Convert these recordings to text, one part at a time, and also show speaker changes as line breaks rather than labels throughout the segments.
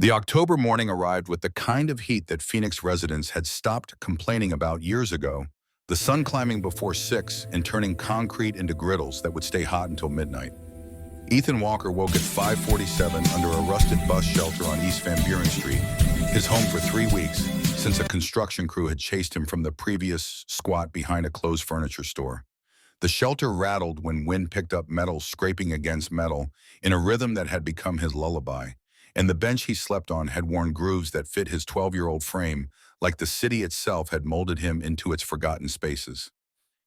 The October morning arrived with the kind of heat that Phoenix residents had stopped complaining about years ago, the sun climbing before 6 and turning concrete into griddles that would stay hot until midnight. Ethan Walker woke at 5:47 under a rusted bus shelter on East Van Buren Street, his home for 3 weeks, since a construction crew had chased him from the previous squat behind a closed furniture store. The shelter rattled when wind picked up metal scraping against metal in a rhythm that had become his lullaby, and the bench he slept on had worn grooves that fit his 12-year-old frame, like the city itself had molded him into its forgotten spaces.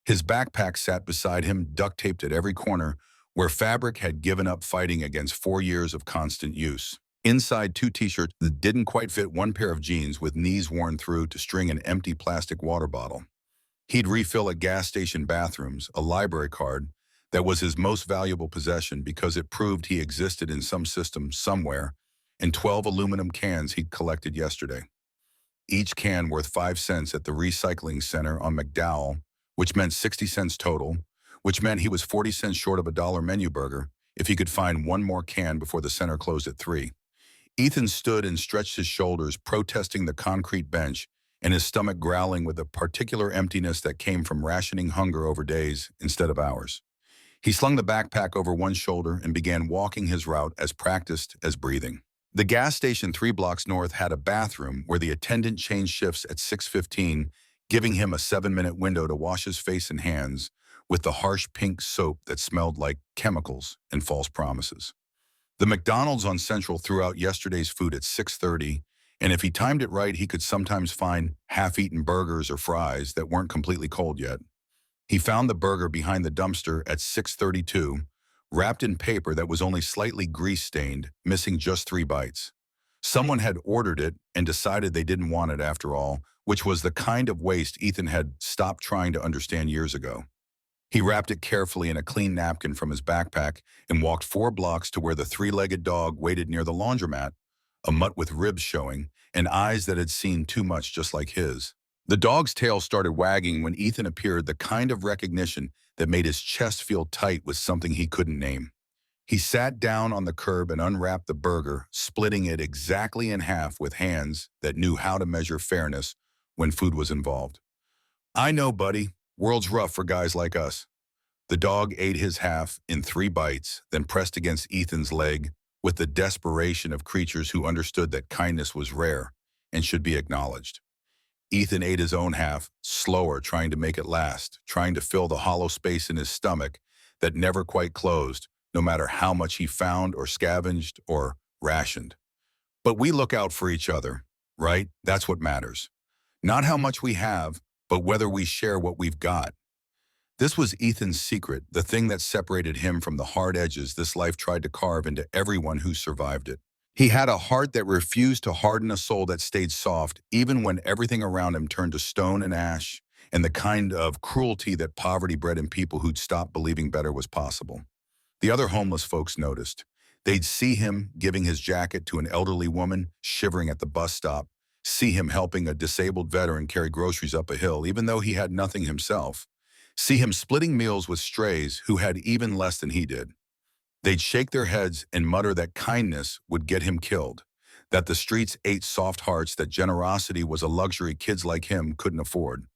His backpack sat beside him, duct-taped at every corner, where fabric had given up fighting against 4 years of constant use. Inside, two t-shirts that didn't quite fit one pair of jeans with knees worn through to string an empty plastic water bottle. He'd refill at gas station bathrooms, a library card that was his most valuable possession because it proved he existed in some system somewhere, and 12 aluminum cans he'd collected yesterday. Each can worth 5 cents at the recycling center on McDowell, which meant 60 cents total, which meant he was 40 cents short of a dollar menu burger if he could find one more can before the center closed at 3. Ethan stood and stretched his shoulders, protesting the concrete bench, and his stomach growling with a particular emptiness that came from rationing hunger over days instead of hours. He slung the backpack over one shoulder and began walking his route as practiced as breathing. The gas station 3 blocks north had a bathroom where the attendant changed shifts at 6:15, giving him a 7-minute window to wash his face and hands with the harsh pink soap that smelled like chemicals and false promises. The McDonald's on Central threw out yesterday's food at 6:30, and if he timed it right, he could sometimes find half-eaten burgers or fries that weren't completely cold yet. He found the burger behind the dumpster at 6:32, wrapped in paper that was only slightly grease-stained, missing just 3 bites. Someone had ordered it and decided they didn't want it after all, which was the kind of waste Ethan had stopped trying to understand years ago. He wrapped it carefully in a clean napkin from his backpack and walked 4 blocks to where the 3-legged dog waited near the laundromat, a mutt with ribs showing and eyes that had seen too much just like his. The dog's tail started wagging when Ethan appeared, the kind of recognition that made his chest feel tight with something he couldn't name. He sat down on the curb and unwrapped the burger, splitting it exactly in half with hands that knew how to measure fairness when food was involved. "I know, buddy. World's rough for guys like us." The dog ate his half in 3 bites, then pressed against Ethan's leg with the desperation of creatures who understood that kindness was rare and should be acknowledged. Ethan ate his own half, slower, trying to make it last, trying to fill the hollow space in his stomach that never quite closed, no matter how much he found or scavenged or rationed. But we look out for each other, right? That's what matters. Not how much we have, but whether we share what we've got. This was Ethan's secret, the thing that separated him from the hard edges this life tried to carve into everyone who survived it. He had a heart that refused to harden a soul that stayed soft, even when everything around him turned to stone and ash, and the kind of cruelty that poverty bred in people who'd stopped believing better was possible. The other homeless folks noticed. They'd see him giving his jacket to an elderly woman shivering at the bus stop, see him helping a disabled veteran carry groceries up a hill, even though he had nothing himself, see him splitting meals with strays who had even less than he did. They'd shake their heads and mutter that kindness would get him killed, that the streets ate soft hearts, that generosity was a luxury kids like him couldn't afford.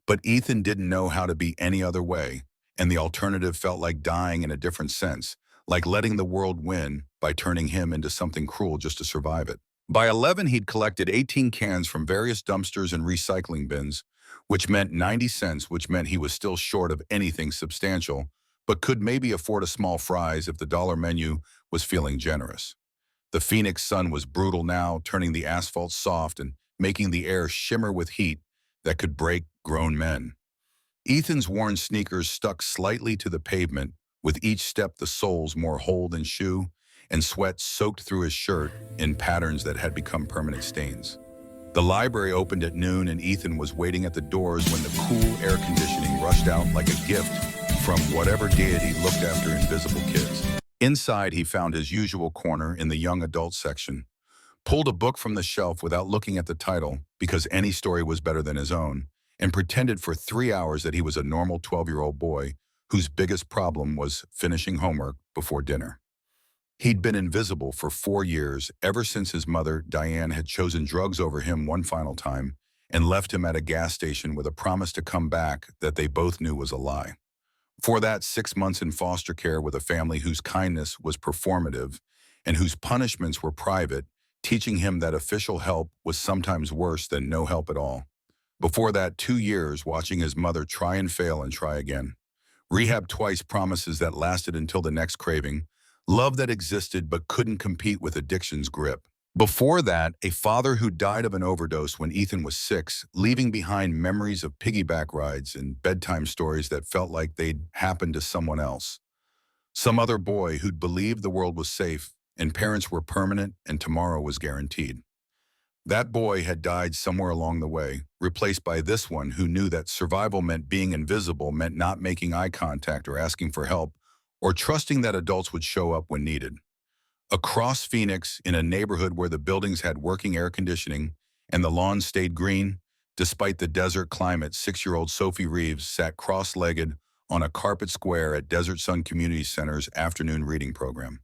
But Ethan didn't know how to be any other way, and the alternative felt like dying in a different sense, like letting the world win by turning him into something cruel just to survive it. By 11, he'd collected 18 cans from various dumpsters and recycling bins, which meant 90 cents, which meant he was still short of anything substantial, but could maybe afford a small fries if the dollar menu was feeling generous. The Phoenix sun was brutal now, turning the asphalt soft and making the air shimmer with heat that could break grown men. Ethan's worn sneakers stuck slightly to the pavement, with each step the soles more whole than shoe, and sweat soaked through his shirt in patterns that had become permanent stains. The library opened at noon, and Ethan was waiting at the doors when the cool air conditioning rushed out like a gift from whatever deity looked after invisible kids. Inside, he found his usual corner in the young adult section, pulled a book from the shelf without looking at the title because any story was better than his own, and pretended for 3 hours that he was a normal 12-year-old boy whose biggest problem was finishing homework before dinner. He'd been invisible for 4 years, ever since his mother, Diane, had chosen drugs over him one final time and left him at a gas station with a promise to come back that they both knew was a lie. For that, 6 months in foster care with a family whose kindness was performative and whose punishments were private, teaching him that official help was sometimes worse than no help at all. Before that, 2 years watching his mother try and fail and try again. Rehab twice, promises that lasted until the next craving, love that existed but couldn't compete with addiction's grip. Before that, a father who died of an overdose when Ethan was 6, leaving behind memories of piggyback rides and bedtime stories that felt like they'd happened to someone else. Some other boy who'd believed the world was safe and parents were permanent and tomorrow was guaranteed. That boy had died somewhere along the way, replaced by this one who knew that survival meant being invisible, meant not making eye contact or asking for help, or trusting that adults would show up when needed. Across Phoenix, in a neighborhood where the buildings had working air conditioning and the lawns stayed green, despite the desert climate, 6-year-old Sophie Reeves sat cross-legged on a carpet square at Desert Sun Community Center's afternoon reading program.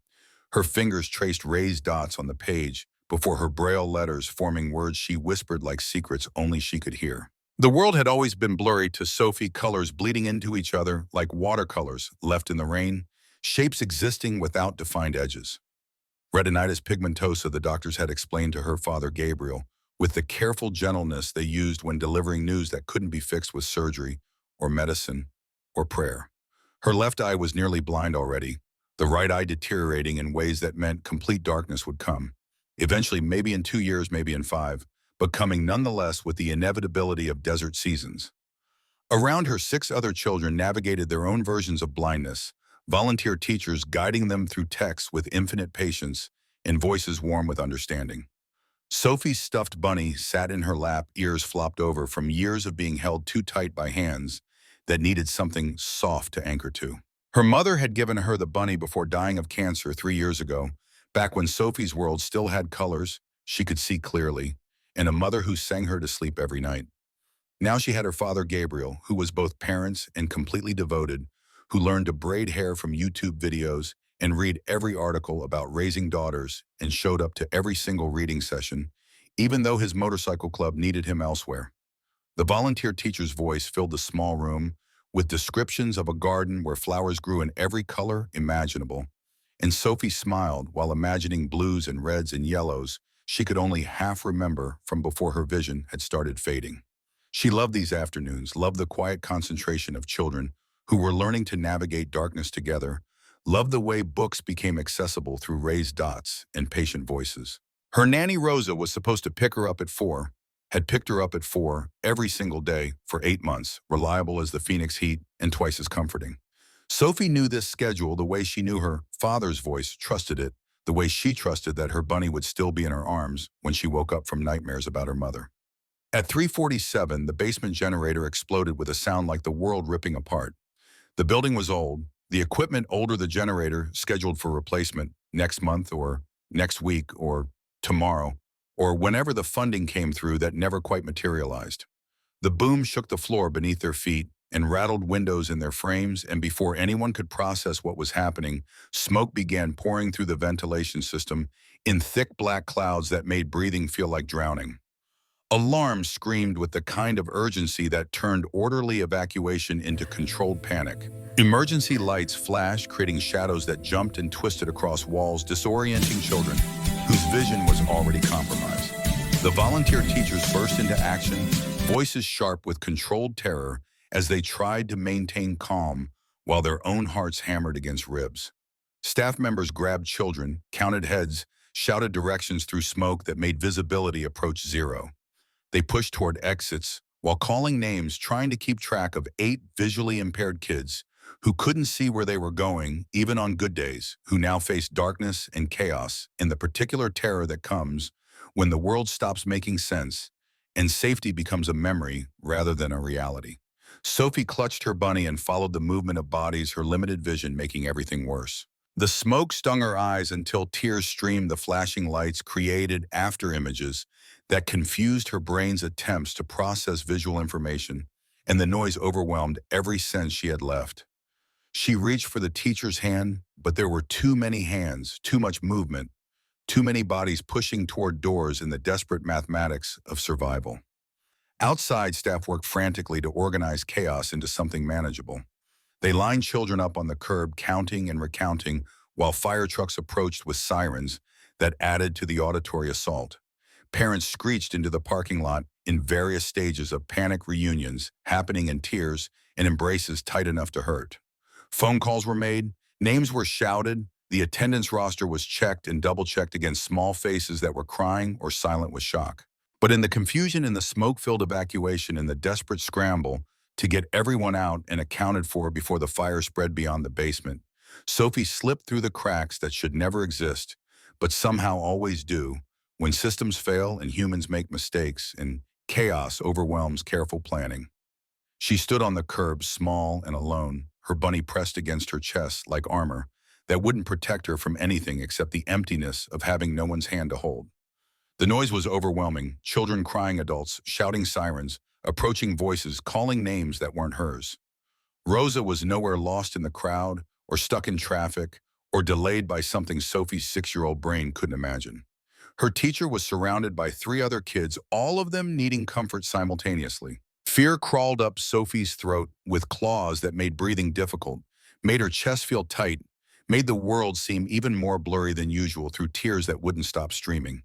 Her fingers traced raised dots on the page before her braille letters forming words she whispered like secrets only she could hear. The world had always been blurry to Sophie, colors bleeding into each other like watercolors left in the rain, shapes existing without defined edges. Retinitis pigmentosa, the doctors had explained to her father Gabriel, with the careful gentleness they used when delivering news that couldn't be fixed with surgery or medicine or prayer. Her left eye was nearly blind already, the right eye deteriorating in ways that meant complete darkness would come. Eventually, maybe in 2 years, maybe in 5, but coming nonetheless with the inevitability of desert seasons. Around her, 6 other children navigated their own versions of blindness, volunteer teachers guiding them through texts with infinite patience and voices warm with understanding. Sophie's stuffed bunny sat in her lap, ears flopped over from years of being held too tight by hands that needed something soft to anchor to. Her mother had given her the bunny before dying of cancer 3 years ago, back when Sophie's world still had colors, she could see clearly, and a mother who sang her to sleep every night. Now she had her father Gabriel, who was both parents and completely devoted, who learned to braid hair from YouTube videos and read every article about raising daughters and showed up to every single reading session, even though his motorcycle club needed him elsewhere. The volunteer teacher's voice filled the small room with descriptions of a garden where flowers grew in every color imaginable. And Sophie smiled while imagining blues and reds and yellows she could only half remember from before her vision had started fading. She loved these afternoons, loved the quiet concentration of children who were learning to navigate darkness together, loved the way books became accessible through raised dots and patient voices. Her nanny Rosa was supposed to pick her up at 4, had picked her up at 4 every single day for 8 months, reliable as the Phoenix heat and twice as comforting. Sophie knew this schedule the way she knew her father's voice, trusted it, the way she trusted that her bunny would still be in her arms when she woke up from nightmares about her mother. At 3:47, the basement generator exploded with a sound like the world ripping apart. The building was old, the equipment older, the generator scheduled for replacement next month or next week or tomorrow, or whenever the funding came through that never quite materialized. The boom shook the floor beneath their feet and rattled windows in their frames, and before anyone could process what was happening, smoke began pouring through the ventilation system in thick black clouds that made breathing feel like drowning. Alarms screamed with the kind of urgency that turned orderly evacuation into controlled panic. Emergency lights flashed, creating shadows that jumped and twisted across walls, disorienting children whose vision was already compromised. The volunteer teachers burst into action, voices sharp with controlled terror as they tried to maintain calm while their own hearts hammered against ribs. Staff members grabbed children, counted heads, shouted directions through smoke that made visibility approach zero. They pushed toward exits while calling names, trying to keep track of 8 visually impaired kids who couldn't see where they were going, even on good days, who now faced darkness and chaos and the particular terror that comes when the world stops making sense and safety becomes a memory rather than a reality. Sophie clutched her bunny and followed the movement of bodies, her limited vision making everything worse. The smoke stung her eyes until tears streamed. The flashing lights created after images that confused her brain's attempts to process visual information, and the noise overwhelmed every sense she had left. She reached for the teacher's hand, but there were too many hands, too much movement, too many bodies pushing toward doors in the desperate mathematics of survival. Outside, staff worked frantically to organize chaos into something manageable. They lined children up on the curb, counting and recounting, while fire trucks approached with sirens that added to the auditory assault. Parents screeched into the parking lot in various stages of panic reunions, happening in tears and embraces tight enough to hurt. Phone calls were made, names were shouted, the attendance roster was checked and double-checked against small faces that were crying or silent with shock. But in the confusion and the smoke-filled evacuation and the desperate scramble to get everyone out and accounted for before the fire spread beyond the basement, Sophie slipped through the cracks that should never exist, but somehow always do, when systems fail and humans make mistakes and chaos overwhelms careful planning. She stood on the curb, small and alone, her bunny pressed against her chest like armor that wouldn't protect her from anything except the emptiness of having no one's hand to hold. The noise was overwhelming, children crying, adults shouting sirens, approaching voices, calling names that weren't hers. Rosa was nowhere, lost in the crowd, or stuck in traffic, or delayed by something Sophie's 6-year-old brain couldn't imagine. Her teacher was surrounded by 3 other kids, all of them needing comfort simultaneously. Fear crawled up Sophie's throat with claws that made breathing difficult, made her chest feel tight, made the world seem even more blurry than usual through tears that wouldn't stop streaming.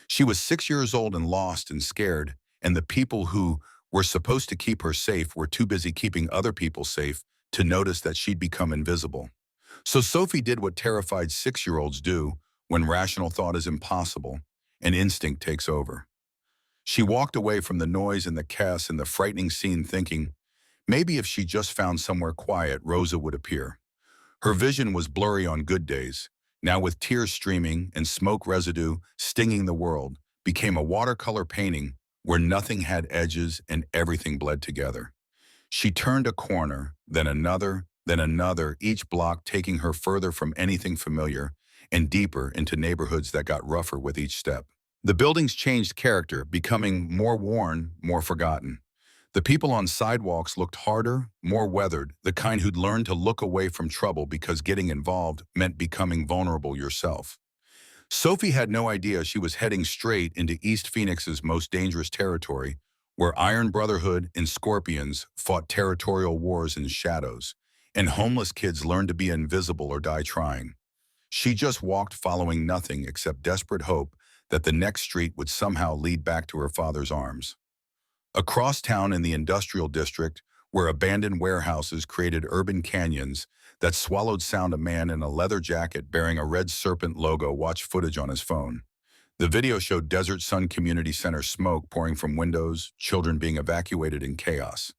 She was 6 years old and lost and scared, and the people who were supposed to keep her safe were too busy keeping other people safe to notice that she'd become invisible. So Sophie did what terrified 6-year-olds do when rational thought is impossible and instinct takes over. She walked away from the noise and the chaos and the frightening scene thinking, maybe if she just found somewhere quiet, Rosa would appear. Her vision was blurry on good days. Now with tears streaming and smoke residue stinging the world, became a watercolor painting where nothing had edges and everything bled together. She turned a corner, then another, each block taking her further from anything familiar and deeper into neighborhoods that got rougher with each step. The buildings changed character, becoming more worn, more forgotten. The people on sidewalks looked harder, more weathered, the kind who'd learned to look away from trouble because getting involved meant becoming vulnerable yourself. Sophie had no idea she was heading straight into East Phoenix's most dangerous territory, where Iron Brotherhood and Scorpions fought territorial wars in shadows, and homeless kids learned to be invisible or die trying. She just walked following nothing except desperate hope that the next street would somehow lead back to her father's arms. Across town in the industrial district, where abandoned warehouses created urban canyons that swallowed sound, a man in a leather jacket bearing a red serpent logo watched footage on his phone. The video showed Desert Sun Community Center smoke pouring from windows, children being evacuated in chaos.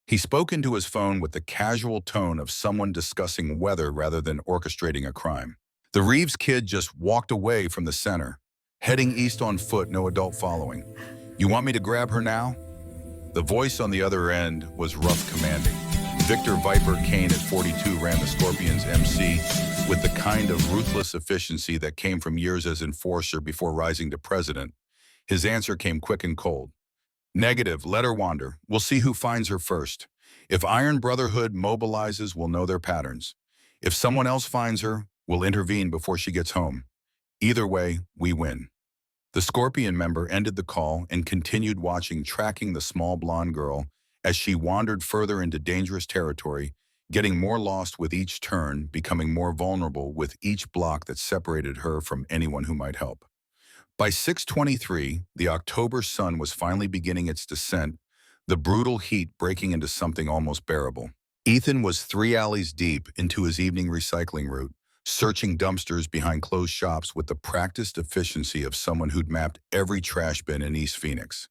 He spoke into his phone with the casual tone of someone discussing weather rather than orchestrating a crime. The Reeves kid just walked away from the center, heading east on foot, no adult following. "You want me to grab her now?" The voice on the other end was rough, commanding. Victor Viper Kane at 42 ran the Scorpions MC with the kind of ruthless efficiency that came from years as enforcer before rising to president. His answer came quick and cold. "Negative, let her wander. We'll see who finds her first. If Iron Brotherhood mobilizes, we'll know their patterns. If someone else finds her, we'll intervene before she gets home. Either way, we win." The Scorpion member ended the call and continued watching, tracking the small blonde girl as she wandered further into dangerous territory, getting more lost with each turn, becoming more vulnerable with each block that separated her from anyone who might help. By 6:23, the October sun was finally beginning its descent, the brutal heat breaking into something almost bearable. Ethan was 3 alleys deep into his evening recycling route, searching dumpsters behind closed shops with the practiced efficiency of someone who'd mapped every trash bin in East Phoenix.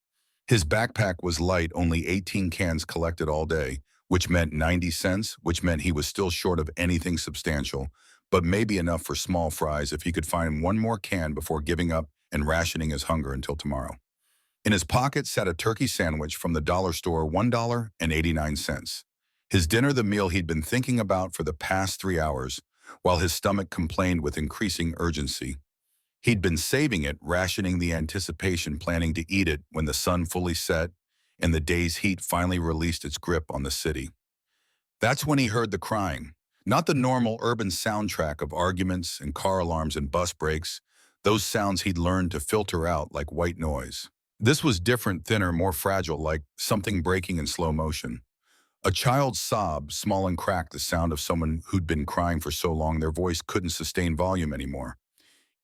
His backpack was light, only 18 cans collected all day, which meant 90 cents, which meant he was still short of anything substantial, but maybe enough for small fries if he could find one more can before giving up and rationing his hunger until tomorrow. In his pocket sat a turkey sandwich from the dollar store, $1.89. His dinner, the meal he'd been thinking about for the past 3 hours, while his stomach complained with increasing urgency. He'd been saving it, rationing the anticipation, planning to eat it when the sun fully set and the day's heat finally released its grip on the city. That's when he heard the crying. Not the normal urban soundtrack of arguments and car alarms and bus brakes, those sounds he'd learned to filter out like white noise. This was different, thinner, more fragile, like something breaking in slow motion. A child's sob, small and cracked, the sound of someone who'd been crying for so long their voice couldn't sustain volume anymore.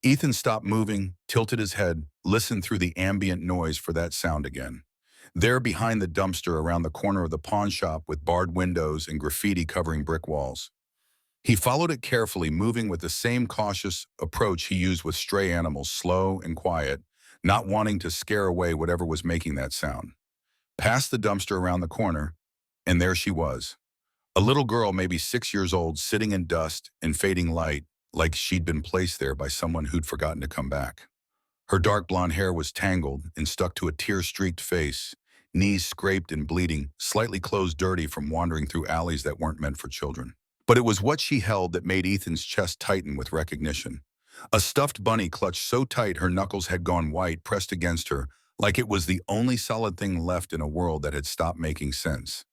Ethan stopped moving, tilted his head, listened through the ambient noise for that sound again. There behind the dumpster around the corner of the pawn shop with barred windows and graffiti covering brick walls. He followed it carefully, moving with the same cautious approach he used with stray animals, slow and quiet, not wanting to scare away whatever was making that sound. Past the dumpster around the corner, and there she was. A little girl, maybe 6 years old, sitting in dust and fading light, like she'd been placed there by someone who'd forgotten to come back. Her dark blonde hair was tangled and stuck to a tear-streaked face, knees scraped and bleeding, slightly closed dirty from wandering through alleys that weren't meant for children. But it was what she held that made Ethan's chest tighten with recognition. A stuffed bunny clutched so tight her knuckles had gone white, pressed against her, like it was the only solid thing left in a world that had stopped making sense.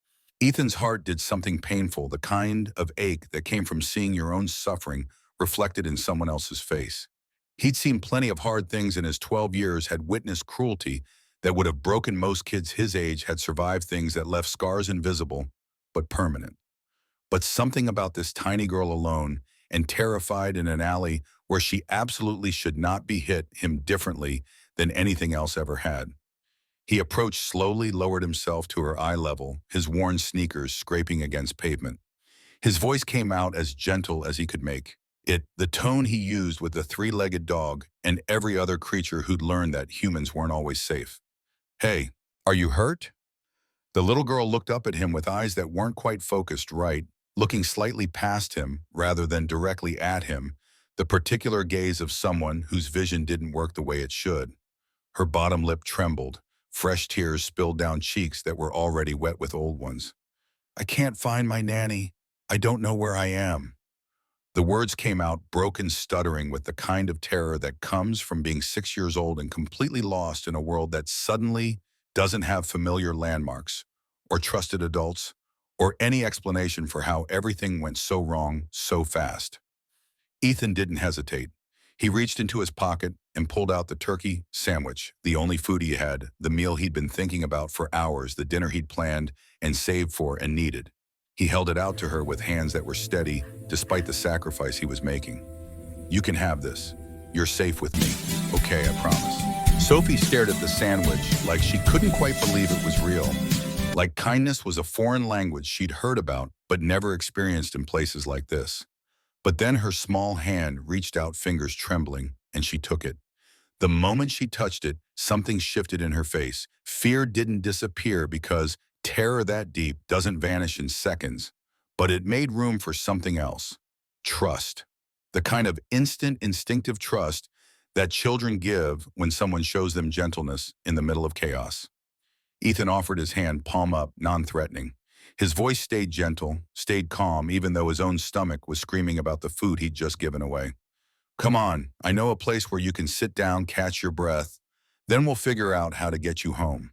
Ethan's heart did something painful, the kind of ache that came from seeing your own suffering reflected in someone else's face. He'd seen plenty of hard things in his 12 years, had witnessed cruelty that would have broken most kids his age, had survived things that left scars invisible, but permanent. But something about this tiny girl alone and terrified in an alley where she absolutely should not be hit him differently than anything else ever had. He approached slowly, lowered himself to her eye level, his worn sneakers scraping against pavement. His voice came out as gentle as he could make it, the tone he used with the three-legged dog and every other creature who'd learned that humans weren't always safe. "Hey, are you hurt?" The little girl looked up at him with eyes that weren't quite focused right, looking slightly past him rather than directly at him, the particular gaze of someone whose vision didn't work the way it should. Her bottom lip trembled, fresh tears spilled down cheeks that were already wet with old ones. "I can't find my nanny. I don't know where I am." The words came out broken, stuttering, with the kind of terror that comes from being 6 years old and completely lost in a world that suddenly doesn't have familiar landmarks, or trusted adults, or any explanation for how everything went so wrong so fast. Ethan didn't hesitate. He reached into his pocket and pulled out the turkey sandwich, the only food he had, the meal he'd been thinking about for hours, the dinner he'd planned and saved for and needed. He held it out to her with hands that were steady, despite the sacrifice he was making. "You can have this. You're safe with me. Okay, I promise." Sophie stared at the sandwich like she couldn't quite believe it was real. Like kindness was a foreign language she'd heard about but never experienced in places like this. But then her small hand reached out, fingers trembling, and she took it. The moment she touched it, something shifted in her face. Fear didn't disappear because terror that deep doesn't vanish in seconds, but it made room for something else. Trust. The kind of instant, instinctive trust that children give when someone shows them gentleness in the middle of chaos. Ethan offered his hand, palm up, non-threatening. His voice stayed gentle, stayed calm, even though his own stomach was screaming about the food he'd just given away. "Come on, I know a place where you can sit down, catch your breath. Then we'll figure out how to get you home."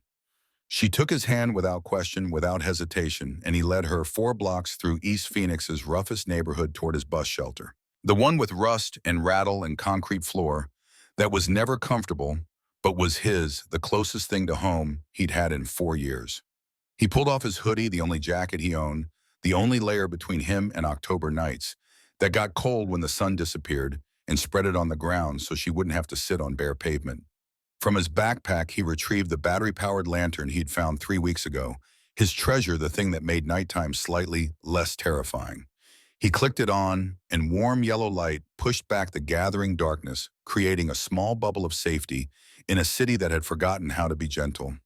She took his hand without question, without hesitation, and he led her 4 blocks through East Phoenix's roughest neighborhood toward his bus shelter. The one with rust and rattle and concrete floor that was never comfortable, but was his, the closest thing to home he'd had in 4 years. He pulled off his hoodie, the only jacket he owned, the only layer between him and October nights, that got cold when the sun disappeared, and spread it on the ground so she wouldn't have to sit on bare pavement. From his backpack, he retrieved the battery-powered lantern he'd found 3 weeks ago, his treasure, the thing that made nighttime slightly less terrifying. He clicked it on, and warm yellow light pushed back the gathering darkness, creating a small bubble of safety in a city that had forgotten how to be gentle.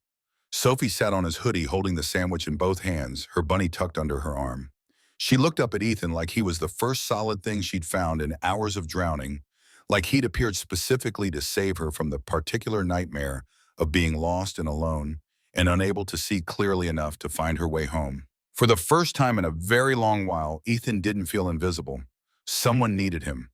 Sophie sat on his hoodie, holding the sandwich in both hands, her bunny tucked under her arm. She looked up at Ethan like he was the first solid thing she'd found in hours of drowning, like he'd appeared specifically to save her from the particular nightmare of being lost and alone and unable to see clearly enough to find her way home. For the first time in a very long while, Ethan didn't feel invisible. Someone needed him.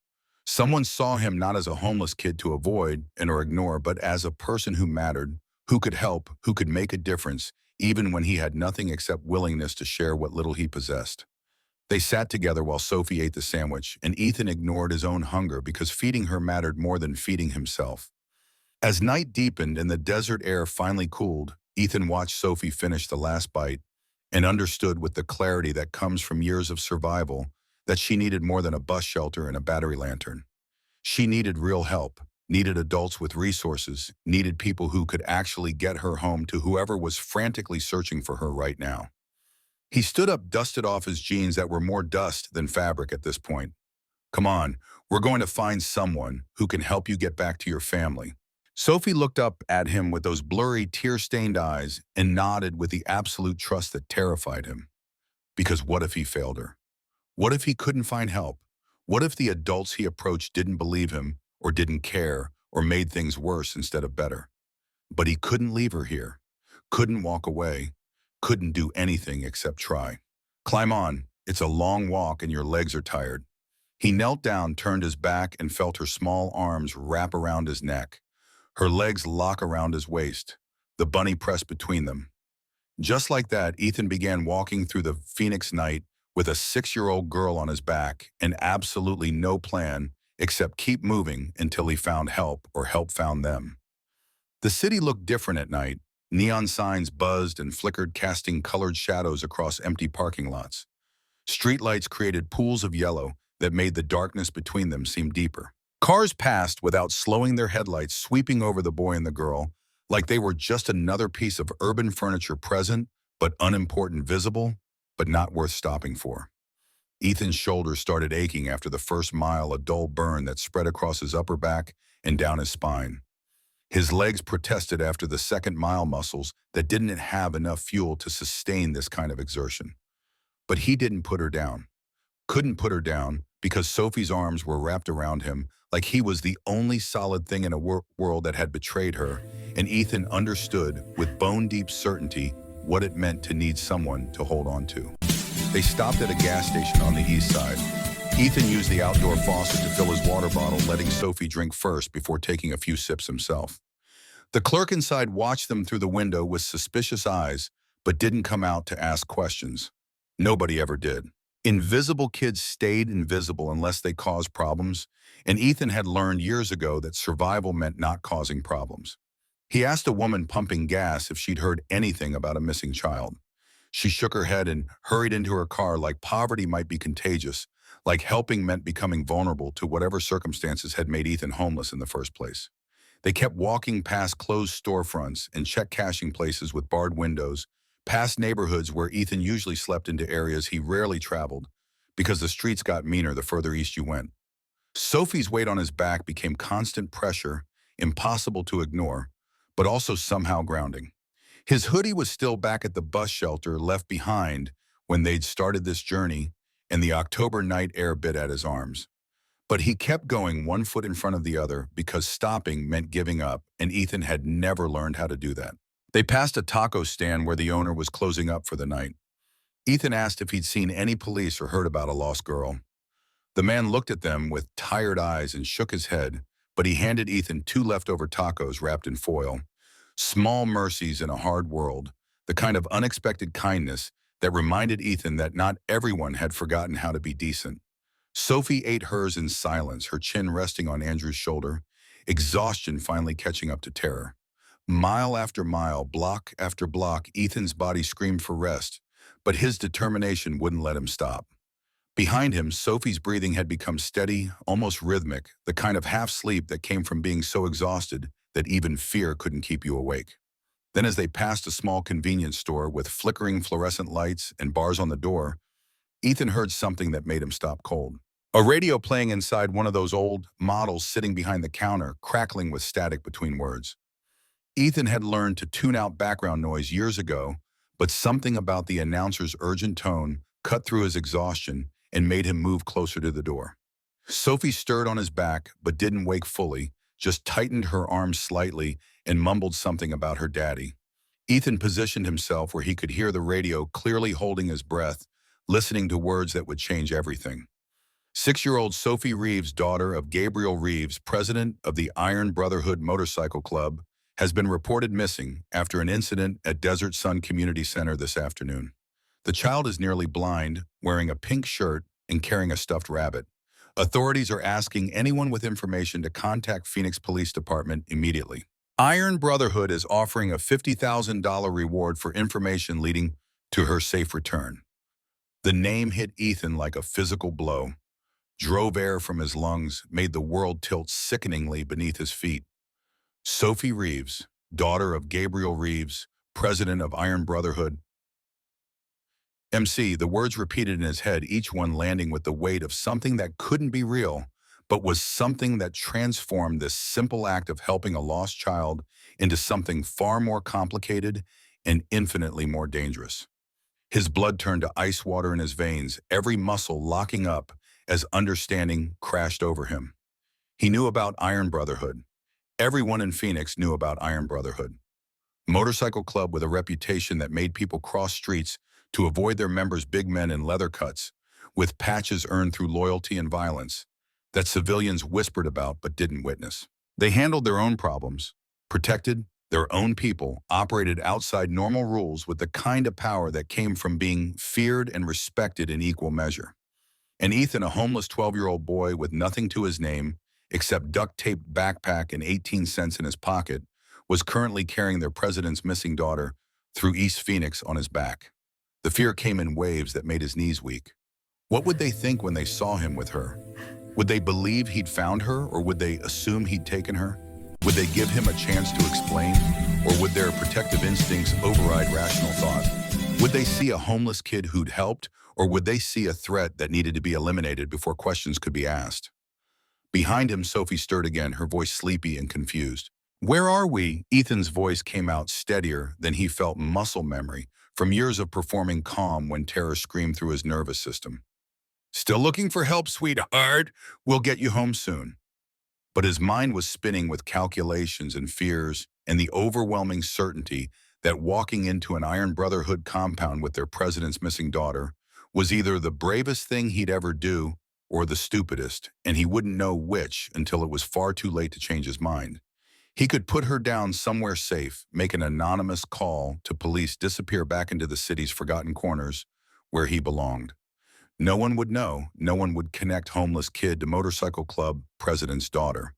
Someone saw him not as a homeless kid to avoid and or ignore, but as a person who mattered, who could help, who could make a difference, even when he had nothing except willingness to share what little he possessed. They sat together while Sophie ate the sandwich, and Ethan ignored his own hunger because feeding her mattered more than feeding himself. As night deepened and the desert air finally cooled, Ethan watched Sophie finish the last bite and understood with the clarity that comes from years of survival that she needed more than a bus shelter and a battery lantern. She needed real help, needed adults with resources, needed people who could actually get her home to whoever was frantically searching for her right now. He stood up, dusted off his jeans that were more dust than fabric at this point. Come on, we're going to find someone who can help you get back to your family. Sophie looked up at him with those blurry, tear-stained eyes and nodded with the absolute trust that terrified him. Because what if he failed her? What if he couldn't find help? What if the adults he approached didn't believe him, or didn't care, or made things worse instead of better? But he couldn't leave her here, couldn't walk away, couldn't do anything except try. Climb on, it's a long walk and your legs are tired. He knelt down, turned his back, and felt her small arms wrap around his neck. Her legs lock around his waist, the bunny pressed between them. Just like that, Ethan began walking through the Phoenix night with a 6-year-old girl on his back and absolutely no plan except keep moving until he found help or help found them. The city looked different at night. Neon signs buzzed and flickered, casting colored shadows across empty parking lots. Streetlights created pools of yellow that made the darkness between them seem deeper. Cars passed without slowing, their headlights sweeping over the boy and the girl, like they were just another piece of urban furniture, present but unimportant, visible but not worth stopping for. Ethan's shoulders started aching after the first mile, a dull burn that spread across his upper back and down his spine. His legs protested after the second mile, muscles that didn't have enough fuel to sustain this kind of exertion. But he didn't put her down. Couldn't put her down because Sophie's arms were wrapped around him like he was the only solid thing in a world that had betrayed her, and Ethan understood with bone-deep certainty what it meant to need someone to hold on to. They stopped at a gas station on the east side. Ethan used the outdoor faucet to fill his water bottle, letting Sophie drink first before taking a few sips himself. The clerk inside watched them through the window with suspicious eyes, but didn't come out to ask questions. Nobody ever did. Invisible kids stayed invisible unless they caused problems, and Ethan had learned years ago that survival meant not causing problems. He asked a woman pumping gas if she'd heard anything about a missing child. She shook her head and hurried into her car, like poverty might be contagious, like helping meant becoming vulnerable to whatever circumstances had made Ethan homeless in the first place. They kept walking past closed storefronts and check-cashing places with barred windows, past neighborhoods where Ethan usually slept, into areas he rarely traveled because the streets got meaner the further east you went. Sophie's weight on his back became constant pressure, impossible to ignore, but also somehow grounding. His hoodie was still back at the bus shelter left behind when they'd started this journey, and the October night air bit at his arms. But he kept going, one foot in front of the other, because stopping meant giving up, and Ethan had never learned how to do that. They passed a taco stand where the owner was closing up for the night. Ethan asked if he'd seen any police or heard about a lost girl. The man looked at them with tired eyes and shook his head, but he handed Ethan 2 leftover tacos wrapped in foil. Small mercies in a hard world, the kind of unexpected kindness that reminded Ethan that not everyone had forgotten how to be decent. Sophie ate hers in silence, her chin resting on Andrew's shoulder, exhaustion finally catching up to terror. Mile after mile, block after block, Ethan's body screamed for rest, but his determination wouldn't let him stop. Behind him, Sophie's breathing had become steady, almost rhythmic, the kind of half-sleep that came from being so exhausted that even fear couldn't keep you awake. Then, as they passed a small convenience store with flickering fluorescent lights and bars on the door, Ethan heard something that made him stop cold. A radio playing inside one of those old models sitting behind the counter, crackling with static between words. Ethan had learned to tune out background noise years ago, but something about the announcer's urgent tone cut through his exhaustion and made him move closer to the door. Sophie stirred on his back, but didn't wake fully, just tightened her arms slightly and mumbled something about her daddy. Ethan positioned himself where he could hear the radio, clearly holding his breath, listening to words that would change everything. 6-year-old Sophie Reeves, daughter of Gabriel Reeves, president of the Iron Brotherhood Motorcycle Club, has been reported missing after an incident at Desert Sun Community Center this afternoon. The child is nearly blind, wearing a pink shirt and carrying a stuffed rabbit. Authorities are asking anyone with information to contact Phoenix Police Department immediately. Iron Brotherhood is offering a $50,000 reward for information leading to her safe return. The name hit Ethan like a physical blow, drove air from his lungs, made the world tilt sickeningly beneath his feet. Sophie Reeves, daughter of Gabriel Reeves, president of Iron Brotherhood, MC, the words repeated in his head, each one landing with the weight of something that couldn't be real, but was something that transformed this simple act of helping a lost child into something far more complicated and infinitely more dangerous. His blood turned to ice water in his veins, every muscle locking up as understanding crashed over him. He knew about Iron Brotherhood. Everyone in Phoenix knew about Iron Brotherhood. Motorcycle club with a reputation that made people cross streets to avoid their members' big men in leather cuts, with patches earned through loyalty and violence, that civilians whispered about but didn't witness. They handled their own problems, protected their own people, operated outside normal rules with the kind of power that came from being feared and respected in equal measure. And Ethan, a homeless 12-year-old boy with nothing to his name except duct-taped backpack and 18 cents in his pocket, was currently carrying their president's missing daughter through East Phoenix on his back. The fear came in waves that made his knees weak. What would they think when they saw him with her? Would they believe he'd found her, or would they assume he'd taken her? Would they give him a chance to explain, or would their protective instincts override rational thought? Would they see a homeless kid who'd helped, or would they see a threat that needed to be eliminated before questions could be asked? Behind him, Sophie stirred again, her voice sleepy and confused. "Where are we?" Ethan's voice came out steadier than he felt muscle memory from years of performing calm when terror screamed through his nervous system. "Still looking for help, sweetheart. We'll get you home soon." But his mind was spinning with calculations and fears and the overwhelming certainty that walking into an Iron Brotherhood compound with their president's missing daughter was either the bravest thing he'd ever do or the stupidest, and he wouldn't know which until it was far too late to change his mind. He could put her down somewhere safe, make an anonymous call to police, disappear back into the city's forgotten corners where he belonged. No one would know. No one would connect homeless kid to motorcycle club president's daughter.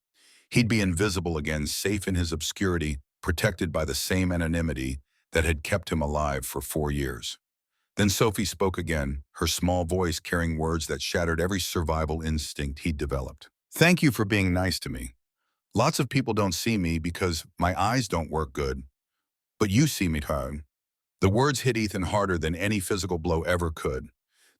He'd be invisible again, safe in his obscurity, protected by the same anonymity that had kept him alive for 4 years. Then Sophie spoke again, her small voice carrying words that shattered every survival instinct he'd developed. "Thank you for being nice to me. Lots of people don't see me because my eyes don't work good, but you see me, Tyrone." The words hit Ethan harder than any physical blow ever could.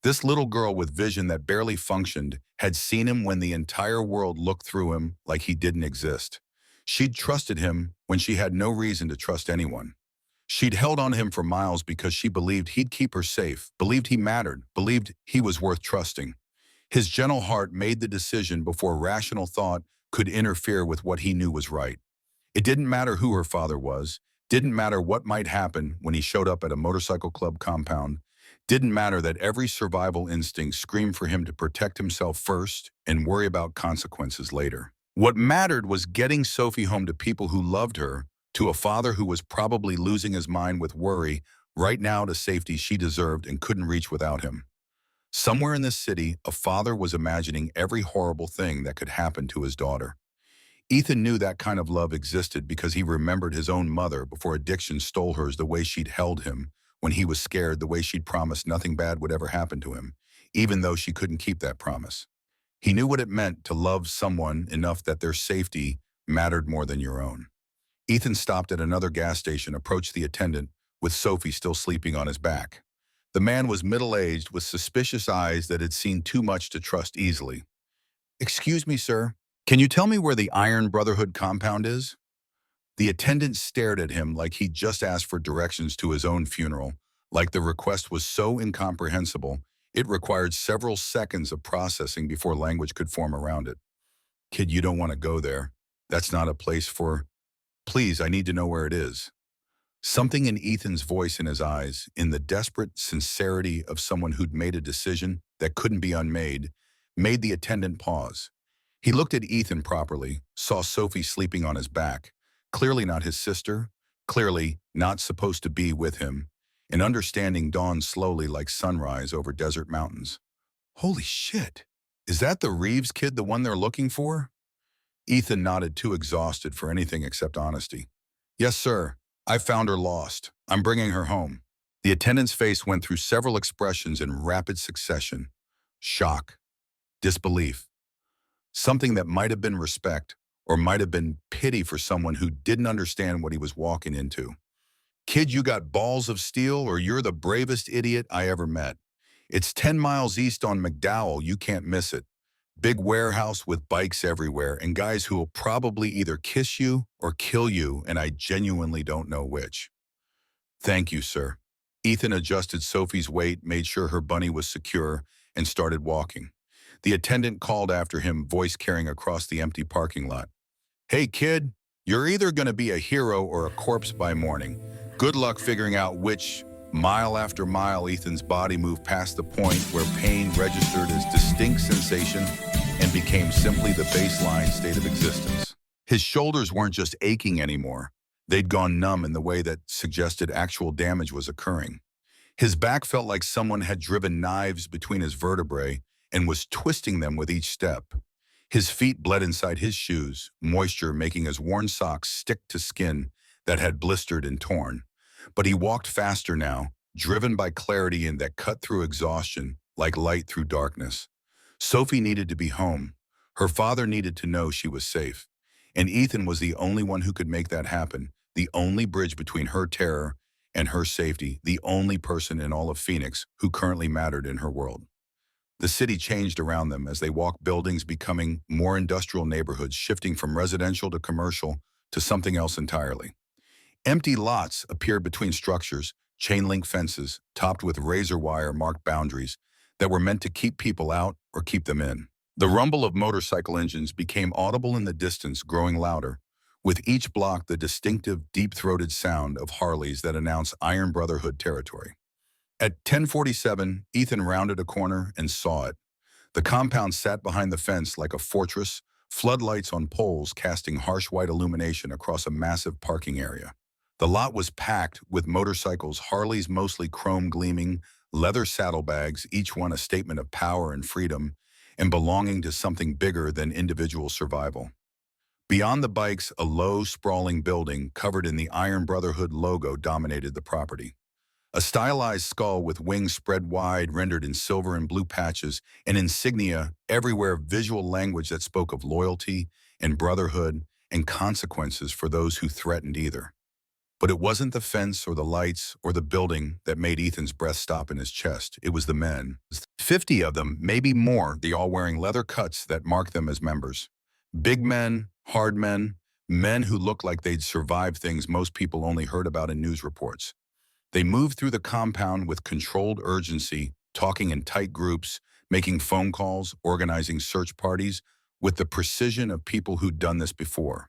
This little girl with vision that barely functioned had seen him when the entire world looked through him like he didn't exist. She'd trusted him when she had no reason to trust anyone. She'd held on to him for miles because she believed he'd keep her safe, believed he mattered, believed he was worth trusting. His gentle heart made the decision before rational thought could interfere with what he knew was right. It didn't matter who her father was, didn't matter what might happen when he showed up at a motorcycle club compound, didn't matter that every survival instinct screamed for him to protect himself first and worry about consequences later. What mattered was getting Sophie home to people who loved her, to a father who was probably losing his mind with worry, right now to safety she deserved and couldn't reach without him. Somewhere in this city, a father was imagining every horrible thing that could happen to his daughter. Ethan knew that kind of love existed because he remembered his own mother before addiction stole hers, the way she'd held him when he was scared, the way she'd promised nothing bad would ever happen to him, even though she couldn't keep that promise. He knew what it meant to love someone enough that their safety mattered more than your own. Ethan stopped at another gas station, approached the attendant, with Sophie still sleeping on his back. The man was middle-aged, with suspicious eyes that had seen too much to trust easily. "Excuse me, sir. Can you tell me where the Iron Brotherhood compound is?" The attendant stared at him like he'd just asked for directions to his own funeral, like the request was so incomprehensible it required several seconds of processing before language could form around it. "Kid, you don't want to go there. That's not a place for... Please, I need to know where it is." Something in Ethan's voice and his eyes, in the desperate sincerity of someone who'd made a decision that couldn't be unmade, made the attendant pause. He looked at Ethan properly, saw Sophie sleeping on his back, clearly not his sister, clearly not supposed to be with him, and understanding dawned slowly like sunrise over desert mountains. Holy shit! Is that the Reeves kid, the one they're looking for? Ethan nodded, too exhausted for anything except honesty. Yes, sir. I found her lost. I'm bringing her home. The attendant's face went through several expressions in rapid succession. Shock, disbelief, something that might have been respect or might have been pity for someone who didn't understand what he was walking into. Kid, you got balls of steel or you're the bravest idiot I ever met. It's 10 miles east on McDowell, you can't miss it. Big warehouse with bikes everywhere and guys who will probably either kiss you or kill you, and I genuinely don't know which. Thank you, sir. Ethan adjusted Sophie's weight, made sure her bunny was secure, and started walking. The attendant called after him, voice carrying across the empty parking lot. Hey, kid, you're either going to be a hero or a corpse by morning. Good luck figuring out which. Mile after mile, Ethan's body moved past the point where pain registered as distinct sensation and became simply the baseline state of existence. His shoulders weren't just aching anymore. They'd gone numb in the way that suggested actual damage was occurring. His back felt like someone had driven knives between his vertebrae and was twisting them with each step. His feet bled inside his shoes, moisture making his worn socks stick to skin that had blistered and torn. But he walked faster now, driven by clarity and that cut through exhaustion like light through darkness. Sophie needed to be home. Her father needed to know she was safe. And Ethan was the only one who could make that happen, the only bridge between her terror and her safety, the only person in all of Phoenix who currently mattered in her world. The city changed around them as they walked, buildings becoming more industrial neighborhoods, shifting from residential to commercial to something else entirely. Empty lots appeared between structures, chain link fences, topped with razor wire marked boundaries that were meant to keep people out or keep them in. The rumble of motorcycle engines became audible in the distance, growing louder, with each block the distinctive, deep-throated sound of Harleys that announced Iron Brotherhood territory. At 10:47, Ethan rounded a corner and saw it. The compound sat behind the fence like a fortress, floodlights on poles casting harsh white illumination across a massive parking area. The lot was packed with motorcycles, Harleys mostly chrome gleaming, leather saddlebags, each one a statement of power and freedom, and belonging to something bigger than individual survival. Beyond the bikes, a low, sprawling building covered in the Iron Brotherhood logo dominated the property. A stylized skull with wings spread wide, rendered in silver and blue patches, and insignia everywhere, visual language that spoke of loyalty and brotherhood and consequences for those who threatened either. But it wasn't the fence or the lights or the building that made Ethan's breath stop in his chest. It was the men. 50 of them, maybe more, they all wearing leather cuts that marked them as members. Big men, hard men, men who looked like they'd survived things most people only heard about in news reports. They moved through the compound with controlled urgency, talking in tight groups, making phone calls, organizing search parties, with the precision of people who'd done this before.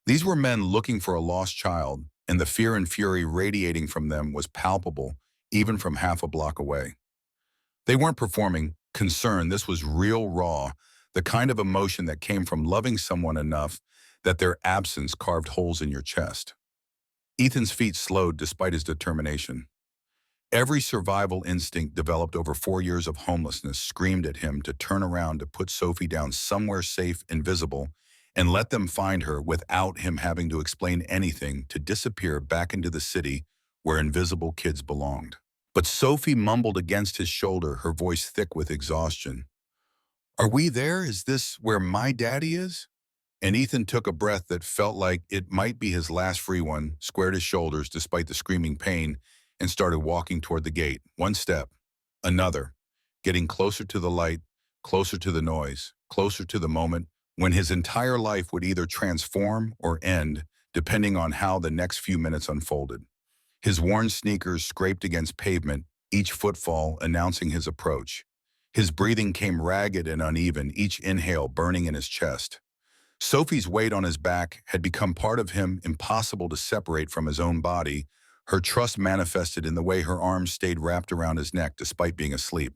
These were men looking for a lost child, and the fear and fury radiating from them was palpable, even from half a block away. They weren't performing concern. This was real, raw, the kind of emotion that came from loving someone enough that their absence carved holes in your chest. Ethan's feet slowed despite his determination. Every survival instinct developed over 4 years of homelessness screamed at him to turn around, to put Sophie down somewhere safe, invisible, and let them find her without him having to explain anything, to disappear back into the city where invisible kids belonged. But Sophie mumbled against his shoulder, her voice thick with exhaustion. Are we there? Is this where my daddy is? And Ethan took a breath that felt like it might be his last free one, squared his shoulders despite the screaming pain, and started walking toward the gate. One step, another, getting closer to the light, closer to the noise, closer to the moment when his entire life would either transform or end, depending on how the next few minutes unfolded. His worn sneakers scraped against pavement, each footfall announcing his approach. His breathing came ragged and uneven, each inhale burning in his chest. Sophie's weight on his back had become part of him, impossible to separate from his own body. Her trust manifested in the way her arms stayed wrapped around his neck despite being asleep.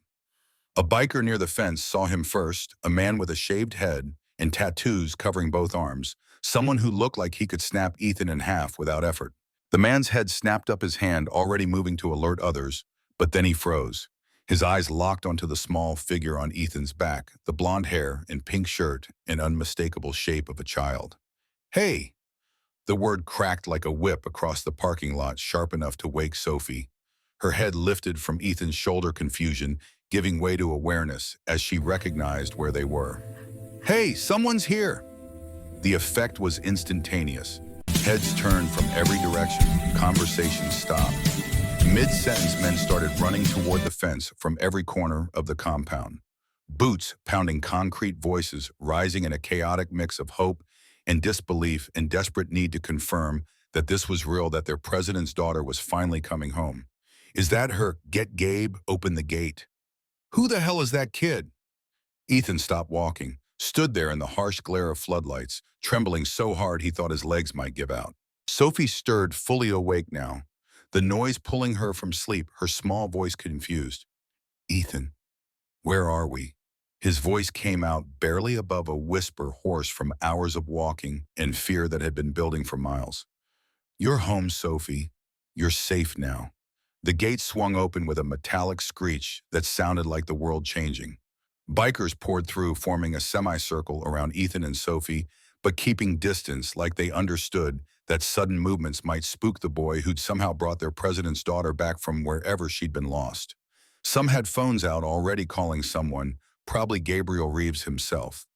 A biker near the fence saw him first, a man with a shaved head and tattoos covering both arms, someone who looked like he could snap Ethan in half without effort. The man's head snapped up his hand, already moving to alert others, but then he froze. His eyes locked onto the small figure on Ethan's back, the blonde hair and pink shirt and unmistakable shape of a child. "Hey!" The word cracked like a whip across the parking lot, sharp enough to wake Sophie. Her head lifted from Ethan's shoulder, confusion giving way to awareness as she recognized where they were. "Hey, someone's here!" The effect was instantaneous. Heads turned from every direction. Conversations stopped. Mid-sentence, men started running toward the fence from every corner of the compound. Boots pounding concrete, voices rising in a chaotic mix of hope and disbelief and desperate need to confirm that this was real, that their president's daughter was finally coming home. "Is that her? Get Gabe, open the gate." "Who the hell is that kid?" Ethan stopped walking, stood there in the harsh glare of floodlights, trembling so hard he thought his legs might give out. Sophie stirred, fully awake now, the noise pulling her from sleep, her small voice confused. "Ethan, where are we?" His voice came out barely above a whisper, hoarse from hours of walking and fear that had been building for miles. "You're home, Sophie. You're safe now." The gate swung open with a metallic screech that sounded like the world changing. Bikers poured through, forming a semicircle around Ethan and Sophie, but keeping distance, like they understood that sudden movements might spook the boy who'd somehow brought their president's daughter back from wherever she'd been lost. Some had phones out, already calling someone, probably Gabriel Reeves himself.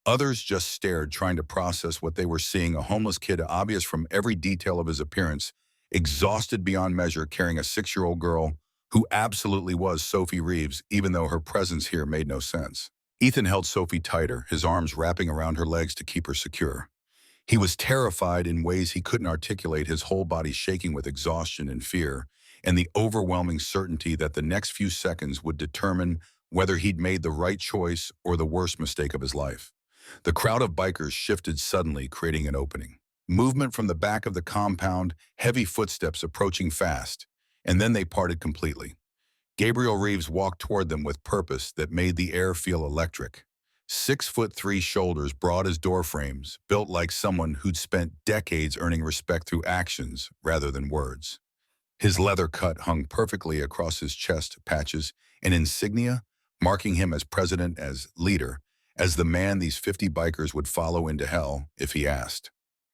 Others just stared, trying to process what they were seeing, a homeless kid, obvious from every detail of his appearance, exhausted beyond measure, carrying a 6-year-old girl who absolutely was Sophie Reeves, even though her presence here made no sense. Ethan held Sophie tighter, his arms wrapping around her legs to keep her secure. He was terrified in ways he couldn't articulate, his whole body shaking with exhaustion and fear, and the overwhelming certainty that the next few seconds would determine whether he'd made the right choice or the worst mistake of his life. The crowd of bikers shifted suddenly, creating an opening. Movement from the back of the compound, heavy footsteps approaching fast, and then they parted completely. Gabriel Reeves walked toward them with purpose that made the air feel electric. 6'3" shoulders, broad as door frames, built like someone who'd spent decades earning respect through actions rather than words. His leather cut hung perfectly across his chest, patches, an insignia marking him as president, as leader, as the man these 50 bikers would follow into hell if he asked.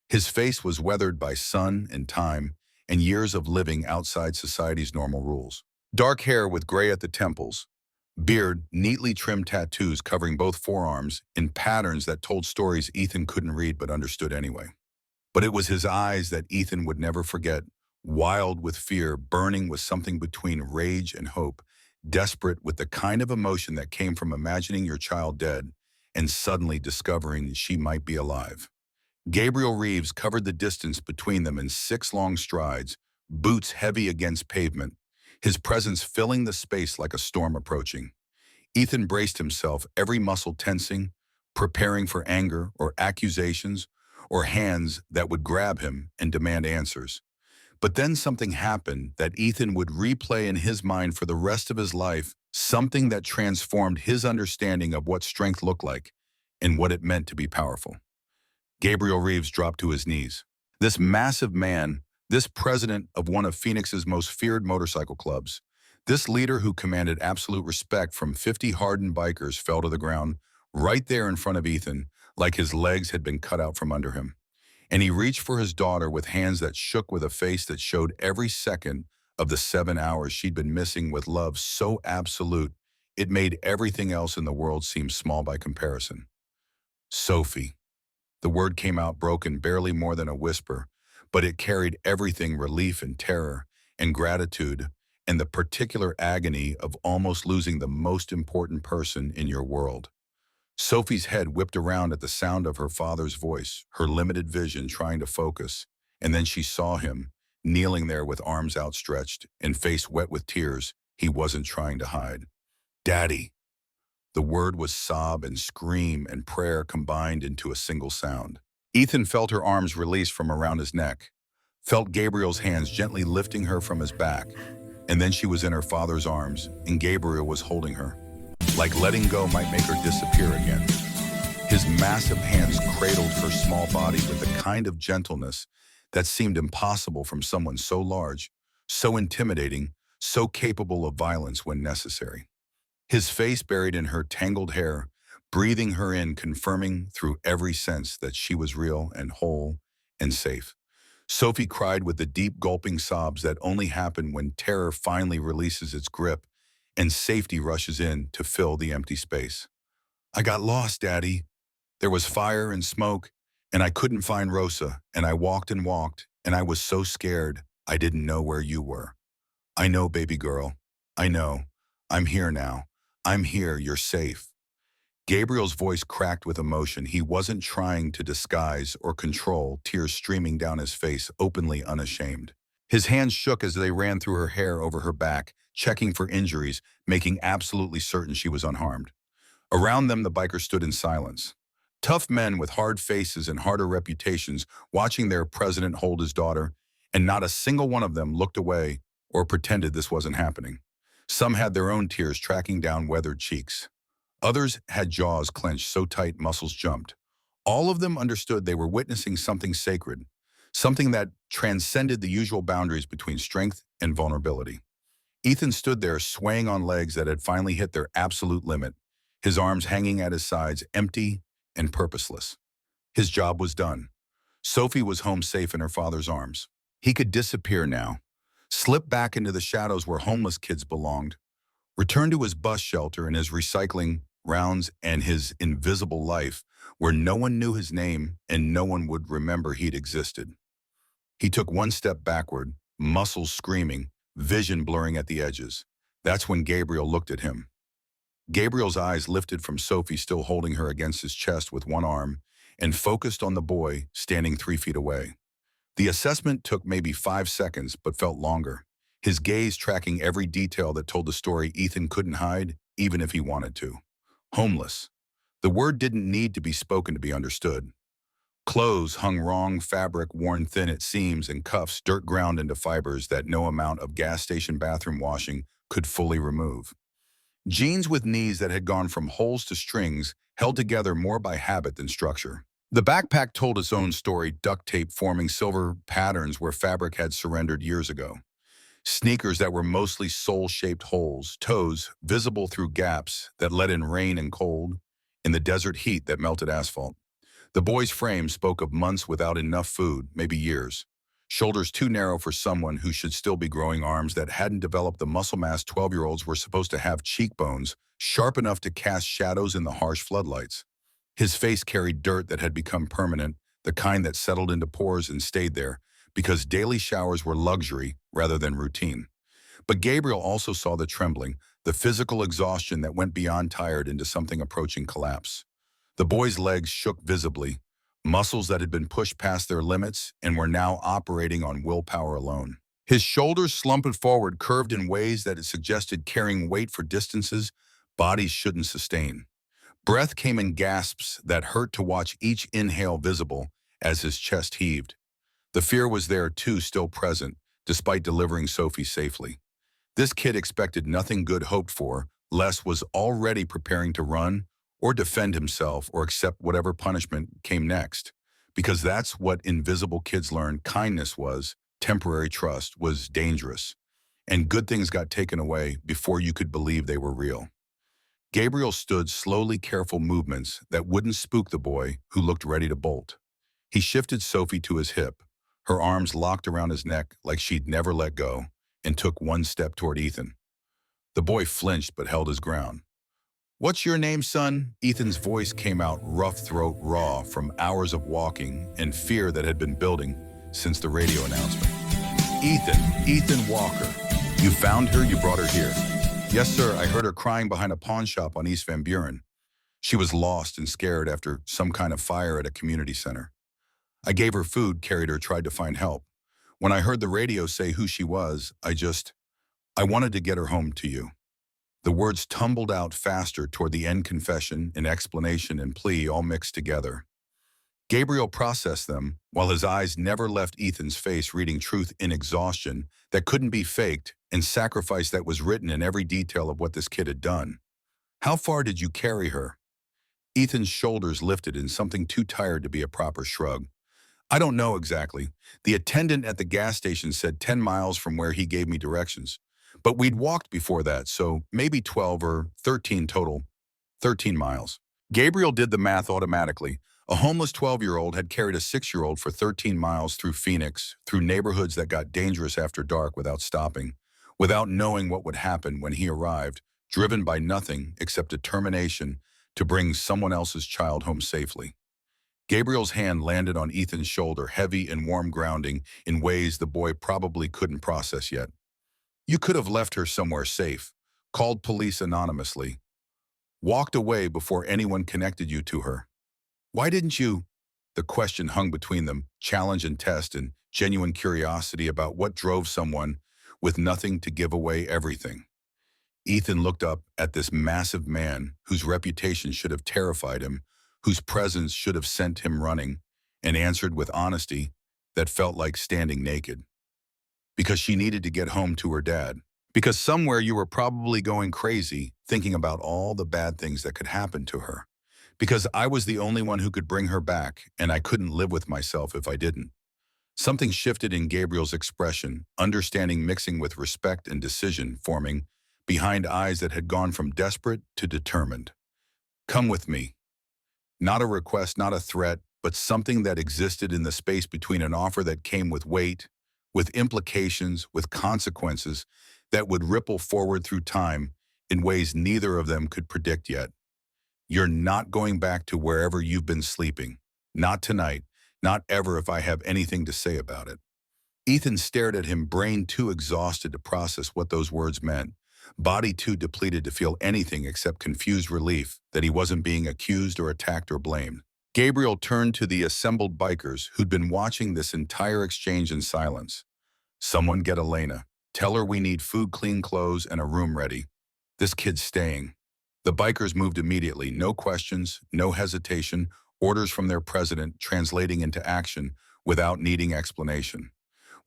His face was weathered by sun and time and years of living outside society's normal rules. Dark hair with gray at the temples, beard, neatly trimmed tattoos covering both forearms in patterns that told stories Ethan couldn't read but understood anyway. But it was his eyes that Ethan would never forget, wild with fear, burning with something between rage and hope, desperate with the kind of emotion that came from imagining your child dead and suddenly discovering she might be alive. Gabriel Reeves covered the distance between them in 6 long strides, boots heavy against pavement, his presence filling the space like a storm approaching. Ethan braced himself, every muscle tensing, preparing for anger or accusations or hands that would grab him and demand answers. But then something happened that Ethan would replay in his mind for the rest of his life, something that transformed his understanding of what strength looked like and what it meant to be powerful. Gabriel Reeves dropped to his knees. This massive man, this president of one of Phoenix's most feared motorcycle clubs, this leader who commanded absolute respect from 50 hardened bikers, fell to the ground right there in front of Ethan, like his legs had been cut out from under him. And he reached for his daughter with hands that shook, with a face that showed every second of the 7 hours she'd been missing, with love so absolute it made everything else in the world seem small by comparison. "Sophie." The word came out broken, barely more than a whisper, but it carried everything: relief and terror and gratitude and the particular agony of almost losing the most important person in your world. Sophie's head whipped around at the sound of her father's voice, her limited vision trying to focus, and then she saw him, kneeling there with arms outstretched and face wet with tears he wasn't trying to hide. "Daddy." The word was sob and scream and prayer combined into a single sound. Ethan felt her arms release from around his neck, felt Gabriel's hands gently lifting her from his back, and then she was in her father's arms, and Gabriel was holding her. Like letting go might make her disappear again. His massive hands cradled her small body with the kind of gentleness that seemed impossible from someone so large, so intimidating, so capable of violence when necessary. His face buried in her tangled hair, breathing her in, confirming through every sense that she was real and whole and safe. Sophie cried with the deep gulping sobs that only happen when terror finally releases its grip and safety rushes in to fill the empty space. I got lost, Daddy. There was fire and smoke, and I couldn't find Rosa, and I walked and walked, and I was so scared I didn't know where you were. I know, baby girl. I know. I'm here now. I'm here. You're safe. Gabriel's voice cracked with emotion. He wasn't trying to disguise or control, tears streaming down his face, openly unashamed. His hands shook as they ran through her hair over her back, checking for injuries, making absolutely certain she was unharmed. Around them, the bikers stood in silence. Tough men with hard faces and harder reputations, watching their president hold his daughter, and not a single one of them looked away or pretended this wasn't happening. Some had their own tears tracking down weathered cheeks. Others had jaws clenched so tight muscles jumped. All of them understood they were witnessing something sacred, something that transcended the usual boundaries between strength and vulnerability. Ethan stood there swaying on legs that had finally hit their absolute limit, his arms hanging at his sides, empty and purposeless. His job was done. Sophie was home safe in her father's arms. He could disappear now, slip back into the shadows where homeless kids belonged, return to his bus shelter and his recycling rounds and his invisible life where no one knew his name and no one would remember he'd existed. He took one step backward, muscles screaming, vision blurring at the edges. That's when Gabriel looked at him. Gabriel's eyes lifted from Sophie still holding her against his chest with one arm and focused on the boy standing 3 feet away. The assessment took maybe 5 seconds but felt longer, his gaze tracking every detail that told the story Ethan couldn't hide even if he wanted to. Homeless. The word didn't need to be spoken to be understood. Clothes hung wrong, fabric worn thin at seams, and cuffs dirt ground into fibers that no amount of gas station bathroom washing could fully remove. Jeans with knees that had gone from holes to strings, held together more by habit than structure. The backpack told its own story, duct tape forming silver patterns where fabric had surrendered years ago. Sneakers that were mostly sole-shaped holes, toes visible through gaps that let in rain and cold, in the desert heat that melted asphalt. The boy's frame spoke of months without enough food, maybe years. Shoulders too narrow for someone who should still be growing, arms that hadn't developed the muscle mass 12-year-olds were supposed to have, cheekbones sharp enough to cast shadows in the harsh floodlights. His face carried dirt that had become permanent, the kind that settled into pores and stayed there, because daily showers were luxury rather than routine. But Gabriel also saw the trembling, the physical exhaustion that went beyond tired into something approaching collapse. The boy's legs shook visibly, muscles that had been pushed past their limits and were now operating on willpower alone. His shoulders slumped forward, curved in ways that it suggested carrying weight for distances bodies shouldn't sustain. Breath came in gasps that hurt to watch, each inhale visible as his chest heaved. The fear was there too, still present, despite delivering Sophie safely. This kid expected nothing good hoped for. Les was already preparing to run or defend himself or accept whatever punishment came next. Because that's what invisible kids learned kindness was, temporary trust was dangerous. And good things got taken away before you could believe they were real. Gabriel stood, slowly, careful movements that wouldn't spook the boy who looked ready to bolt. He shifted Sophie to his hip, her arms locked around his neck like she'd never let go, and took one step toward Ethan. The boy flinched but held his ground. "What's your name, son?" Ethan's voice came out rough throat, raw from hours of walking and fear that had been building since the radio announcement. Ethan Walker. You found her, you brought her here." "Yes, sir, I heard her crying behind a pawn shop on East Van Buren. She was lost and scared after some kind of fire at a community center. I gave her food, carried her, tried to find help. When I heard the radio say who she was, I wanted to get her home to you." The words tumbled out faster toward the end, confession and explanation and plea all mixed together. Gabriel processed them, while his eyes never left Ethan's face, reading truth in exhaustion that couldn't be faked and sacrifice that was written in every detail of what this kid had done. "How far did you carry her?" Ethan's shoulders lifted in something too tired to be a proper shrug. I don't know exactly. The attendant at the gas station said 10 miles from where he gave me directions. But we'd walked before that, so maybe 12 or 13 total. 13 miles. Gabriel did the math automatically. A homeless 12-year-old had carried a 6-year-old for 13 miles through Phoenix, through neighborhoods that got dangerous after dark without stopping, without knowing what would happen when he arrived, driven by nothing except determination to bring someone else's child home safely. Gabriel's hand landed on Ethan's shoulder, heavy and warm grounding in ways the boy probably couldn't process yet. You could have left her somewhere safe, called police anonymously, walked away before anyone connected you to her. Why didn't you? The question hung between them, challenge and test and genuine curiosity about what drove someone with nothing to give away everything. Ethan looked up at this massive man whose reputation should have terrified him, whose presence should have sent him running, and answered with honesty that felt like standing naked. Because she needed to get home to her dad. Because somewhere you were probably going crazy, thinking about all the bad things that could happen to her. Because I was the only one who could bring her back, and I couldn't live with myself if I didn't. Something shifted in Gabriel's expression, understanding mixing with respect and decision forming behind eyes that had gone from desperate to determined. Come with me. Not a request, not a threat, but something that existed in the space between an offer that came with weight, with implications, with consequences that would ripple forward through time in ways neither of them could predict yet. You're not going back to wherever you've been sleeping. Not tonight, not ever if I have anything to say about it. Ethan stared at him, brain too exhausted to process what those words meant, body too depleted to feel anything except confused relief that he wasn't being accused or attacked or blamed. Gabriel turned to the assembled bikers who'd been watching this entire exchange in silence. Someone get Elena. Tell her we need food, clean clothes, and a room ready. This kid's staying. The bikers moved immediately, no questions, no hesitation, orders from their president translating into action without needing explanation.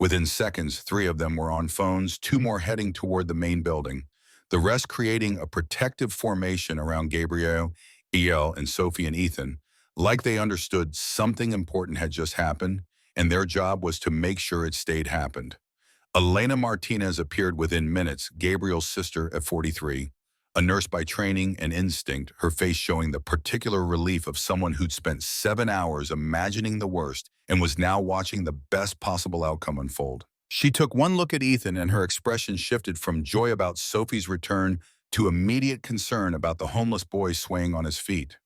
Within seconds, 3 of them were on phones, 2 more heading toward the main building, the rest creating a protective formation around Gabriel, El, and Sophie and Ethan, like they understood something important had just happened, and their job was to make sure it stayed happened. Elena Martinez appeared within minutes, Gabriel's sister at 43, a nurse by training and instinct, her face showing the particular relief of someone who'd spent 7 hours imagining the worst and was now watching the best possible outcome unfold. She took one look at Ethan and her expression shifted from joy about Sophie's return to immediate concern about the homeless boy swaying on his feet.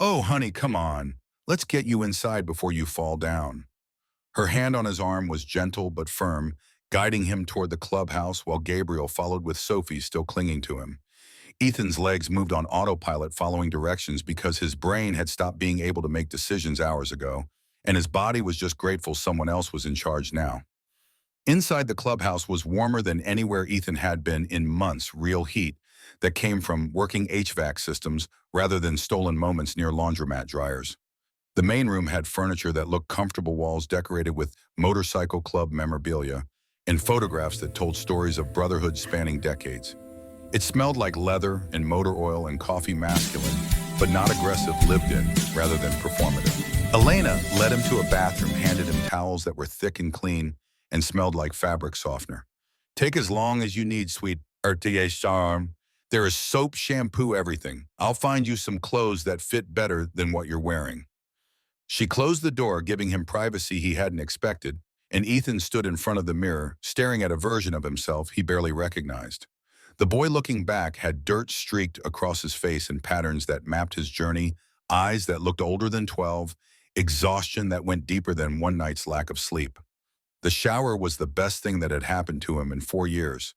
Oh, honey, come on. Let's get you inside before you fall down. Her hand on his arm was gentle but firm, guiding him toward the clubhouse while Gabriel followed with Sophie still clinging to him. Ethan's legs moved on autopilot following directions because his brain had stopped being able to make decisions hours ago, and his body was just grateful someone else was in charge now. Inside the clubhouse was warmer than anywhere Ethan had been in months, real heat that came from working HVAC systems rather than stolen moments near laundromat dryers. The main room had furniture that looked comfortable, walls decorated with motorcycle club memorabilia, and photographs that told stories of brotherhood spanning decades. It smelled like leather and motor oil and coffee, masculine, but not aggressive, lived in rather than performative. Elena led him to a bathroom, handed him towels that were thick and clean and smelled like fabric softener. Take as long as you need, sweet RTA charm. There is soap, shampoo, everything. I'll find you some clothes that fit better than what you're wearing. She closed the door, giving him privacy he hadn't expected, and Ethan stood in front of the mirror, staring at a version of himself he barely recognized. The boy looking back had dirt streaked across his face in patterns that mapped his journey, eyes that looked older than 12, exhaustion that went deeper than one night's lack of sleep. The shower was the best thing that had happened to him in 4 years.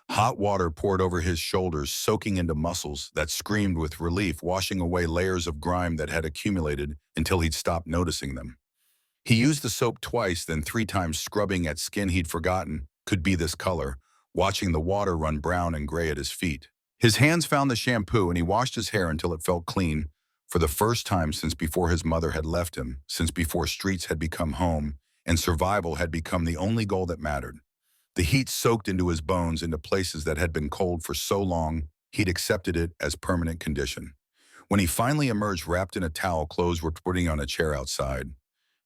Hot water poured over his shoulders, soaking into muscles that screamed with relief, washing away layers of grime that had accumulated until he'd stopped noticing them. He used the soap twice, then 3 times, scrubbing at skin he'd forgotten could be this color, watching the water run brown and gray at his feet. His hands found the shampoo and he washed his hair until it felt clean, for the first time since before his mother had left him, since before streets had become home and survival had become the only goal that mattered. The heat soaked into his bones, into places that had been cold for so long he'd accepted it as permanent condition. When he finally emerged wrapped in a towel, clothes were putting on a chair outside.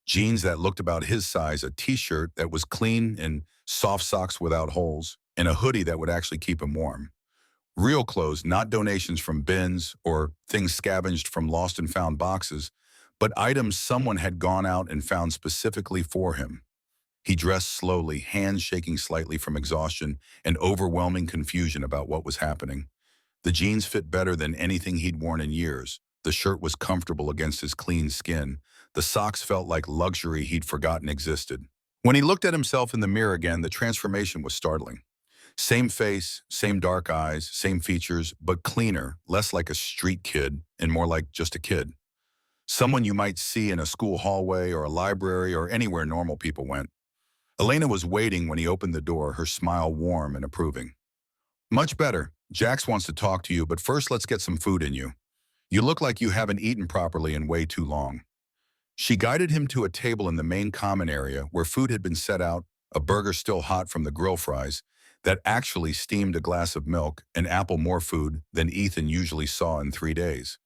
jeans that looked about his size, a t-shirt that was clean, and soft socks without holes, and a hoodie that would actually keep him warm. Real clothes, not donations from bins or things scavenged from lost and found boxes, but items someone had gone out and found specifically for him. He dressed slowly, hands shaking slightly from exhaustion and overwhelming confusion about what was happening. The jeans fit better than anything he'd worn in years. The shirt was comfortable against his clean skin. The socks felt like luxury he'd forgotten existed. When he looked at himself in the mirror again, the transformation was startling. Same face, same dark eyes, same features, but cleaner, less like a street kid and more like just a kid. Someone you might see in a school hallway or a library or anywhere normal people went. Elena was waiting when he opened the door, her smile warm and approving. Much better. Jax wants to talk to you, but first let's get some food in you. You look like you haven't eaten properly in way too long. She guided him to a table in the main common area where food had been set out, a burger still hot from the grill fries, that actually steamed a glass of milk, and apple more food than Ethan usually saw in 3 days.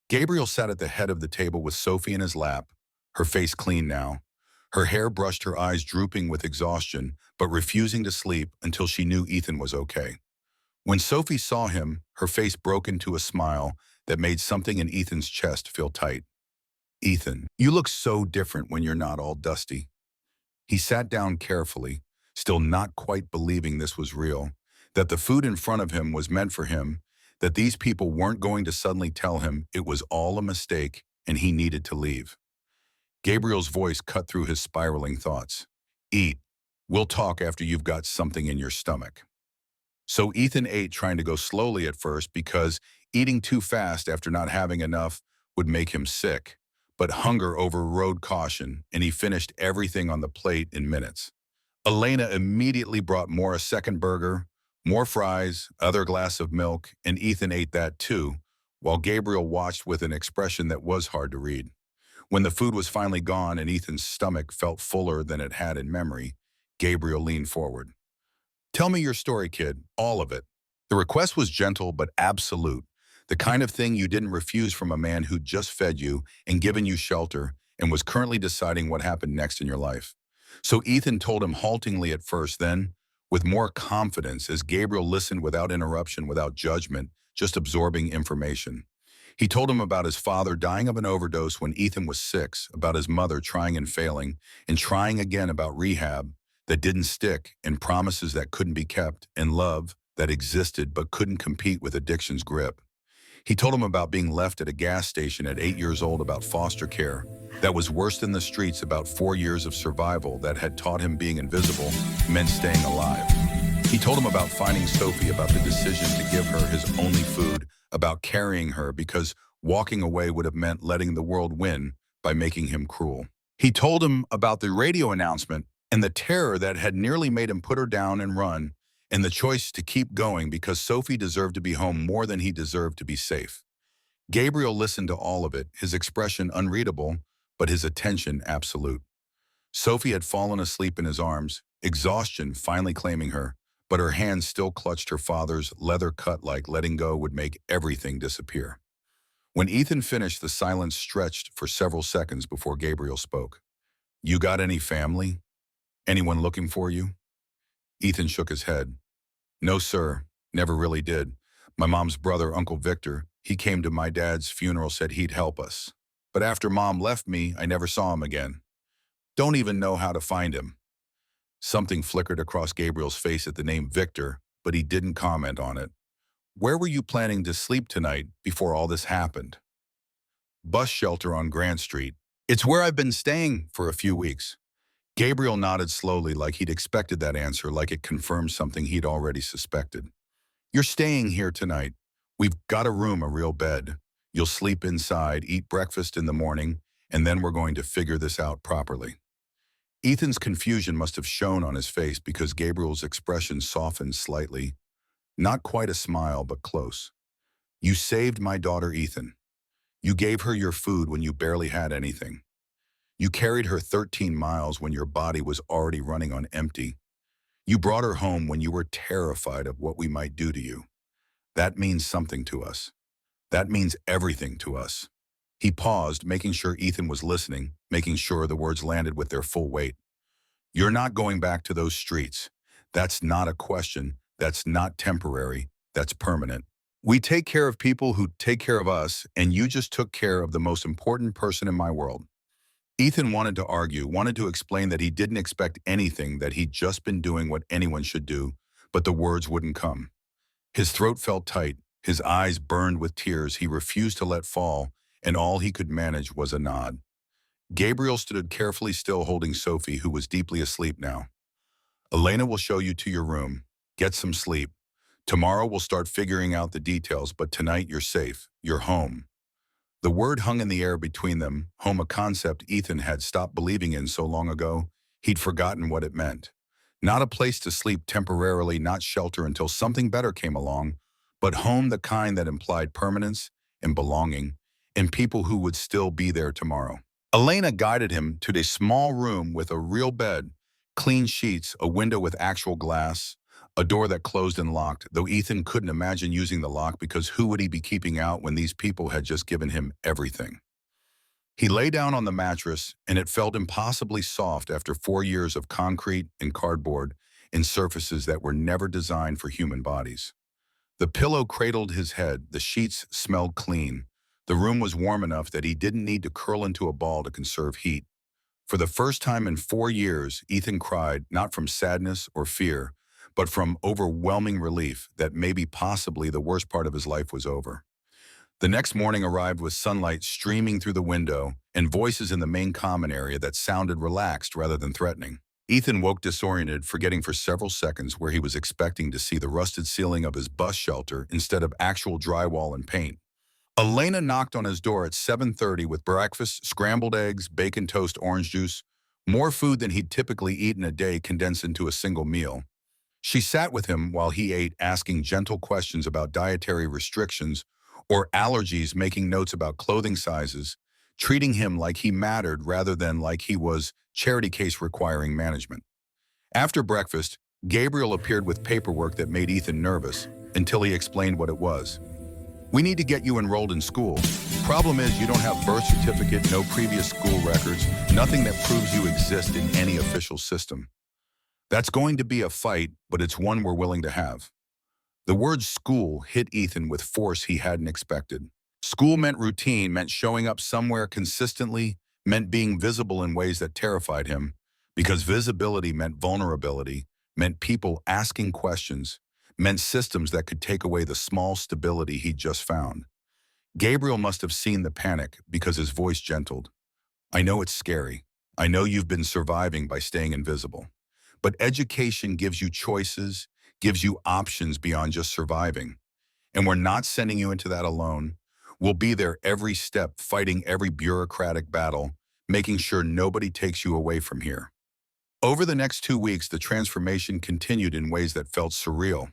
Gabriel sat at the head of the table with Sophie in his lap, her face clean now. Her hair brushed, her eyes drooping with exhaustion, but refusing to sleep until she knew Ethan was okay. When Sophie saw him, her face broke into a smile that made something in Ethan's chest feel tight. Ethan, you look so different when you're not all dusty. He sat down carefully, still not quite believing this was real, that the food in front of him was meant for him, that these people weren't going to suddenly tell him it was all a mistake and he needed to leave. Gabriel's voice cut through his spiraling thoughts. Eat. We'll talk after you've got something in your stomach. So Ethan ate, trying to go slowly at first because eating too fast after not having enough would make him sick. But hunger overrode caution, and he finished everything on the plate in minutes. Elena immediately brought more, a second burger, more fries, other glass of milk, and Ethan ate that too, while Gabriel watched with an expression that was hard to read. When the food was finally gone and Ethan's stomach felt fuller than it had in memory, Gabriel leaned forward. Tell me your story, kid, all of it. The request was gentle but absolute, the kind of thing you didn't refuse from a man who'd just fed you and given you shelter and was currently deciding what happened next in your life. So Ethan told him haltingly at first, then, with more confidence as Gabriel listened without interruption, without judgment, just absorbing information. He told him about his father dying of an overdose when Ethan was 6, about his mother trying and failing, and trying again, about rehab that didn't stick, and promises that couldn't be kept, and love that existed but couldn't compete with addiction's grip. He told him about being left at a gas station at 8 years old, about foster care that was worse than the streets, about 4 years of survival that had taught him being invisible meant staying alive. He told him about finding Sophie, about the decision to give her his only food, about carrying her because walking away would have meant letting the world win by making him cruel. He told him about the radio announcement and the terror that had nearly made him put her down and run, and the choice to keep going because Sophie deserved to be home more than he deserved to be safe. Gabriel listened to all of it, his expression unreadable, but his attention absolute. Sophie had fallen asleep in his arms, exhaustion finally claiming her, but her hands still clutched her father's, leather cut like letting go would make everything disappear. When Ethan finished, the silence stretched for several seconds before Gabriel spoke. You got any family? Anyone looking for you? Ethan shook his head. No, sir, never really did. My mom's brother, Uncle Victor, he came to my dad's funeral, said he'd help us. But after Mom left me, I never saw him again. Don't even know how to find him. Something flickered across Gabriel's face at the name Victor, but he didn't comment on it. Where were you planning to sleep tonight before all this happened? Bus shelter on Grant Street. It's where I've been staying for a few weeks. Gabriel nodded slowly, like he'd expected that answer, like it confirmed something he'd already suspected. You're staying here tonight. We've got a room, a real bed. You'll sleep inside, eat breakfast in the morning, and then we're going to figure this out properly. Ethan's confusion must have shown on his face because Gabriel's expression softened slightly. Not quite a smile, but close. You saved my daughter, Ethan. You gave her your food when you barely had anything. You carried her 13 miles when your body was already running on empty. You brought her home when you were terrified of what we might do to you. That means something to us. That means everything to us. He paused, making sure Ethan was listening, making sure the words landed with their full weight. You're not going back to those streets. That's not a question. That's not temporary. That's permanent. We take care of people who take care of us, and you just took care of the most important person in my world. Ethan wanted to argue, wanted to explain that he didn't expect anything, that he'd just been doing what anyone should do, but the words wouldn't come. His throat felt tight, his eyes burned with tears he refused to let fall, and all he could manage was a nod. Gabriel stood carefully still, holding Sophie, who was deeply asleep now. Elena will show you to your room. Get some sleep. Tomorrow we'll start figuring out the details, but tonight you're safe. You're home. The word hung in the air between them, home, a concept Ethan had stopped believing in so long ago, he'd forgotten what it meant. Not a place to sleep temporarily, not shelter until something better came along, but home, the kind that implied permanence and belonging, and people who would still be there tomorrow. Elena guided him to a small room with a real bed, clean sheets, a window with actual glass, a door that closed and locked, though Ethan couldn't imagine using the lock because who would he be keeping out when these people had just given him everything? He lay down on the mattress, and it felt impossibly soft after 4 years of concrete and cardboard and surfaces that were never designed for human bodies. The pillow cradled his head, the sheets smelled clean. The room was warm enough that he didn't need to curl into a ball to conserve heat. For the first time in 4 years, Ethan cried, not from sadness or fear, but from overwhelming relief that maybe possibly the worst part of his life was over. The next morning arrived with sunlight streaming through the window and voices in the main common area that sounded relaxed rather than threatening. Ethan woke disoriented, forgetting for several seconds where he was expecting to see the rusted ceiling of his bus shelter instead of actual drywall and paint. Elena knocked on his door at 7:30 with breakfast, scrambled eggs, bacon toast, orange juice, more food than he'd typically eat in a day condensed into a single meal. She sat with him while he ate, asking gentle questions about dietary restrictions or allergies, making notes about clothing sizes, treating him like he mattered rather than like he was charity case requiring management. After breakfast, Gabriel appeared with paperwork that made Ethan nervous until he explained what it was. We need to get you enrolled in school. Problem is you don't have birth certificate, no previous school records, nothing that proves you exist in any official system. That's going to be a fight, but it's one we're willing to have. The word school hit Ethan with force he hadn't expected. School meant routine, meant showing up somewhere consistently, meant being visible in ways that terrified him, because visibility meant vulnerability, meant people asking questions, meant systems that could take away the small stability he'd just found. Gabriel must have seen the panic because his voice gentled. I know it's scary. I know you've been surviving by staying invisible. But education gives you choices, gives you options beyond just surviving. And we're not sending you into that alone. We'll be there every step, fighting every bureaucratic battle, making sure nobody takes you away from here. Over the next 2 weeks, the transformation continued in ways that felt surreal.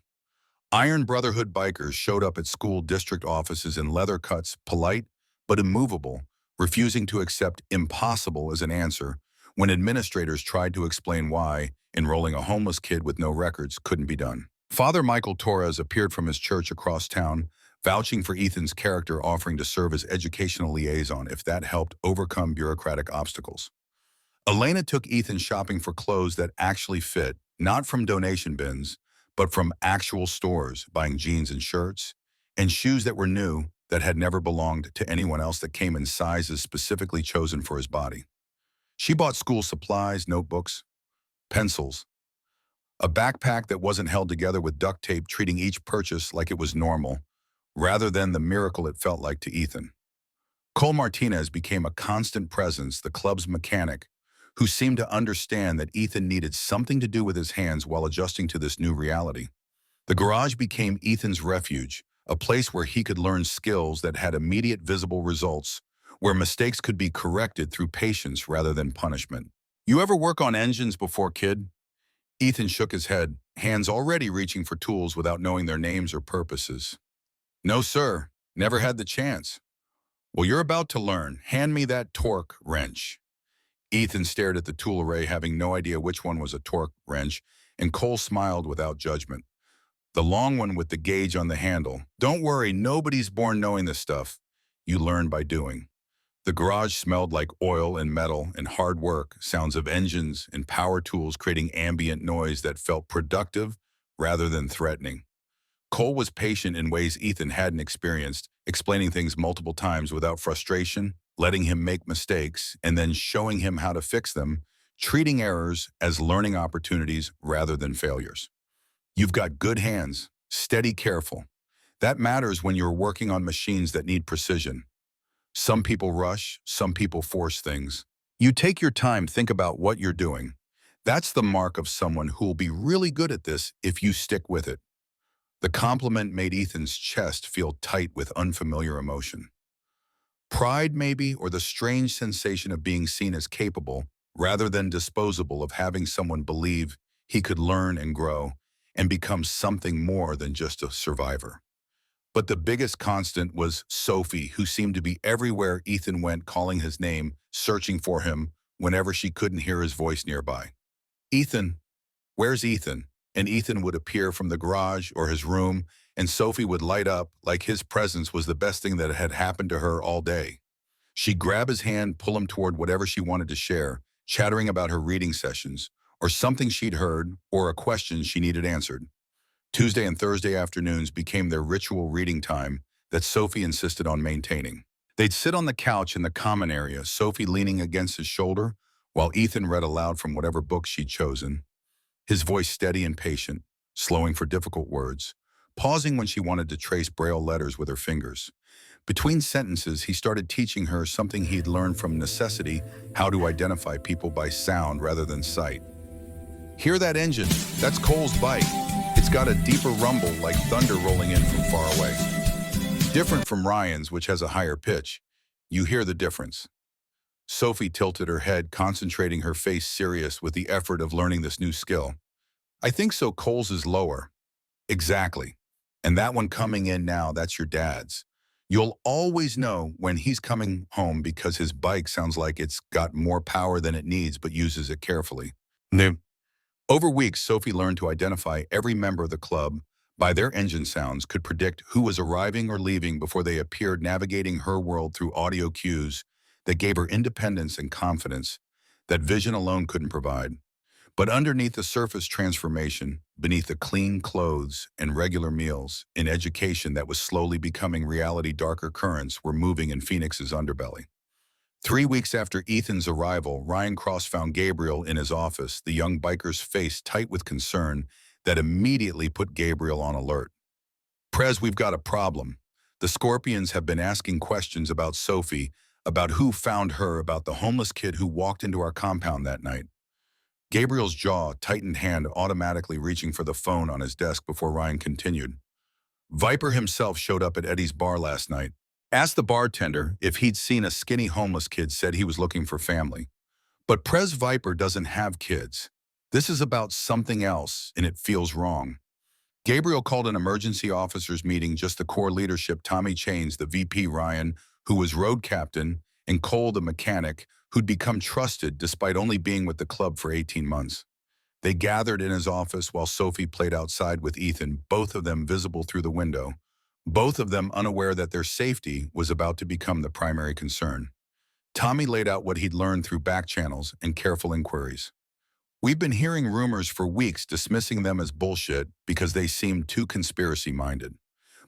Iron Brotherhood bikers showed up at school district offices in leather cuts, polite but immovable, refusing to accept impossible as an answer when administrators tried to explain why enrolling a homeless kid with no records couldn't be done. Father Michael Torres appeared from his church across town, vouching for Ethan's character, offering to serve as educational liaison if that helped overcome bureaucratic obstacles. Elena took Ethan shopping for clothes that actually fit, not from donation bins, but from actual stores, buying jeans and shirts, and shoes that were new, that had never belonged to anyone else, that came in sizes specifically chosen for his body. She bought school supplies, notebooks, pencils, a backpack that wasn't held together with duct tape, treating each purchase like it was normal, rather than the miracle it felt like to Ethan. Cole Martinez became a constant presence, the club's mechanic, who seemed to understand that Ethan needed something to do with his hands while adjusting to this new reality. The garage became Ethan's refuge, a place where he could learn skills that had immediate visible results, where mistakes could be corrected through patience rather than punishment. You ever work on engines before, kid? Ethan shook his head, hands already reaching for tools without knowing their names or purposes. No, sir. Never had the chance. Well, you're about to learn. Hand me that torque wrench. Ethan stared at the tool array, having no idea which one was a torque wrench, and Cole smiled without judgment. The long one with the gauge on the handle. Don't worry, nobody's born knowing this stuff. You learn by doing. The garage smelled like oil and metal and hard work, sounds of engines and power tools creating ambient noise that felt productive rather than threatening. Cole was patient in ways Ethan hadn't experienced, explaining things multiple times without frustration, letting him make mistakes, and then showing him how to fix them, treating errors as learning opportunities rather than failures. You've got good hands, steady, careful. That matters when you're working on machines that need precision. Some people rush, some people force things. You take your time, think about what you're doing. That's the mark of someone who'll be really good at this if you stick with it. The compliment made Ethan's chest feel tight with unfamiliar emotion. Pride, maybe, or the strange sensation of being seen as capable, rather than disposable, of having someone believe he could learn and grow and become something more than just a survivor. But the biggest constant was Sophie, who seemed to be everywhere Ethan went, calling his name, searching for him whenever she couldn't hear his voice nearby. Ethan, where's Ethan? And Ethan would appear from the garage or his room, and Sophie would light up like his presence was the best thing that had happened to her all day. She'd grab his hand, pull him toward whatever she wanted to share, chattering about her reading sessions, or something she'd heard, or a question she needed answered. Tuesday and Thursday afternoons became their ritual reading time that Sophie insisted on maintaining. They'd sit on the couch in the common area, Sophie leaning against his shoulder, while Ethan read aloud from whatever book she'd chosen, his voice steady and patient, slowing for difficult words, pausing when she wanted to trace Braille letters with her fingers. Between sentences, he started teaching her something he'd learned from necessity, how to identify people by sound rather than sight. Hear that engine? That's Cole's bike. It's got a deeper rumble like thunder rolling in from far away. Different from Ryan's, which has a higher pitch. You hear the difference. Sophie tilted her head, concentrating, her face serious with the effort of learning this new skill. I think so. Cole's is lower. Exactly. And that one coming in now, that's your dad's. You'll always know when he's coming home because his bike sounds like it's got more power than it needs but uses it carefully. Over weeks, Sophie learned to identify every member of the club by their engine sounds, could predict who was arriving or leaving before they appeared, navigating her world through audio cues that gave her independence and confidence that vision alone couldn't provide. But underneath the surface transformation, beneath the clean clothes and regular meals, an education that was slowly becoming reality, darker currents were moving in Phoenix's underbelly. 3 weeks after Ethan's arrival, Ryan Cross found Gabriel in his office, the young biker's face tight with concern that immediately put Gabriel on alert. Prez, we've got a problem. The Scorpions have been asking questions about Sophie, about who found her, about the homeless kid who walked into our compound that night. Gabriel's jaw tightened, hand automatically reaching for the phone on his desk before Ryan continued. Viper himself showed up at Eddie's bar last night. Asked the bartender if he'd seen a skinny homeless kid, said he was looking for family. But Prez Viper doesn't have kids. This is about something else, and it feels wrong. Gabriel called an emergency officers meeting, just the core leadership, Tommy Chains, the VP, Ryan, who was road captain, and Cole, the mechanic, who'd become trusted despite only being with the club for 18 months. They gathered in his office while Sophie played outside with Ethan, both of them visible through the window, both of them unaware that their safety was about to become the primary concern. Tommy laid out what he'd learned through back channels and careful inquiries. We've been hearing rumors for weeks, dismissing them as bullshit because they seemed too conspiracy-minded.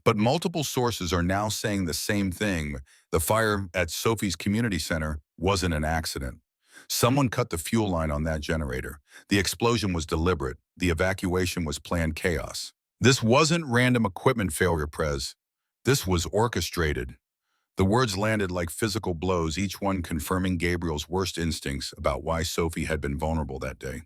But multiple sources are now saying the same thing. The fire at Sophie's community center wasn't an accident. Someone cut the fuel line on that generator. The explosion was deliberate. The evacuation was planned chaos. This wasn't random equipment failure, Prez. This was orchestrated. The words landed like physical blows, each one confirming Gabriel's worst instincts about why Sophie had been vulnerable that day.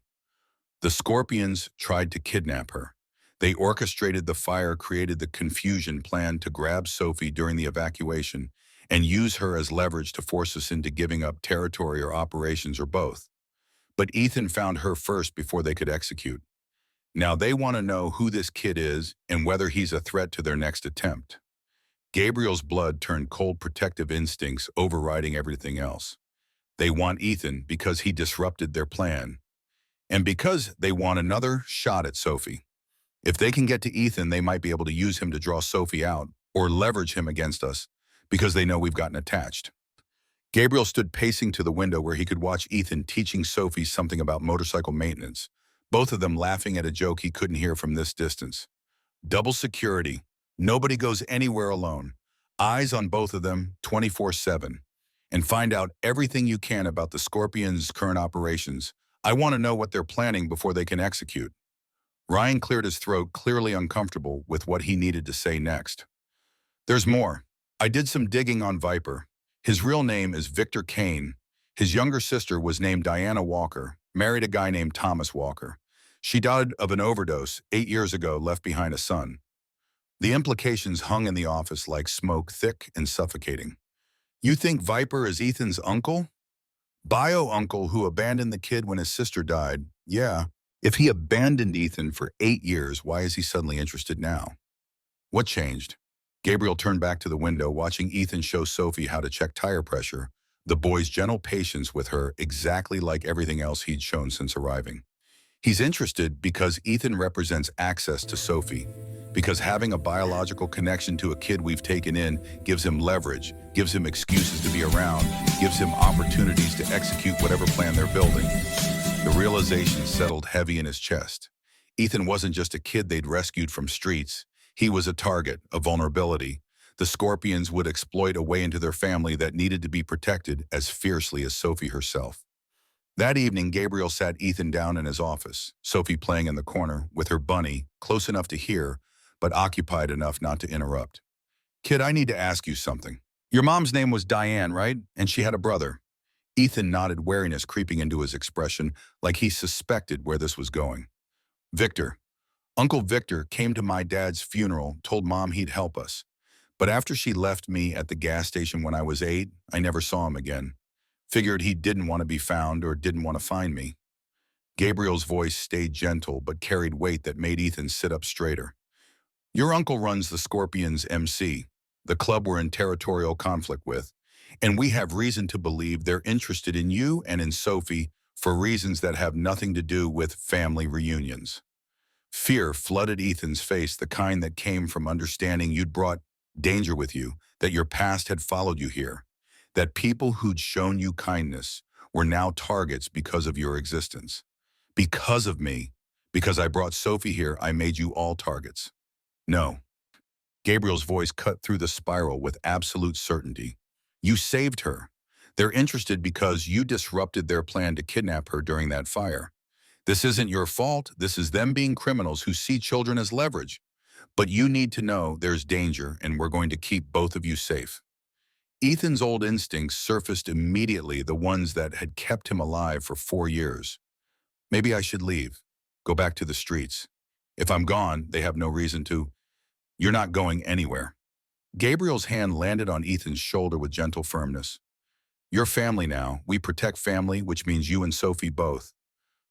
The Scorpions tried to kidnap her. They orchestrated the fire, created the confusion, planned to grab Sophie during the evacuation and use her as leverage to force us into giving up territory or operations, or both. But Ethan found her first before they could execute. Now they want to know who this kid is and whether he's a threat to their next attempt. Gabriel's blood turned cold, protective instincts overriding everything else. They want Ethan because he disrupted their plan, and because they want another shot at Sophie. If they can get to Ethan, they might be able to use him to draw Sophie out or leverage him against us because they know we've gotten attached. Gabriel stood pacing to the window where he could watch Ethan teaching Sophie something about motorcycle maintenance, both of them laughing at a joke he couldn't hear from this distance. Double security. Nobody goes anywhere alone. Eyes on both of them 24/7. And find out everything you can about the Scorpions' current operations. I want to know what they're planning before they can execute. Ryan cleared his throat, clearly uncomfortable with what he needed to say next. There's more. I did some digging on Viper. His real name is Victor Kane. His younger sister was named Diana Walker, married a guy named Thomas Walker. She died of an overdose 8 years ago, left behind a son. The implications hung in the office like smoke, thick and suffocating. You think Viper is Ethan's uncle? Bio-uncle who abandoned the kid when his sister died. Yeah. If he abandoned Ethan for 8 years, why is he suddenly interested now? What changed? Gabriel turned back to the window, watching Ethan show Sophie how to check tire pressure, the boy's gentle patience with her exactly like everything else he'd shown since arriving. He's interested because Ethan represents access to Sophie, because having a biological connection to a kid we've taken in gives him leverage, gives him excuses to be around, gives him opportunities to execute whatever plan they're building. The realization settled heavy in his chest. Ethan wasn't just a kid they'd rescued from streets. He was a target, a vulnerability. The Scorpions would exploit a way into their family that needed to be protected as fiercely as Sophie herself. That evening, Gabriel sat Ethan down in his office, Sophie playing in the corner with her bunny, close enough to hear, but occupied enough not to interrupt. Kid, I need to ask you something. Your mom's name was Diane, right? And she had a brother. Ethan nodded, wariness creeping into his expression, like he suspected where this was going. Victor. Uncle Victor came to my dad's funeral, told Mom he'd help us. But after she left me at the gas station when I was 8, I never saw him again. Figured he didn't want to be found or didn't want to find me. Gabriel's voice stayed gentle but carried weight that made Ethan sit up straighter. Your uncle runs the Scorpions MC, the club we're in territorial conflict with, and we have reason to believe they're interested in you and in Sophie for reasons that have nothing to do with family reunions. Fear flooded Ethan's face, the kind that came from understanding you'd brought danger with you, that your past had followed you here, that people who'd shown you kindness were now targets because of your existence. Because of me, because I brought Sophie here, I made you all targets. No. Gabriel's voice cut through the spiral with absolute certainty. You saved her. They're interested because you disrupted their plan to kidnap her during that fire. This isn't your fault. This is them being criminals who see children as leverage. But you need to know there's danger, and we're going to keep both of you safe. Ethan's old instincts surfaced immediately, the ones that had kept him alive for 4 years. Maybe I should leave, go back to the streets. If I'm gone, they have no reason to. You're not going anywhere. Gabriel's hand landed on Ethan's shoulder with gentle firmness. You're family now. We protect family, which means you and Sophie both.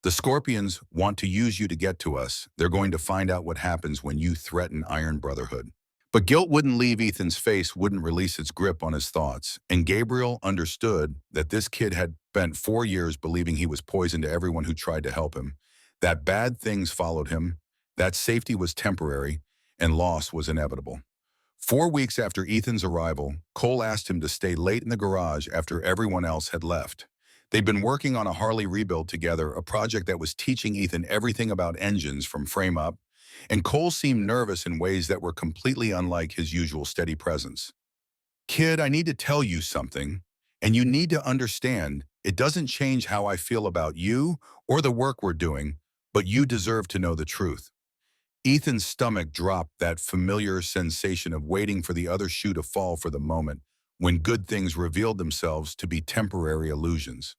The Scorpions want to use you to get to us. They're going to find out what happens when you threaten Iron Brotherhood. But guilt wouldn't leave Ethan's face, wouldn't release its grip on his thoughts. And Gabriel understood that this kid had spent 4 years believing he was poison to everyone who tried to help him, that bad things followed him, that safety was temporary, and loss was inevitable. 4 weeks after Ethan's arrival, Cole asked him to stay late in the garage after everyone else had left. They'd been working on a Harley rebuild together, a project that was teaching Ethan everything about engines from frame up, and Cole seemed nervous in ways that were completely unlike his usual steady presence. Kid, I need to tell you something, and you need to understand, it doesn't change how I feel about you or the work we're doing, but you deserve to know the truth. Ethan's stomach dropped, that familiar sensation of waiting for the other shoe to fall for the moment when good things revealed themselves to be temporary illusions.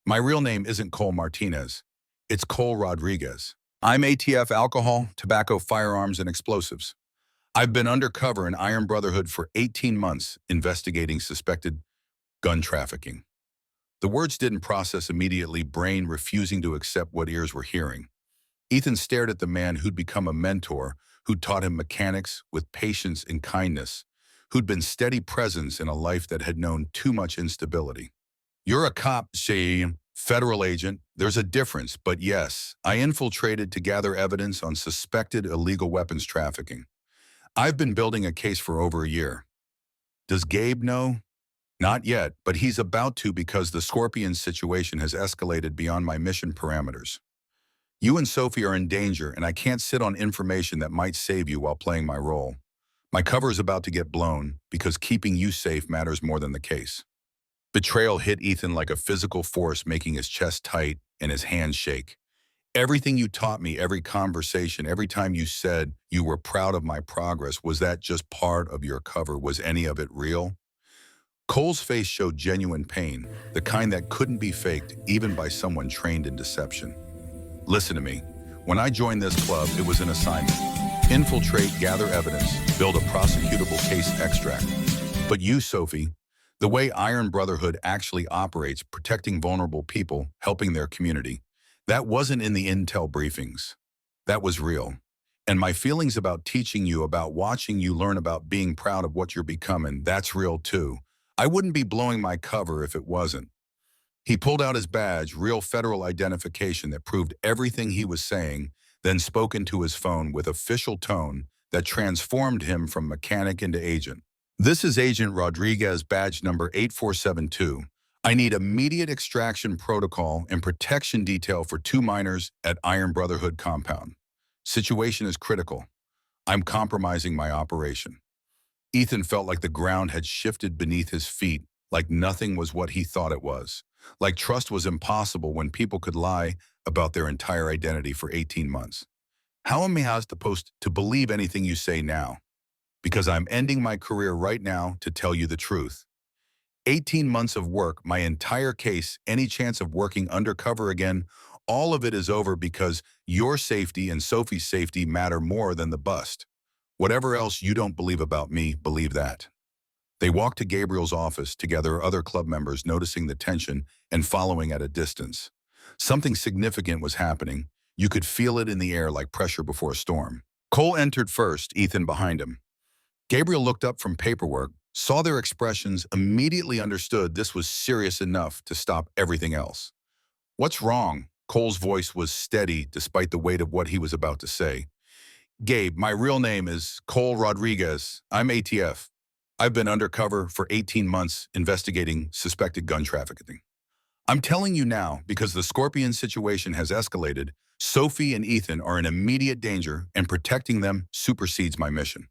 My real name isn't Cole Martinez. It's Cole Rodriguez. I'm ATF alcohol, tobacco, firearms, and explosives. I've been undercover in Iron Brotherhood for 18 months investigating suspected gun trafficking. The words didn't process immediately, brain refusing to accept what ears were hearing. Ethan stared at the man who'd become a mentor, who'd taught him mechanics with patience and kindness, who'd been steady presence in a life that had known too much instability. You're a cop, say, federal agent. There's a difference, but yes, I infiltrated to gather evidence on suspected illegal weapons trafficking. I've been building a case for over a year. Does Gabe know? Not yet, but he's about to because the Scorpion situation has escalated beyond my mission parameters. You and Sophie are in danger, and I can't sit on information that might save you while playing my role. My cover is about to get blown because keeping you safe matters more than the case. Betrayal hit Ethan like a physical force, making his chest tight and his hands shake. Everything you taught me, every conversation, every time you said you were proud of my progress, was that just part of your cover? Was any of it real? Cole's face showed genuine pain, the kind that couldn't be faked even by someone trained in deception. Listen to me. When I joined this club, it was an assignment. Infiltrate, gather evidence, build a prosecutable case extract. But you, Sophie, the way Iron Brotherhood actually operates, protecting vulnerable people, helping their community, that wasn't in the intel briefings. That was real. And my feelings about teaching you, about watching you learn, about being proud of what you're becoming, that's real too. I wouldn't be blowing my cover if it wasn't. He pulled out his badge, real federal identification that proved everything he was saying, then spoke into his phone with official tone that transformed him from mechanic into agent. This is Agent Rodriguez, badge number 8472. I need immediate extraction protocol and protection detail for 2 minors at Iron Brotherhood compound. Situation is critical. I'm compromising my operation. Ethan felt like the ground had shifted beneath his feet, like nothing was what he thought it was. Like trust was impossible when people could lie about their entire identity for 18 months. How am I supposed to believe anything you say now? Because I'm ending my career right now to tell you the truth. 18 months of work, my entire case, any chance of working undercover again, all of it is over because your safety and Sophie's safety matter more than the bust. Whatever else you don't believe about me, believe that. They walked to Gabriel's office together, other club members noticing the tension and following at a distance. Something significant was happening. You could feel it in the air like pressure before a storm. Cole entered first, Ethan behind him. Gabriel looked up from paperwork, saw their expressions, immediately understood this was serious enough to stop everything else. What's wrong? Cole's voice was steady despite the weight of what he was about to say. Gabe, my real name is Cole Rodriguez. I'm ATF. I've been undercover for 18 months investigating suspected gun trafficking. I'm telling you now because the Scorpion situation has escalated. Sophie and Ethan are in immediate danger, and protecting them supersedes my mission.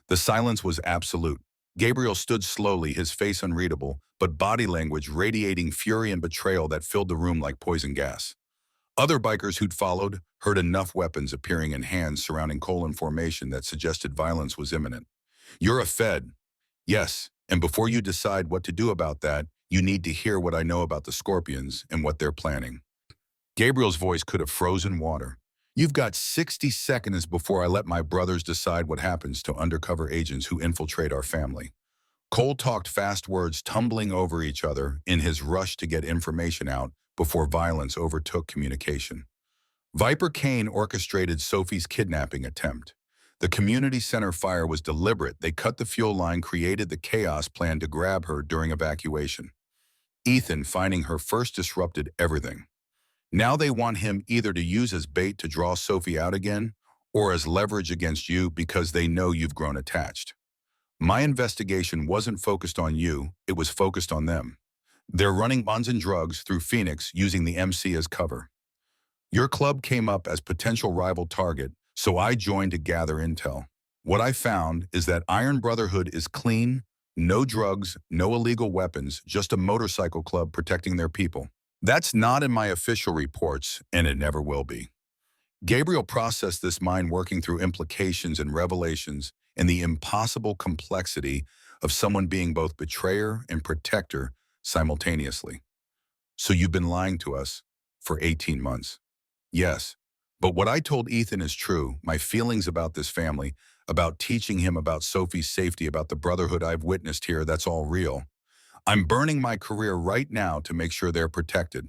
The silence was absolute. Gabriel stood slowly, his face unreadable, but body language radiating fury and betrayal that filled the room like poison gas. Other bikers who'd followed heard enough weapons appearing in hands surrounding Cole in formation that suggested violence was imminent. You're a Fed. Yes, and before you decide what to do about that, you need to hear what I know about the Scorpions and what they're planning. Gabriel's voice could have frozen water. You've got 60 seconds before I let my brothers decide what happens to undercover agents who infiltrate our family. Cole talked fast words tumbling over each other in his rush to get information out before violence overtook communication. Viper Kane orchestrated Sophie's kidnapping attempt. The community center fire was deliberate. They cut the fuel line, created the chaos plan to grab her during evacuation. Ethan, finding her first, disrupted everything. Now they want him either to use as bait to draw Sophie out again or as leverage against you because they know you've grown attached. My investigation wasn't focused on you, it was focused on them. They're running bonds and drugs through Phoenix using the MC as cover. Your club came up as potential rival target, so I joined to gather intel. What I found is that Iron Brotherhood is clean, no drugs, no illegal weapons, just a motorcycle club protecting their people. That's not in my official reports, and it never will be. Gabriel processed this mind working through implications and revelations and the impossible complexity of someone being both betrayer and protector simultaneously. So you've been lying to us for 18 months. Yes, but what I told Ethan is true. My feelings about this family, about teaching him about Sophie's safety, about the brotherhood I've witnessed here, that's all real. I'm burning my career right now to make sure they're protected.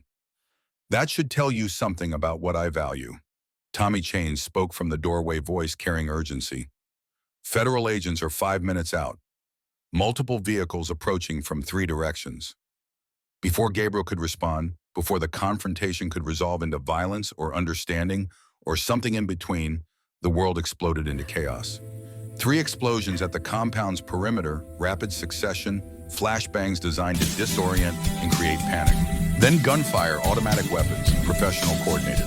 That should tell you something about what I value. Tommy Chains spoke from the doorway, voice carrying urgency. Federal agents are 5 minutes out. Multiple vehicles approaching from 3 directions. Before Gabriel could respond, before the confrontation could resolve into violence or understanding or something in between, the world exploded into chaos. Three explosions at the compound's perimeter, rapid succession, flashbangs designed to disorient and create panic. Then gunfire, automatic weapons, professional coordinated.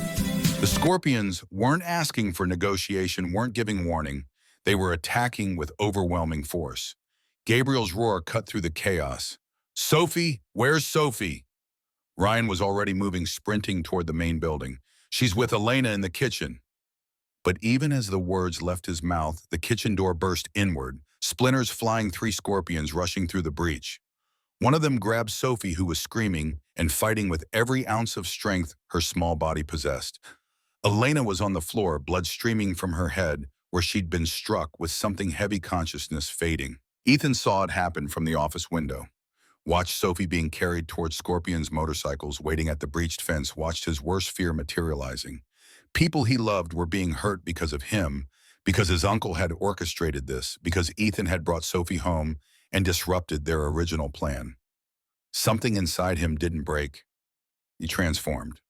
The Scorpions weren't asking for negotiation, weren't giving warning. They were attacking with overwhelming force. Gabriel's roar cut through the chaos. "Sophie, where's Sophie?" Ryan was already moving, sprinting toward the main building. "She's with Elena in the kitchen." But even as the words left his mouth, the kitchen door burst inward, splinters flying, three Scorpions rushing through the breach. One of them grabbed Sophie, who was screaming and fighting with every ounce of strength her small body possessed. Elena was on the floor, blood streaming from her head, where she'd been struck with something heavy, consciousness fading. Ethan saw it happen from the office window. Watched Sophie being carried towards Scorpion's motorcycles, waiting at the breached fence, watched his worst fear materializing. People he loved were being hurt because of him, because his uncle had orchestrated this, because Ethan had brought Sophie home and disrupted their original plan. Something inside him didn't break. He transformed.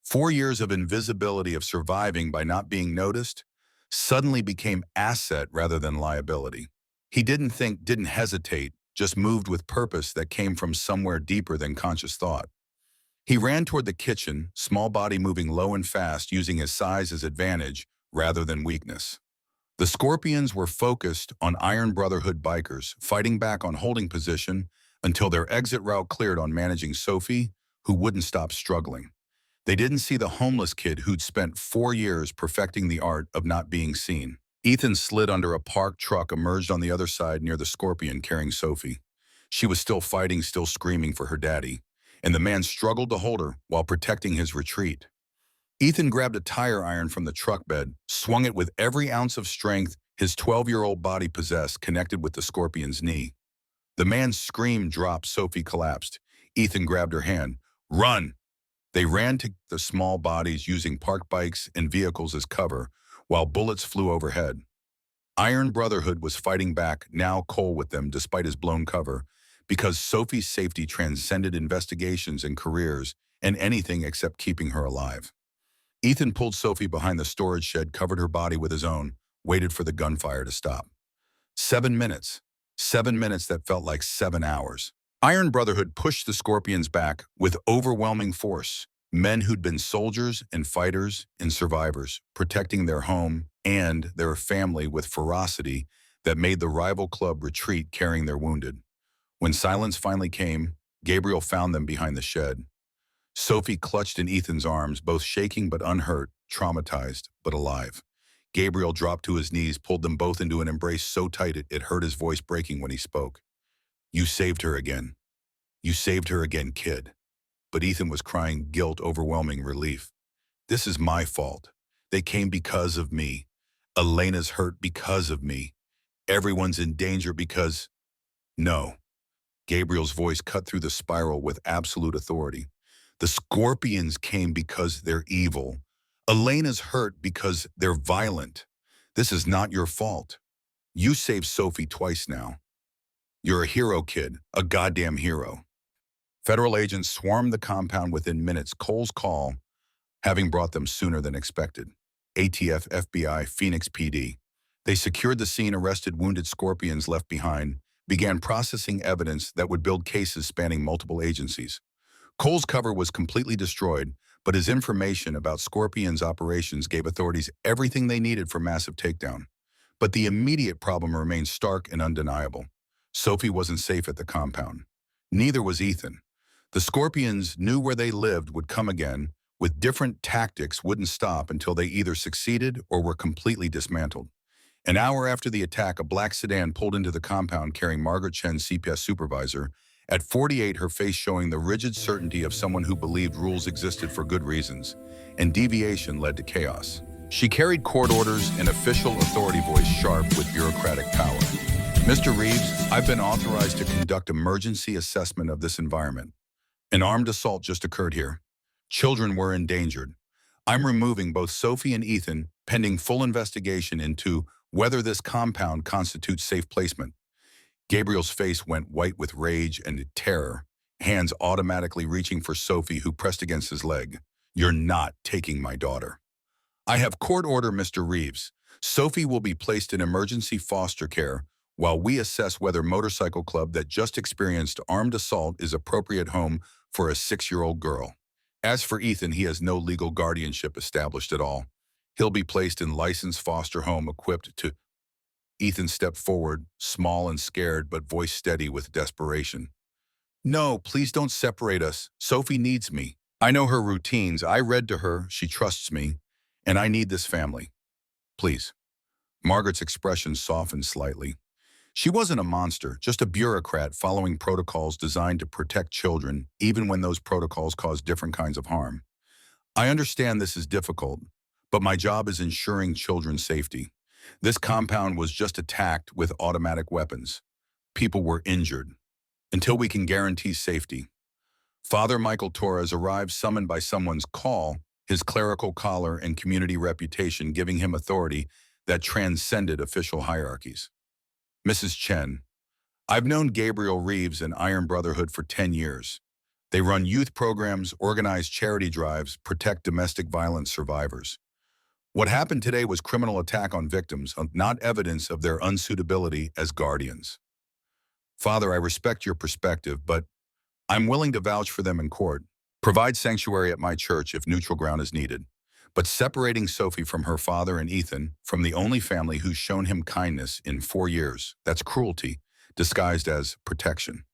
4 years of invisibility, of surviving by not being noticed, suddenly became asset rather than liability. He didn't think, didn't hesitate, just moved with purpose that came from somewhere deeper than conscious thought. He ran toward the kitchen, small body moving low and fast, using his size as advantage rather than weakness. The Scorpions were focused on Iron Brotherhood bikers, fighting back on holding position until their exit route cleared on managing Sophie, who wouldn't stop struggling. They didn't see the homeless kid who'd spent 4 years perfecting the art of not being seen. Ethan slid under a parked truck, emerged on the other side near the Scorpion carrying Sophie. She was still fighting, still screaming for her daddy, and the man struggled to hold her while protecting his retreat. Ethan grabbed a tire iron from the truck bed, swung it with every ounce of strength his 12-year-old body possessed, connected with the Scorpion's knee. The man's scream dropped. Sophie collapsed. Ethan grabbed her hand. "Run!" They ran to the small bodies, using parked bikes and vehicles as cover, while bullets flew overhead. Iron Brotherhood was fighting back, now Cole with them despite his blown cover, because Sophie's safety transcended investigations and careers and anything except keeping her alive. Ethan pulled Sophie behind the storage shed, covered her body with his own, waited for the gunfire to stop. 7 minutes. 7 minutes that felt like 7 hours. Iron Brotherhood pushed the Scorpions back with overwhelming force. Men who'd been soldiers and fighters and survivors, protecting their home and their family with ferocity that made the rival club retreat, carrying their wounded. When silence finally came, Gabriel found them behind the shed. Sophie clutched in Ethan's arms, both shaking but unhurt, traumatized but alive. Gabriel dropped to his knees, pulled them both into an embrace so tight it hurt, his voice breaking when he spoke. "You saved her again. You saved her again, kid." But Ethan was crying, guilt, overwhelming relief. "This is my fault. They came because of me. Elena's hurt because of me. Everyone's in danger because—" "No." Gabriel's voice cut through the spiral with absolute authority. "The Scorpions came because they're evil. Elena's hurt because they're violent. This is not your fault. You saved Sophie twice now. You're a hero, kid, a goddamn hero." Federal agents swarmed the compound within minutes, Cole's call having brought them sooner than expected. ATF, FBI, Phoenix PD. They secured the scene, arrested wounded Scorpions left behind, began processing evidence that would build cases spanning multiple agencies. Cole's cover was completely destroyed, but his information about Scorpion's operations gave authorities everything they needed for massive takedown. But the immediate problem remained stark and undeniable. Sophie wasn't safe at the compound. Neither was Ethan. The Scorpions knew where they lived would come again, with different tactics, wouldn't stop until they either succeeded or were completely dismantled. An hour after the attack, a black sedan pulled into the compound carrying Margaret Chen, CPS supervisor. At 48, her face showing the rigid certainty of someone who believed rules existed for good reasons, and deviation led to chaos. She carried court orders, an official authority voice sharp with bureaucratic power. "Mr. Reeves, I've been authorized to conduct emergency assessment of this environment. An armed assault just occurred here. Children were endangered. I'm removing both Sophie and Ethan, pending full investigation into whether this compound constitutes safe placement." Gabriel's face went white with rage and terror, hands automatically reaching for Sophie, who pressed against his leg. "You're not taking my daughter." I have court order, Mr. Reeves. Sophie will be placed in emergency foster care while we assess whether motorcycle club that just experienced armed assault is appropriate home for a 6-year-old girl. As for Ethan, he has no legal guardianship established at all. He'll be placed in licensed foster home equipped to... Ethan stepped forward, small and scared, but voice steady with desperation. No, please don't separate us. Sophie needs me. I know her routines. I read to her. She trusts me. And I need this family. Please. Margaret's expression softened slightly. She wasn't a monster, just a bureaucrat following protocols designed to protect children, even when those protocols cause different kinds of harm. I understand this is difficult, but my job is ensuring children's safety. This compound was just attacked with automatic weapons. People were injured. Until we can guarantee safety. Father Michael Torres arrived summoned by someone's call, his clerical collar and community reputation giving him authority that transcended official hierarchies. Mrs. Chen, I've known Gabriel Reeves and Iron Brotherhood for 10 years. They run youth programs, organize charity drives, protect domestic violence survivors. What happened today was criminal attack on victims, not evidence of their unsuitability as guardians. Father, I respect your perspective, but I'm willing to vouch for them in court. Provide sanctuary at my church if neutral ground is needed. But separating Sophie from her father and Ethan, from the only family who's shown him kindness in 4 years, that's cruelty, disguised as protection.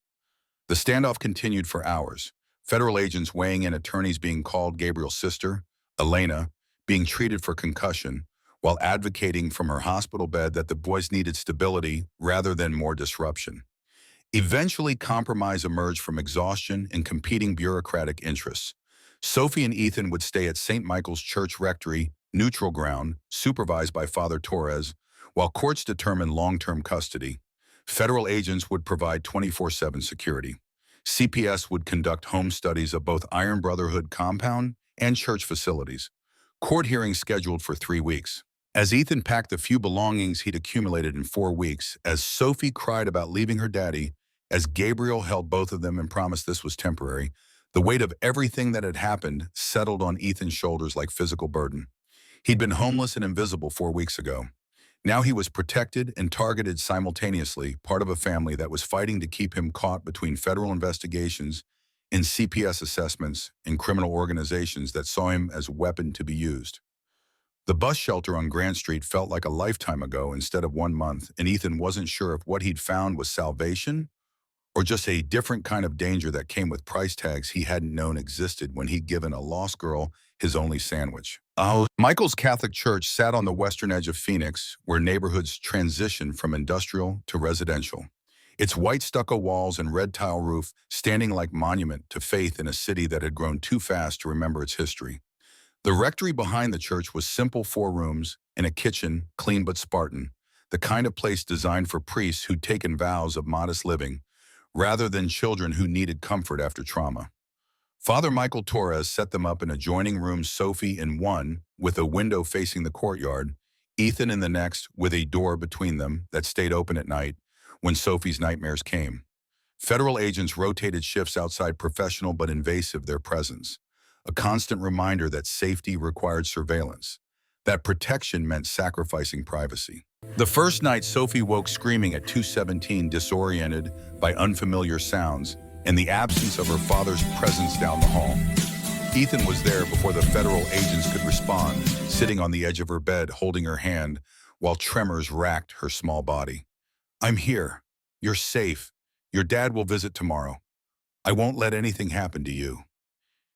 The standoff continued for hours. Federal agents weighing in, attorneys being called, Gabriel's sister, Elena, being treated for concussion, while advocating from her hospital bed that the boys needed stability rather than more disruption. Eventually, compromise emerged from exhaustion and competing bureaucratic interests. Sophie and Ethan would stay at St. Michael's Church Rectory, neutral ground, supervised by Father Torres, while courts determined long-term custody. Federal agents would provide 24/7 security. CPS would conduct home studies of both Iron Brotherhood compound and church facilities. Court hearings scheduled for 3 weeks. As Ethan packed the few belongings he'd accumulated in 4 weeks, as Sophie cried about leaving her daddy, as Gabriel held both of them and promised this was temporary, the weight of everything that had happened settled on Ethan's shoulders like physical burden. He'd been homeless and invisible 4 weeks ago. Now he was protected and targeted simultaneously, part of a family that was fighting to keep him caught between federal investigations and CPS assessments and criminal organizations that saw him as a weapon to be used. The bus shelter on Grant Street felt like a lifetime ago instead of 1 month, and Ethan wasn't sure if what he'd found was salvation or just a different kind of danger that came with price tags he hadn't known existed when he'd given a lost girl his only sandwich. Michael's Catholic Church sat on the western edge of Phoenix, where neighborhoods transitioned from industrial to residential. Its white stucco walls and red tile roof standing like monument to faith in a city that had grown too fast to remember its history. The rectory behind the church was simple 4 rooms and a kitchen, clean but Spartan, the kind of place designed for priests who'd taken vows of modest living, rather than children who needed comfort after trauma. Father Michael Torres set them up in adjoining rooms, Sophie in one, with a window facing the courtyard, Ethan in the next, with a door between them that stayed open at night when Sophie's nightmares came. Federal agents rotated shifts outside, professional but invasive their presence, a constant reminder that safety required surveillance, that protection meant sacrificing privacy. The first night, Sophie woke screaming at 2:17, disoriented by unfamiliar sounds and the absence of her father's presence down the hall. Ethan was there before the federal agents could respond, sitting on the edge of her bed, holding her hand, while tremors racked her small body. I'm here. You're safe. Your dad will visit tomorrow. I won't let anything happen to you.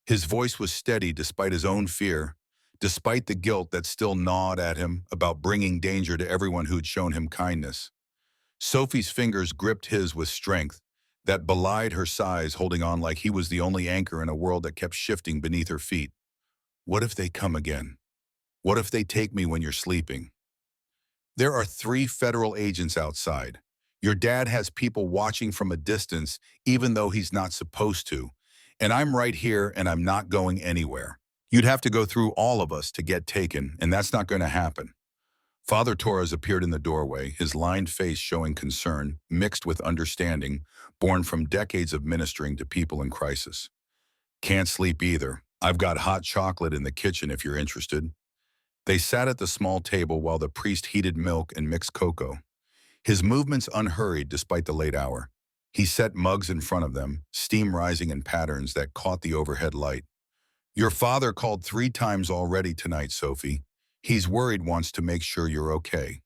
His voice was steady despite his own fear, despite the guilt that still gnawed at him about bringing danger to everyone who'd shown him kindness. Sophie's fingers gripped his with strength that belied her size, holding on like he was the only anchor in a world that kept shifting beneath her feet. What if they come again? What if they take me when you're sleeping? There are 3 federal agents outside. Your dad has people watching from a distance, even though he's not supposed to. And I'm right here, and I'm not going anywhere. You'd have to go through all of us to get taken, and that's not going to happen. Father Torres appeared in the doorway, his lined face showing concern, mixed with understanding, born from decades of ministering to people in crisis. Can't sleep either. I've got hot chocolate in the kitchen if you're interested. They sat at the small table while the priest heated milk and mixed cocoa, his movements unhurried despite the late hour. He set mugs in front of them, steam rising in patterns that caught the overhead light. Your father called 3 times already tonight, Sophie. He's worried, wants to make sure you're okay.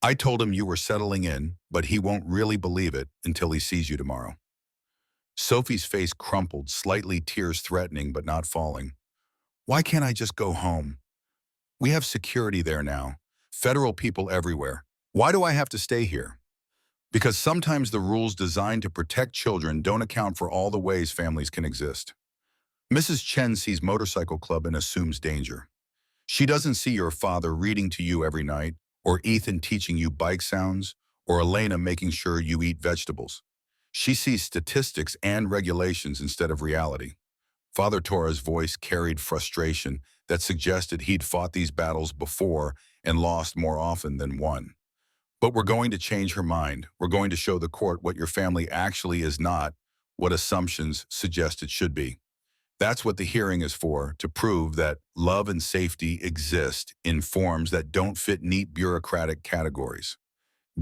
I told him you were settling in, but he won't really believe it until he sees you tomorrow. Sophie's face crumpled, slightly tears threatening but not falling. Why can't I just go home? We have security there now. Federal people everywhere. Why do I have to stay here? Because sometimes the rules designed to protect children don't account for all the ways families can exist. Mrs. Chen sees Motorcycle Club and assumes danger. She doesn't see your father reading to you every night, or Ethan teaching you bike sounds, or Elena making sure you eat vegetables. She sees statistics and regulations instead of reality. Father Torres' voice carried frustration that suggested he'd fought these battles before and lost more often than won. But we're going to change her mind. We're going to show the court what your family actually is not, what assumptions suggest it should be. That's what the hearing is for, to prove that love and safety exist in forms that don't fit neat bureaucratic categories.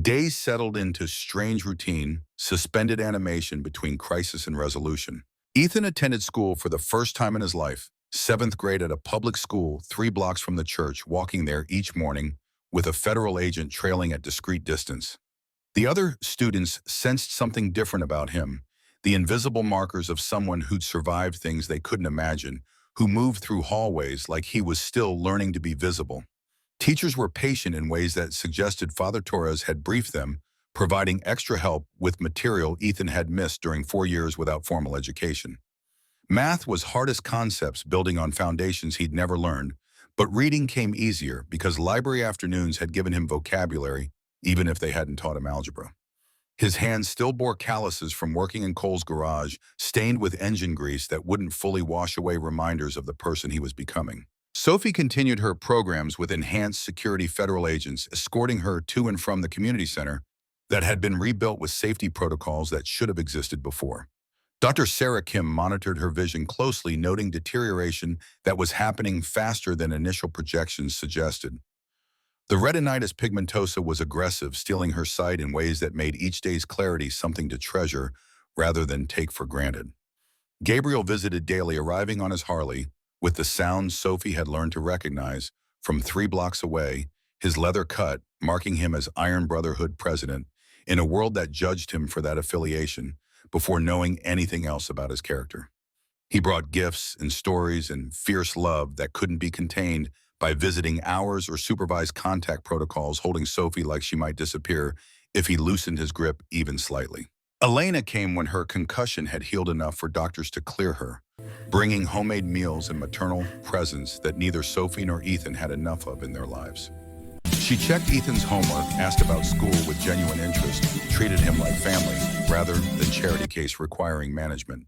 Days settled into strange routine, suspended animation between crisis and resolution. Ethan attended school for the first time in his life, 7th grade at a public school 3 blocks from the church, walking there each morning with a federal agent trailing at discreet distance. The other students sensed something different about him, the invisible markers of someone who'd survived things they couldn't imagine, who moved through hallways like he was still learning to be visible. Teachers were patient in ways that suggested Father Torres had briefed them, providing extra help with material Ethan had missed during 4 years without formal education. Math was hardest concepts building on foundations he'd never learned, but reading came easier because library afternoons had given him vocabulary, even if they hadn't taught him algebra. His hands still bore calluses from working in Cole's garage, stained with engine grease that wouldn't fully wash away reminders of the person he was becoming. Sophie continued her programs with enhanced security federal agents escorting her to and from the community center that had been rebuilt with safety protocols that should have existed before. Dr. Sarah Kim monitored her vision closely, noting deterioration that was happening faster than initial projections suggested. The retinitis pigmentosa was aggressive, stealing her sight in ways that made each day's clarity something to treasure rather than take for granted. Gabriel visited daily, arriving on his Harley, with the sounds Sophie had learned to recognize from 3 blocks away, his leather cut, marking him as Iron Brotherhood president, in a world that judged him for that affiliation before knowing anything else about his character. He brought gifts and stories and fierce love that couldn't be contained by visiting hours or supervised contact protocols, holding Sophie like she might disappear if he loosened his grip even slightly. Elena came when her concussion had healed enough for doctors to clear her, bringing homemade meals and maternal presents that neither Sophie nor Ethan had enough of in their lives. She checked Ethan's homework, asked about school with genuine interest, treated him like family rather than charity case requiring management.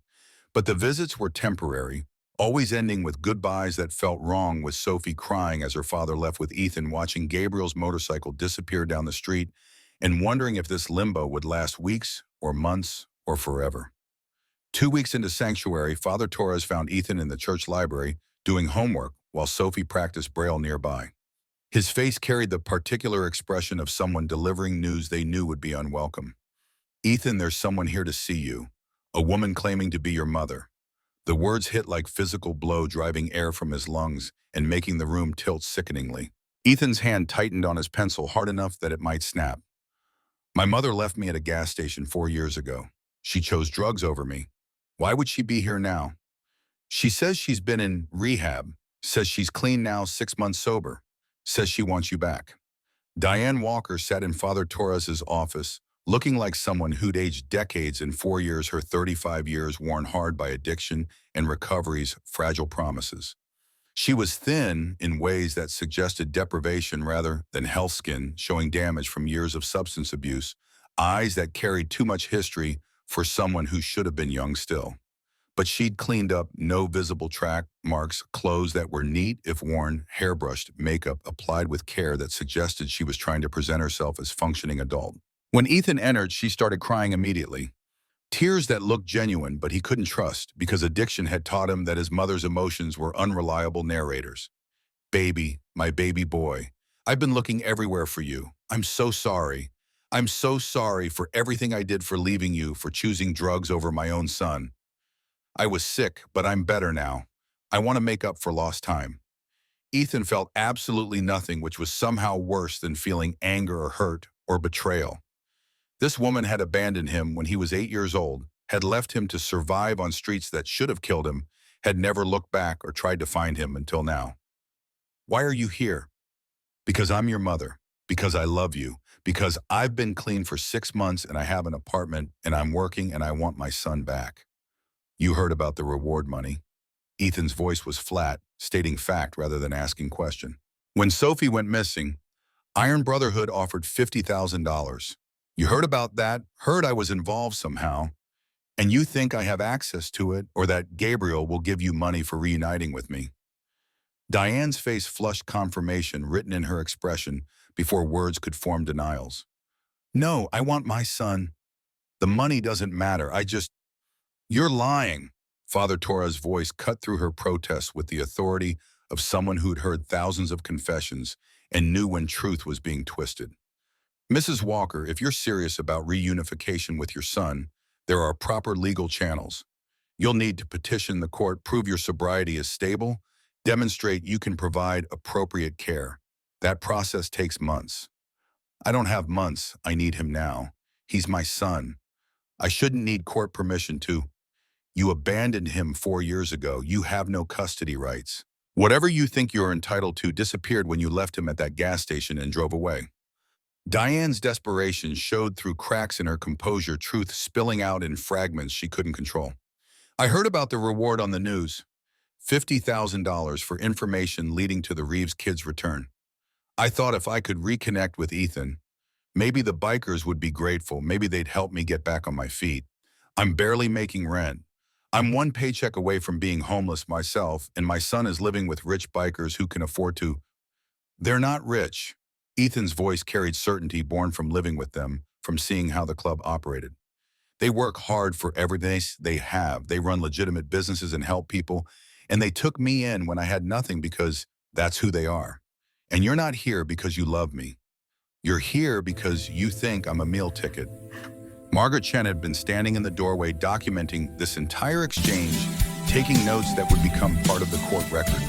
But the visits were temporary, always ending with goodbyes that felt wrong, with Sophie crying as her father left with Ethan, watching Gabriel's motorcycle disappear down the street and wondering if this limbo would last weeks or months or forever. 2 weeks into sanctuary, Father Torres found Ethan in the church library doing homework while Sophie practiced Braille nearby. His face carried the particular expression of someone delivering news they knew would be unwelcome. Ethan, there's someone here to see you. A woman claiming to be your mother. The words hit like physical blow, driving air from his lungs and making the room tilt sickeningly. Ethan's hand tightened on his pencil hard enough that it might snap. My mother left me at a gas station 4 years ago. She chose drugs over me. Why would she be here now? She says she's been in rehab, says she's clean now, 6 months sober, says she wants you back. Diane Walker sat in Father Torres's office, looking like someone who'd aged decades in 4 years, her 35 years worn hard by addiction and recovery's fragile promises. She was thin in ways that suggested deprivation rather than health, skin showing damage from years of substance abuse, eyes that carried too much history for someone who should have been young still. But she'd cleaned up, no visible track marks, clothes that were neat if worn, hairbrushed, makeup applied with care that suggested she was trying to present herself as functioning adult. When Ethan entered, she started crying immediately. Tears that looked genuine, but he couldn't trust because addiction had taught him that his mother's emotions were unreliable narrators. Baby, my baby boy. I've been looking everywhere for you. I'm so sorry. I'm so sorry for everything I did, for leaving you, for choosing drugs over my own son. I was sick, but I'm better now. I want to make up for lost time. Ethan felt absolutely nothing, which was somehow worse than feeling anger or hurt or betrayal. This woman had abandoned him when he was 8 years old, had left him to survive on streets that should have killed him, had never looked back or tried to find him until now. Why are you here? Because I'm your mother. Because I love you. Because I've been clean for 6 months and I have an apartment and I'm working and I want my son back. You heard about the reward money. Ethan's voice was flat, stating fact rather than asking question. When Sophie went missing, Iron Brotherhood offered $50,000. You heard about that, heard I was involved somehow, and you think I have access to it or that Gabriel will give you money for reuniting with me. Diane's face flushed confirmation written in her expression before words could form denials. No, I want my son. The money doesn't matter. You're lying. Father Torah's voice cut through her protest with the authority of someone who'd heard thousands of confessions and knew when truth was being twisted. Mrs. Walker, if you're serious about reunification with your son, there are proper legal channels. You'll need to petition the court, prove your sobriety is stable, demonstrate you can provide appropriate care. That process takes months. I don't have months. I need him now. He's my son. I shouldn't need court permission to. You abandoned him 4 years ago. You have no custody rights. Whatever you think you're entitled to disappeared when you left him at that gas station and drove away. Diane's desperation showed through cracks in her composure, truth spilling out in fragments she couldn't control. I heard about the reward on the news. $50,000 for information leading to the Reeves kids' return. I thought if I could reconnect with Ethan, maybe the bikers would be grateful. Maybe they'd help me get back on my feet. I'm barely making rent. I'm one paycheck away from being homeless myself, and my son is living with rich bikers who can afford to. They're not rich. Ethan's voice carried certainty born from living with them, from seeing how the club operated. They work hard for everything they have. They run legitimate businesses and help people, and they took me in when I had nothing because that's who they are. And you're not here because you love me. You're here because you think I'm a meal ticket. Margaret Chen had been standing in the doorway documenting this entire exchange, taking notes that would become part of the court record.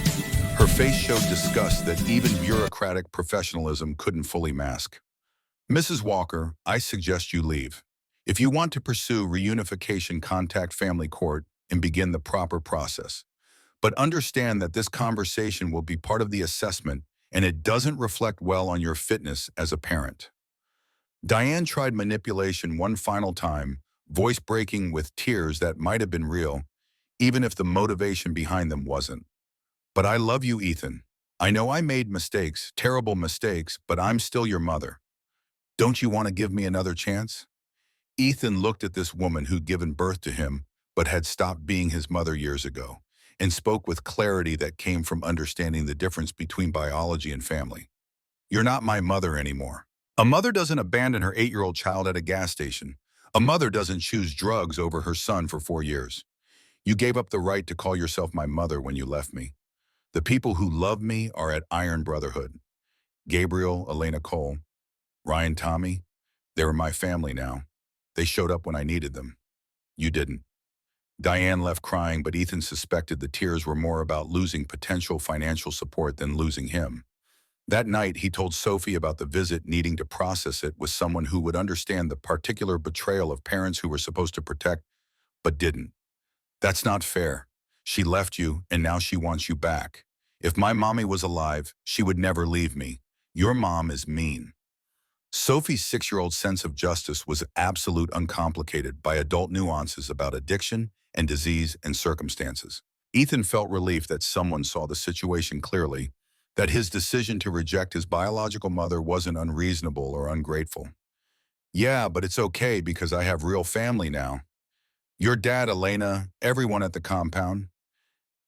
Her face showed disgust that even bureaucratic professionalism couldn't fully mask. Mrs. Walker, I suggest you leave. If you want to pursue reunification, contact family court and begin the proper process. But understand that this conversation will be part of the assessment and it doesn't reflect well on your fitness as a parent. Diane tried manipulation one final time, voice breaking with tears that might have been real, even if the motivation behind them wasn't. But I love you, Ethan. I know I made mistakes, terrible mistakes, but I'm still your mother. Don't you want to give me another chance? Ethan looked at this woman who'd given birth to him, but had stopped being his mother years ago, and spoke with clarity that came from understanding the difference between biology and family. You're not my mother anymore. A mother doesn't abandon her 8-year-old child at a gas station. A mother doesn't choose drugs over her son for 4 years. You gave up the right to call yourself my mother when you left me. The people who love me are at Iron Brotherhood. Gabriel, Elena Cole, Ryan, Tommy, they were my family now. They showed up when I needed them. You didn't. Diane left crying, but Ethan suspected the tears were more about losing potential financial support than losing him. That night, he told Sophie about the visit, needing to process it with someone who would understand the particular betrayal of parents who were supposed to protect, but didn't. That's not fair. She left you, and now she wants you back. If my mommy was alive, she would never leave me. Your mom is mean. Sophie's 6-year-old sense of justice was absolute, uncomplicated by adult nuances about addiction and disease and circumstances. Ethan felt relief that someone saw the situation clearly, that his decision to reject his biological mother wasn't unreasonable or ungrateful. Yeah, but it's okay because I have real family now. Your dad, Elena, everyone at the compound.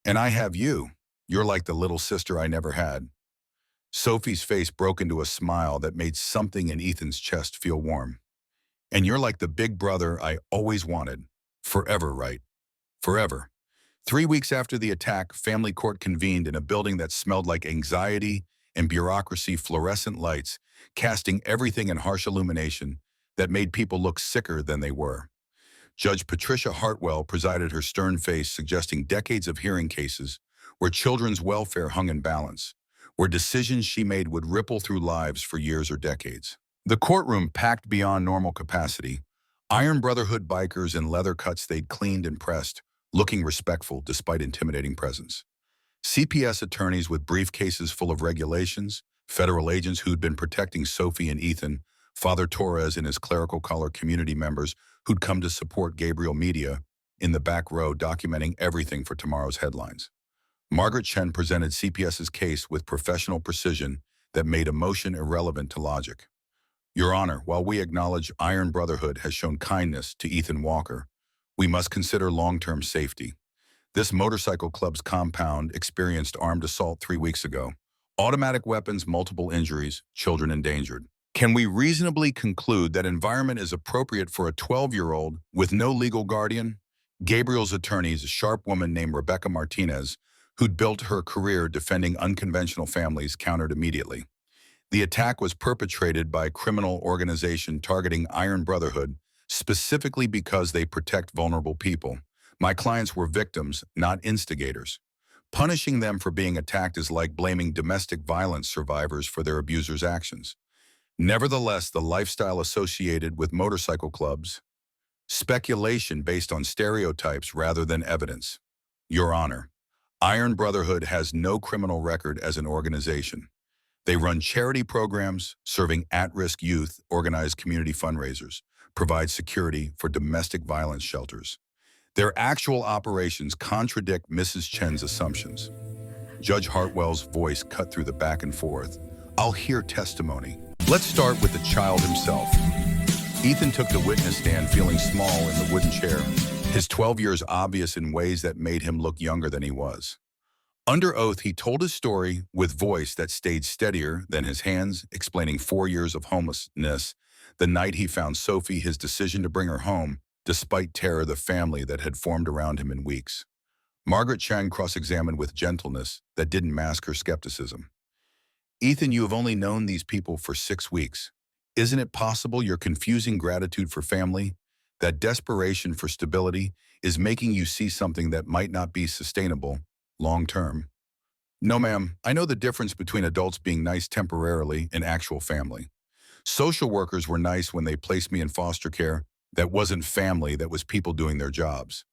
And I have you. You're like the little sister I never had. Sophie's face broke into a smile that made something in Ethan's chest feel warm. And you're like the big brother I always wanted. Forever, right? Forever. 3 weeks after the attack, family court convened in a building that smelled like anxiety and bureaucracy, fluorescent lights, casting everything in harsh illumination that made people look sicker than they were. Judge Patricia Hartwell presided, her stern face suggesting decades of hearing cases where children's welfare hung in balance, where decisions she made would ripple through lives for years or decades. The courtroom packed beyond normal capacity. Iron Brotherhood bikers in leather cuts they'd cleaned and pressed, looking respectful despite intimidating presence. CPS attorneys with briefcases full of regulations, federal agents who'd been protecting Sophie and Ethan, Father Torres and his clerical color community members who'd come to support Gabriel Media in the back row documenting everything for tomorrow's headlines. Margaret Chen presented CPS's case with professional precision that made emotion irrelevant to logic. Your Honor, while we acknowledge Iron Brotherhood has shown kindness to Ethan Walker, we must consider long-term safety. This motorcycle club's compound experienced armed assault 3 weeks ago. Automatic weapons, multiple injuries, children endangered. Can we reasonably conclude that environment is appropriate for a 12-year-old with no legal guardian? Gabriel's attorneys, a sharp woman named Rebecca Martinez, who'd built her career defending unconventional families, countered immediately. The attack was perpetrated by a criminal organization targeting Iron Brotherhood specifically because they protect vulnerable people. My clients were victims, not instigators. Punishing them for being attacked is like blaming domestic violence survivors for their abusers' actions. Nevertheless, the lifestyle associated with motorcycle clubs, speculation based on stereotypes rather than evidence. Your Honor, Iron Brotherhood has no criminal record as an organization. They run charity programs, serving at-risk youth, organize community fundraisers, provide security for domestic violence shelters. Their actual operations contradict Mrs. Chen's assumptions. Judge Hartwell's voice cut through the back and forth. I'll hear testimony. Let's start with the child himself. Ethan took the witness stand feeling small in the wooden chair, his 12 years obvious in ways that made him look younger than he was. Under oath, he told his story with voice that stayed steadier than his hands, explaining 4 years of homelessness, the night he found Sophie, his decision to bring her home, despite terror the family that had formed around him in weeks. Margaret Chang cross-examined with gentleness that didn't mask her skepticism. Ethan, you have only known these people for 6 weeks. Isn't it possible your confusing gratitude for family, that desperation for stability, is making you see something that might not be sustainable long-term? No, ma'am. I know the difference between adults being nice temporarily and actual family. Social workers were nice when they placed me in foster care. That wasn't family, that was people doing their jobs.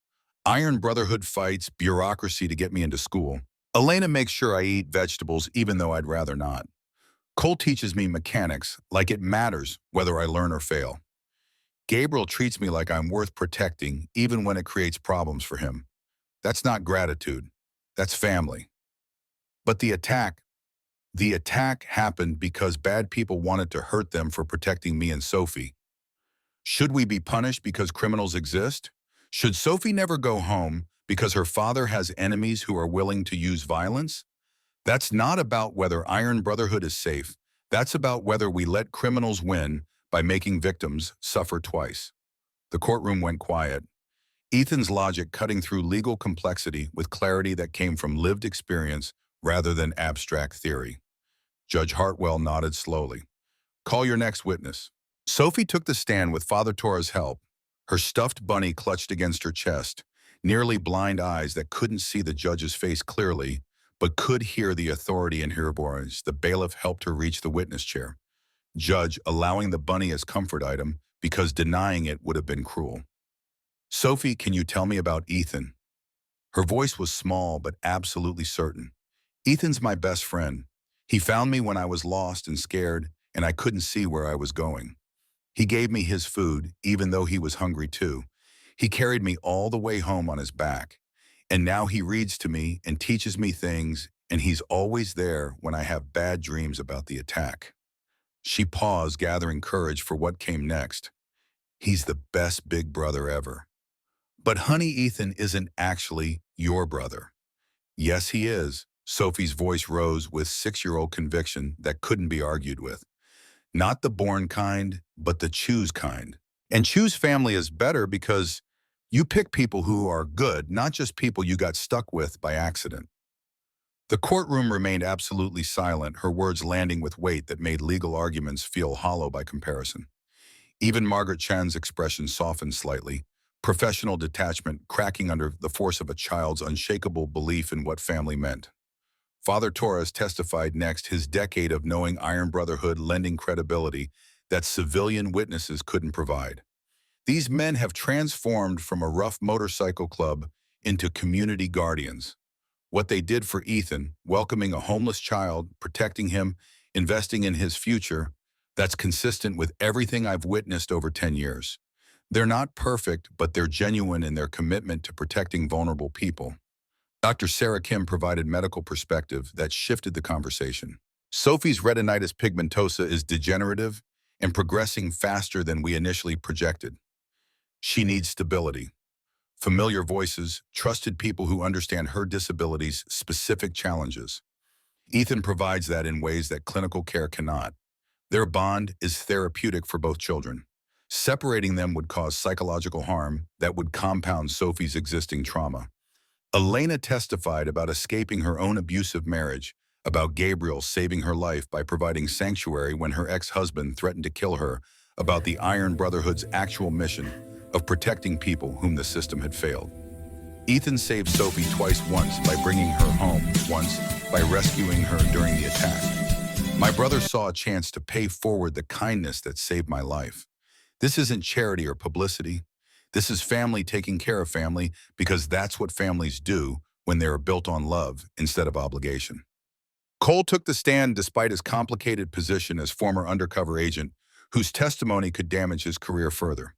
Iron Brotherhood fights bureaucracy to get me into school. Elena makes sure I eat vegetables even though I'd rather not. Cole teaches me mechanics, like it matters whether I learn or fail. Gabriel treats me like I'm worth protecting even when it creates problems for him. That's not gratitude. That's family. But the attack happened because bad people wanted to hurt them for protecting me and Sophie. Should we be punished because criminals exist? Should Sophie never go home because her father has enemies who are willing to use violence? That's not about whether Iron Brotherhood is safe. That's about whether we let criminals win by making victims suffer twice. The courtroom went quiet. Ethan's logic cutting through legal complexity with clarity that came from lived experience rather than abstract theory. Judge Hartwell nodded slowly. Call your next witness. Sophie took the stand with Father Torres' help, her stuffed bunny clutched against her chest, nearly blind eyes that couldn't see the judge's face clearly, but could hear the authority in her voice. The bailiff helped her reach the witness chair. Judge, allowing the bunny as comfort item because denying it would have been cruel. Sophie, can you tell me about Ethan? Her voice was small but absolutely certain. Ethan's my best friend. He found me when I was lost and scared, and I couldn't see where I was going. He gave me his food, even though he was hungry too. He carried me all the way home on his back. And now he reads to me and teaches me things, and he's always there when I have bad dreams about the attack. She paused, gathering courage for what came next. He's the best big brother ever. But honey, Ethan isn't actually your brother. Yes, he is. Sophie's voice rose with 6-year-old conviction that couldn't be argued with. Not the born kind, but the choose kind. And choose family is better because You pick people who are good, not just people you got stuck with by accident. The courtroom remained absolutely silent, her words landing with weight that made legal arguments feel hollow by comparison. Even Margaret Chan's expression softened slightly, professional detachment cracking under the force of a child's unshakable belief in what family meant. Father Torres testified next, his decade of knowing Iron Brotherhood lending credibility that civilian witnesses couldn't provide. These men have transformed from a rough motorcycle club into community guardians. What they did for Ethan, welcoming a homeless child, protecting him, investing in his future, that's consistent with everything I've witnessed over 10 years. They're not perfect, but they're genuine in their commitment to protecting vulnerable people. Dr. Sarah Kim provided medical perspective that shifted the conversation. Sophie's retinitis pigmentosa is degenerative and progressing faster than we initially projected. She needs stability. Familiar voices, trusted people who understand her disability's specific challenges. Ethan provides that in ways that clinical care cannot. Their bond is therapeutic for both children. Separating them would cause psychological harm that would compound Sophie's existing trauma. Elena testified about escaping her own abusive marriage, about Gabriel saving her life by providing sanctuary when her ex-husband threatened to kill her, about the Iron Brotherhood's actual mission of protecting people whom the system had failed. Ethan saved Sophie twice, once by bringing her home, once by rescuing her during the attack. My brother saw a chance to pay forward the kindness that saved my life. This isn't charity or publicity. This is family taking care of family because that's what families do when they are built on love instead of obligation. Cole took the stand despite his complicated position as former undercover agent whose testimony could damage his career further.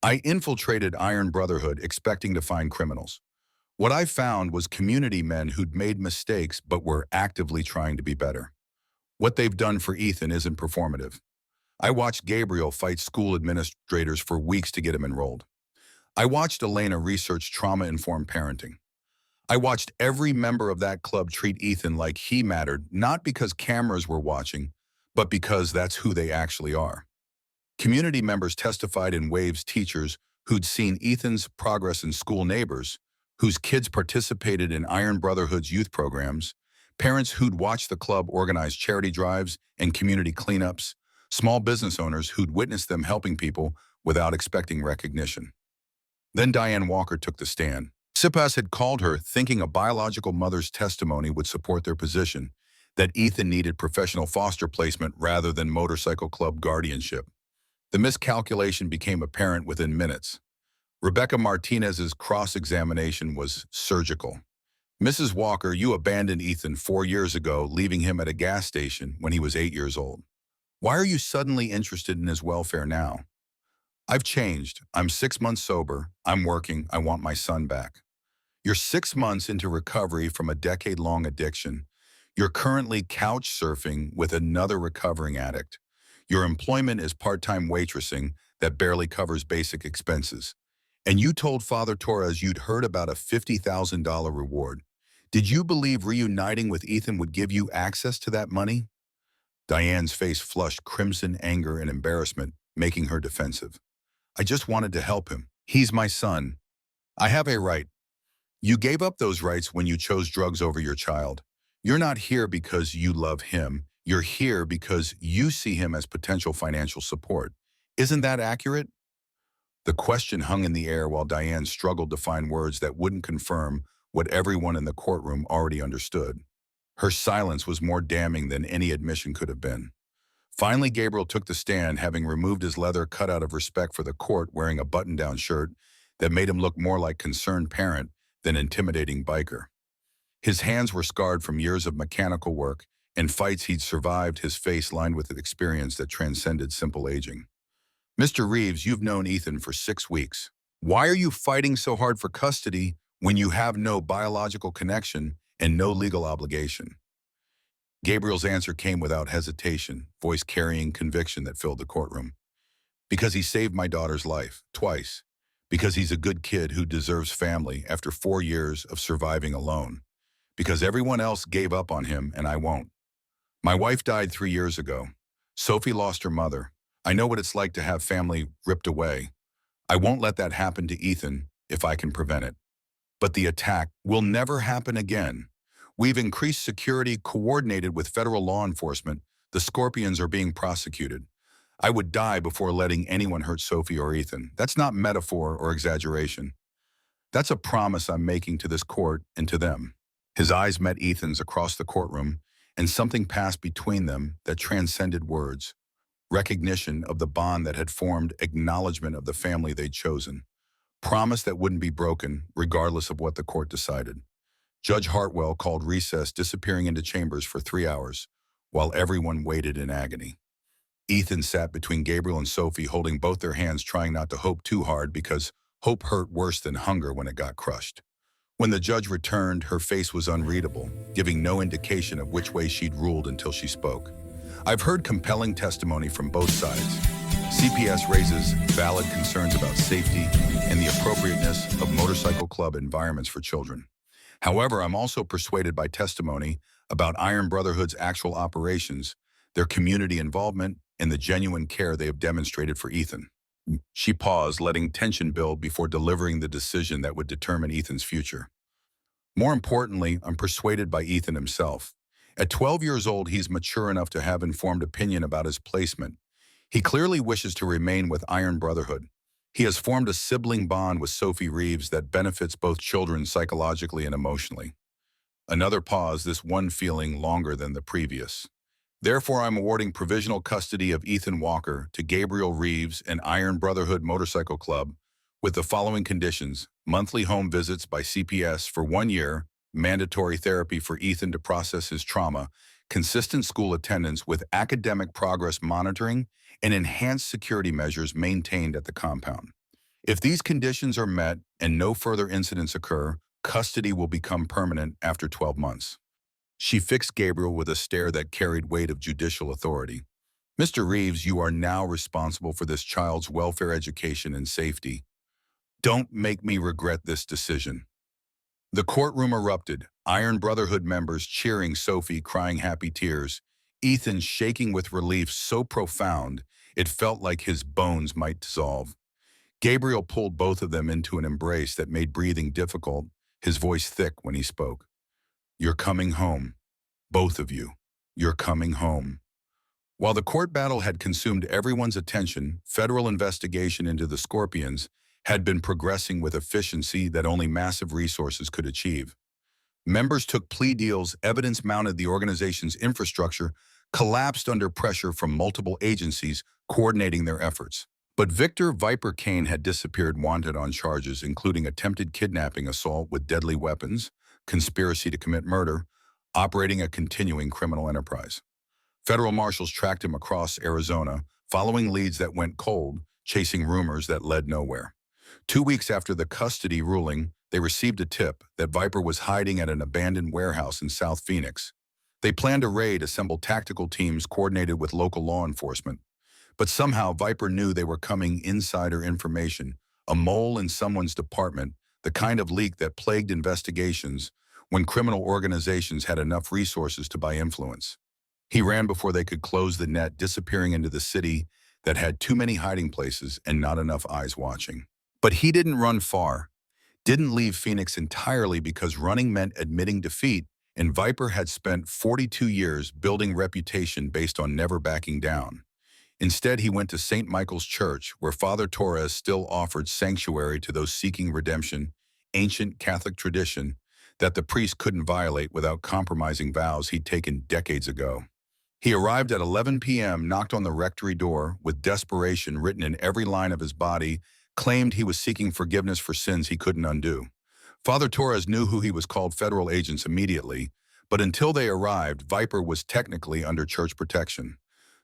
I infiltrated Iron Brotherhood expecting to find criminals. What I found was community men who'd made mistakes but were actively trying to be better. What they've done for Ethan isn't performative. I watched Gabriel fight school administrators for weeks to get him enrolled. I watched Elena research trauma-informed parenting. I watched every member of that club treat Ethan like he mattered, not because cameras were watching, but because that's who they actually are. Community members testified in waves, teachers who'd seen Ethan's progress in school, neighbors whose kids participated in Iron Brotherhood's youth programs, parents who'd watched the club organize charity drives and community cleanups, small business owners who'd witnessed them helping people without expecting recognition. Then Diane Walker took the stand. Sipas had called her thinking a biological mother's testimony would support their position, that Ethan needed professional foster placement rather than motorcycle club guardianship. The miscalculation became apparent within minutes. Rebecca Martinez's cross-examination was surgical. Mrs. Walker, you abandoned Ethan 4 years ago, leaving him at a gas station when he was 8 years old. Why are you suddenly interested in his welfare now? I've changed. I'm 6 months sober. I'm working. I want my son back. You're 6 months into recovery from a decade-long addiction. You're currently couch surfing with another recovering addict. Your employment is part-time waitressing that barely covers basic expenses. And you told Father Torres you'd heard about a $50,000 reward. Did you believe reuniting with Ethan would give you access to that money? Diane's face flushed crimson anger and embarrassment, making her defensive. I just wanted to help him. He's my son. I have a right. You gave up those rights when you chose drugs over your child. You're not here because you love him. You're here because you see him as potential financial support. Isn't that accurate? The question hung in the air while Diane struggled to find words that wouldn't confirm what everyone in the courtroom already understood. Her silence was more damning than any admission could have been. Finally, Gabriel took the stand, having removed his leather cut out of respect for the court, wearing a button-down shirt that made him look more like concerned parent than intimidating biker. His hands were scarred from years of mechanical work and fights he'd survived, his face lined with an experience that transcended simple aging. Mr. Reeves, you've known Ethan for 6 weeks. Why are you fighting so hard for custody when you have no biological connection and no legal obligation? Gabriel's answer came without hesitation, voice carrying conviction that filled the courtroom. Because he saved my daughter's life, twice. Because he's a good kid who deserves family after 4 years of surviving alone. Because everyone else gave up on him and I won't. My wife died 3 years ago. Sophie lost her mother. I know what it's like to have family ripped away. I won't let that happen to Ethan, if I can prevent it. But the attack will never happen again. We've increased security coordinated with federal law enforcement. The Scorpions are being prosecuted. I would die before letting anyone hurt Sophie or Ethan. That's not metaphor or exaggeration. That's a promise I'm making to this court and to them. His eyes met Ethan's across the courtroom, and something passed between them that transcended words. Recognition of the bond that had formed, acknowledgement of the family they'd chosen. Promise that wouldn't be broken, regardless of what the court decided. Judge Hartwell called recess, disappearing into chambers for 3 hours, while everyone waited in agony. Ethan sat between Gabriel and Sophie, holding both their hands, trying not to hope too hard because hope hurt worse than hunger when it got crushed. When the judge returned, her face was unreadable, giving no indication of which way she'd ruled until she spoke. I've heard compelling testimony from both sides. CPS raises valid concerns about safety and the appropriateness of motorcycle club environments for children. However, I'm also persuaded by testimony about Iron Brotherhood's actual operations, their community involvement, and the genuine care they have demonstrated for Ethan. She paused, letting tension build before delivering the decision that would determine Ethan's future. More importantly, I'm persuaded by Ethan himself. At 12 years old, he's mature enough to have informed opinion about his placement. He clearly wishes to remain with Iron Brotherhood. He has formed a sibling bond with Sophie Reeves that benefits both children psychologically and emotionally. Another pause, this one feeling longer than the previous. Therefore, I'm awarding provisional custody of Ethan Walker to Gabriel Reeves and Iron Brotherhood Motorcycle Club with the following conditions: monthly home visits by CPS for 1 year, mandatory therapy for Ethan to process his trauma, consistent school attendance with academic progress monitoring, and enhanced security measures maintained at the compound. If these conditions are met and no further incidents occur, custody will become permanent after 12 months. She fixed Gabriel with a stare that carried weight of judicial authority. Mr. Reeves, you are now responsible for this child's welfare, education, and safety. Don't make me regret this decision. The courtroom erupted, Iron Brotherhood members cheering, Sophie crying happy tears, Ethan shaking with relief so profound it felt like his bones might dissolve. Gabriel pulled both of them into an embrace that made breathing difficult, his voice thick when he spoke. You're coming home. Both of you. You're coming home. While the court battle had consumed everyone's attention, federal investigation into the Scorpions had been progressing with efficiency that only massive resources could achieve. Members took plea deals, evidence mounted, the organization's infrastructure collapsed under pressure from multiple agencies coordinating their efforts. But Victor Viper Kane had disappeared, wanted on charges including attempted kidnapping, assault with deadly weapons, conspiracy to commit murder, operating a continuing criminal enterprise. Federal marshals tracked him across Arizona, following leads that went cold, chasing rumors that led nowhere. 2 weeks after the custody ruling, they received a tip that Viper was hiding at an abandoned warehouse in South Phoenix. They planned a raid, assembled tactical teams coordinated with local law enforcement. But somehow Viper knew they were coming. Insider information, a mole in someone's department, the kind of leak that plagued investigations when criminal organizations had enough resources to buy influence. He ran before they could close the net, disappearing into the city that had too many hiding places and not enough eyes watching. But he didn't run far, didn't leave Phoenix entirely, because running meant admitting defeat, and Viper had spent 42 years building reputation based on never backing down. Instead, he went to St. Michael's Church, where Father Torres still offered sanctuary to those seeking redemption, ancient Catholic tradition that the priest couldn't violate without compromising vows he'd taken decades ago. He arrived at 11 p.m., knocked on the rectory door with desperation written in every line of his body, claimed he was seeking forgiveness for sins he couldn't undo. Father Torres knew who he was, called federal agents immediately, but until they arrived, Viper was technically under church protection.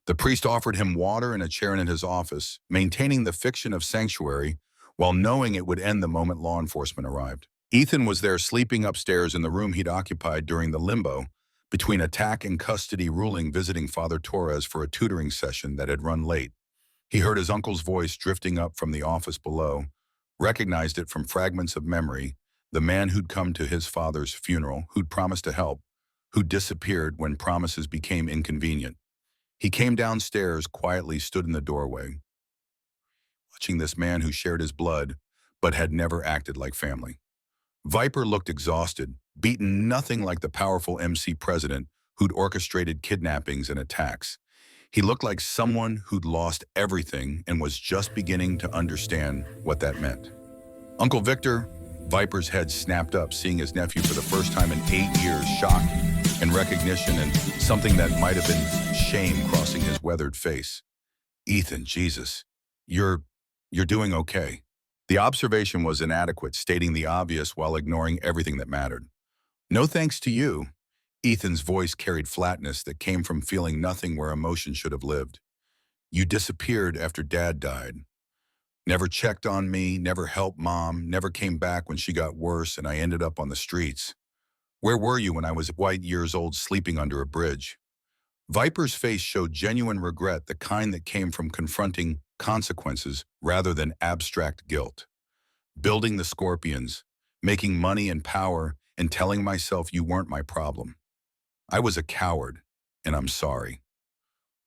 The priest offered him water and a chair in his office, maintaining the fiction of sanctuary while knowing it would end the moment law enforcement arrived. Ethan was there, sleeping upstairs in the room he'd occupied during the limbo between attack and custody ruling, visiting Father Torres for a tutoring session that had run late. He heard his uncle's voice drifting up from the office below, recognized it from fragments of memory, the man who'd come to his father's funeral, who'd promised to help, who'd disappeared when promises became inconvenient. He came downstairs, quietly stood in the doorway, watching this man who shared his blood, but had never acted like family. Viper looked exhausted, beaten nothing like the powerful MC president who'd orchestrated kidnappings and attacks. He looked like someone who'd lost everything and was just beginning to understand what that meant. Uncle Victor, Viper's head snapped up, seeing his nephew for the first time in 8 years, shock and recognition and something that might have been shame crossing his weathered face. Ethan, Jesus, you're doing okay. The observation was inadequate, stating the obvious while ignoring everything that mattered. No thanks to you. Ethan's voice carried flatness that came from feeling nothing where emotion should have lived. You disappeared after Dad died. Never checked on me, never helped Mom, never came back when she got worse and I ended up on the streets. Where were you when I was 8 years old sleeping under a bridge? Viper's face showed genuine regret, the kind that came from confronting consequences rather than abstract guilt. Building the Scorpions, making money and power, and telling myself you weren't my problem. I was a coward, and I'm sorry.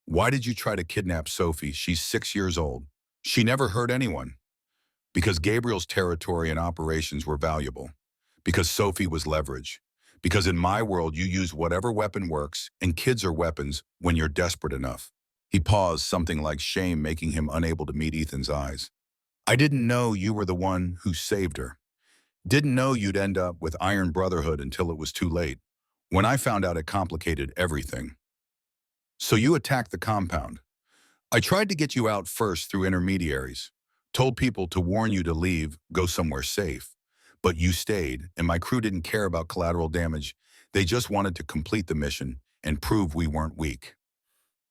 Why did you try to kidnap Sophie? She's 6 years old. She never hurt anyone. Because Gabriel's territory and operations were valuable. Because Sophie was leverage. Because in my world, you use whatever weapon works, and kids are weapons when you're desperate enough. He paused, something like shame making him unable to meet Ethan's eyes. I didn't know you were the one who saved her. Didn't know you'd end up with Iron Brotherhood until it was too late. When I found out, it complicated everything. So you attacked the compound. I tried to get you out first through intermediaries. Told people to warn you to leave, go somewhere safe. But you stayed, and my crew didn't care about collateral damage. They just wanted to complete the mission and prove we weren't weak.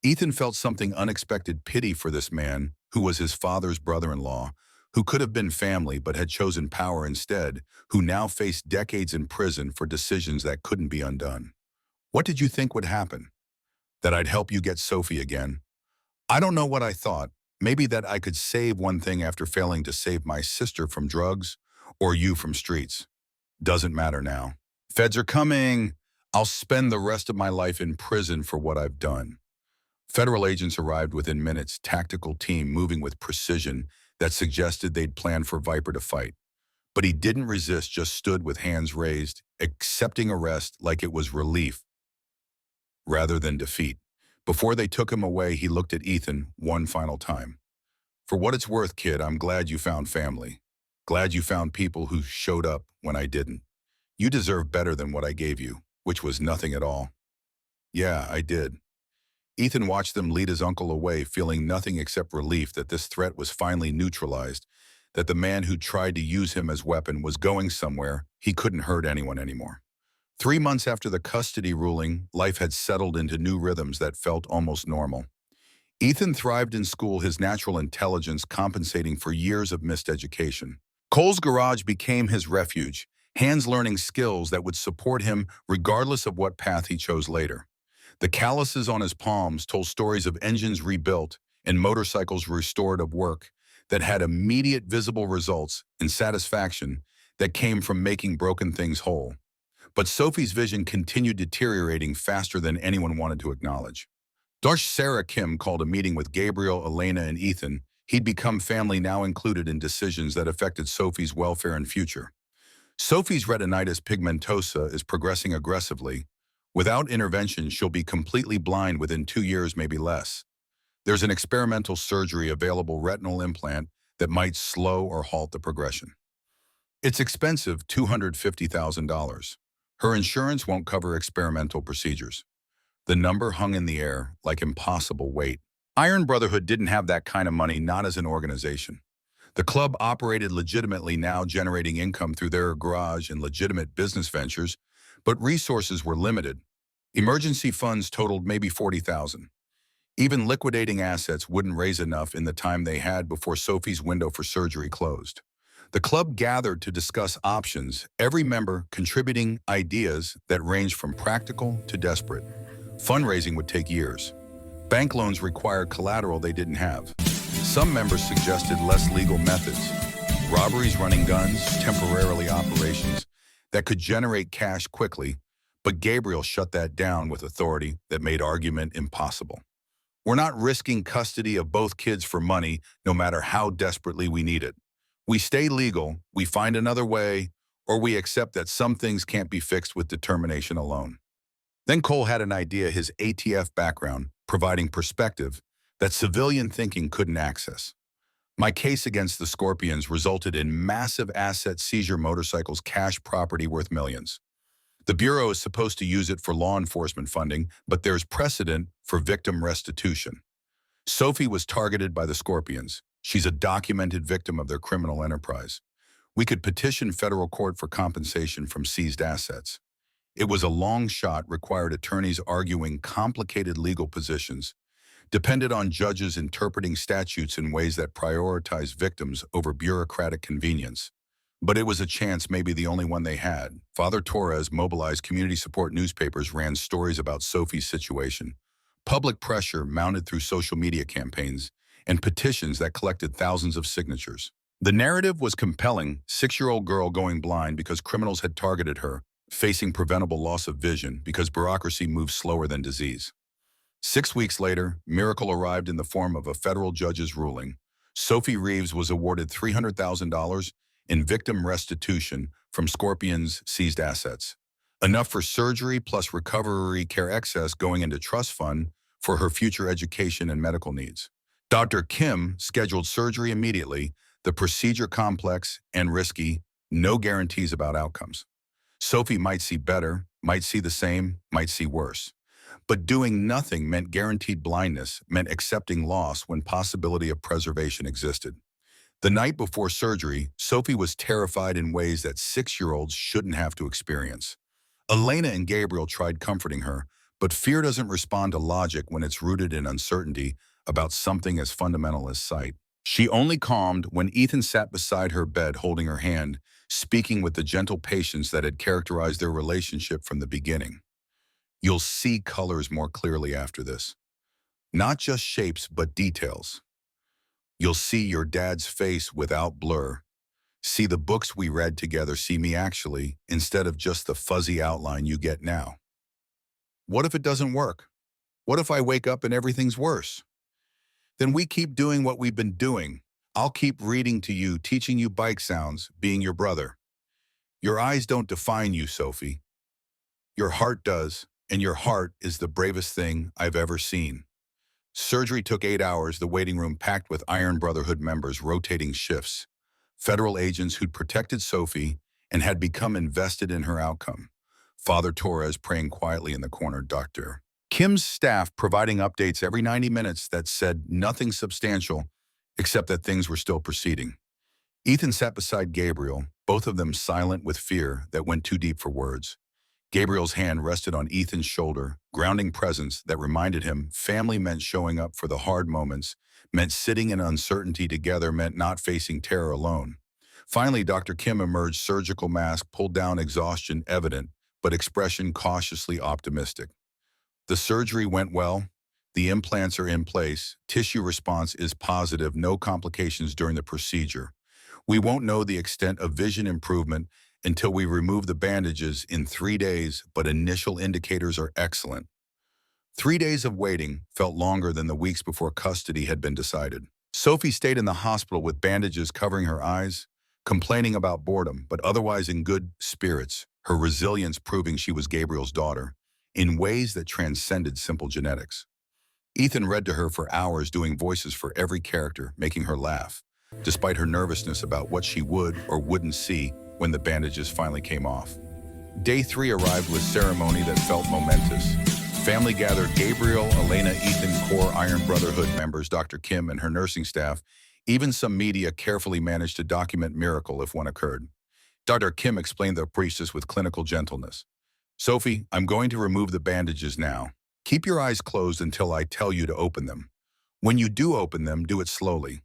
Ethan felt something unexpected, pity for this man, who was his father's brother-in-law, who could have been family but had chosen power instead, who now faced decades in prison for decisions that couldn't be undone. What did you think would happen? That I'd help you get Sophie again? I don't know what I thought. Maybe that I could save one thing after failing to save my sister from drugs, or you from streets. Doesn't matter now. Feds are coming. I'll spend the rest of my life in prison for what I've done. Federal agents arrived within minutes, tactical team moving with precision that suggested they'd planned for Viper to fight. But he didn't resist, just stood with hands raised, accepting arrest like it was relief rather than defeat. Before they took him away, he looked at Ethan one final time. For what it's worth, kid, I'm glad you found family. Glad you found people who showed up when I didn't. You deserve better than what I gave you, which was nothing at all. Yeah, I did. Ethan watched them lead his uncle away, feeling nothing except relief that this threat was finally neutralized, that the man who tried to use him as weapon was going somewhere he couldn't hurt anyone anymore. 3 months after the custody ruling, life had settled into new rhythms that felt almost normal. Ethan thrived in school, his natural intelligence compensating for years of missed education. Cole's garage became his refuge, hands learning skills that would support him regardless of what path he chose later. The calluses on his palms told stories of engines rebuilt and motorcycles restored of work that had immediate visible results and satisfaction that came from making broken things whole. But Sophie's vision continued deteriorating faster than anyone wanted to acknowledge. Darsh Sarah Kim called a meeting with Gabriel, Elena, and Ethan. He'd become family now included in decisions that affected Sophie's welfare and future. Sophie's retinitis pigmentosa is progressing aggressively. Without intervention, she'll be completely blind within 2 years, maybe less. There's an experimental surgery available, retinal implant, that might slow or halt the progression. It's expensive, $250,000. Her insurance won't cover experimental procedures. The number hung in the air like impossible weight. Iron Brotherhood didn't have that kind of money, not as an organization. The club operated legitimately, now generating income through their garage and legitimate business ventures, but resources were limited. Emergency funds totaled maybe $40,000. Even liquidating assets wouldn't raise enough in the time they had before Sophie's window for surgery closed. The club gathered to discuss options, every member contributing ideas that ranged from practical to desperate. Fundraising would take years. Bank loans required collateral they didn't have. Some members suggested less legal methods, robberies, running guns, temporarily operations that could generate cash quickly, but Gabriel shut that down with authority that made argument impossible. We're not risking custody of both kids for money, no matter how desperately we need it. We stay legal, we find another way, or we accept that some things can't be fixed with determination alone. Then Cole had an idea, his ATF background, providing perspective that civilian thinking couldn't access. My case against the Scorpions resulted in massive asset seizure motorcycles, cash property worth millions. The Bureau is supposed to use it for law enforcement funding, but there's precedent for victim restitution. Sophie was targeted by the Scorpions. She's a documented victim of their criminal enterprise. We could petition federal court for compensation from seized assets. It was a long shot, required attorneys arguing complicated legal positions, depended on judges interpreting statutes in ways that prioritize victims over bureaucratic convenience. But it was a chance, maybe the only one they had. Father Torres mobilized community support newspapers, ran stories about Sophie's situation. Public pressure mounted through social media campaigns and petitions that collected thousands of signatures. The narrative was compelling: 6-year-old girl going blind because criminals had targeted her, facing preventable loss of vision because bureaucracy moves slower than disease. 6 weeks later, miracle arrived in the form of a federal judge's ruling. Sophie Reeves was awarded $300,000 in victim restitution from Scorpion's seized assets, enough for surgery plus recovery care excess going into trust fund for her future education and medical needs. Dr. Kim scheduled surgery immediately, the procedure complex and risky, no guarantees about outcomes. Sophie might see better, might see the same, might see worse. But doing nothing meant guaranteed blindness, meant accepting loss when possibility of preservation existed. The night before surgery, Sophie was terrified in ways that 6-year-olds shouldn't have to experience. Elena and Gabriel tried comforting her, but fear doesn't respond to logic when it's rooted in uncertainty about something as fundamental as sight. She only calmed when Ethan sat beside her bed holding her hand, speaking with the gentle patience that had characterized their relationship from the beginning. You'll see colors more clearly after this. Not just shapes, but details. You'll see your dad's face without blur. See the books we read together, see me actually, instead of just the fuzzy outline you get now. What if it doesn't work? What if I wake up and everything's worse? Then we keep doing what we've been doing. I'll keep reading to you, teaching you bike sounds, being your brother. Your eyes don't define you, Sophie. Your heart does, and your heart is the bravest thing I've ever seen. Surgery took 8 hours, the waiting room packed with Iron Brotherhood members rotating shifts, federal agents who'd protected Sophie and had become invested in her outcome. Father Torres praying quietly in the corner, Dr. Kim's staff providing updates every 90 minutes that said nothing substantial except that things were still proceeding. Ethan sat beside Gabriel, both of them silent with fear that went too deep for words. Gabriel's hand rested on Ethan's shoulder, grounding presence that reminded him family meant showing up for the hard moments, meant sitting in uncertainty together, meant not facing terror alone. Finally, Dr. Kim emerged, surgical mask pulled down, exhaustion evident, but expression cautiously optimistic. The surgery went well. The implants are in place. Tissue response is positive. No complications during the procedure. We won't know the extent of vision improvement until we remove the bandages in 3 days, but initial indicators are excellent. 3 days of waiting felt longer than the weeks before custody had been decided. Sophie stayed in the hospital with bandages covering her eyes, complaining about boredom, but otherwise in good spirits, her resilience proving she was Gabriel's daughter, in ways that transcended simple genetics. Ethan read to her for hours, doing voices for every character, making her laugh, despite her nervousness about what she would or wouldn't see when the bandages finally came off. Day 3 arrived with ceremony that felt momentous. Family gathered: Gabriel, Elena, Ethan, core Iron Brotherhood members, Dr. Kim and her nursing staff. Even some media carefully managed to document miracle if one occurred. Dr. Kim explained the priestess with clinical gentleness. Sophie, I'm going to remove the bandages now. Keep your eyes closed until I tell you to open them. When you do open them, do it slowly.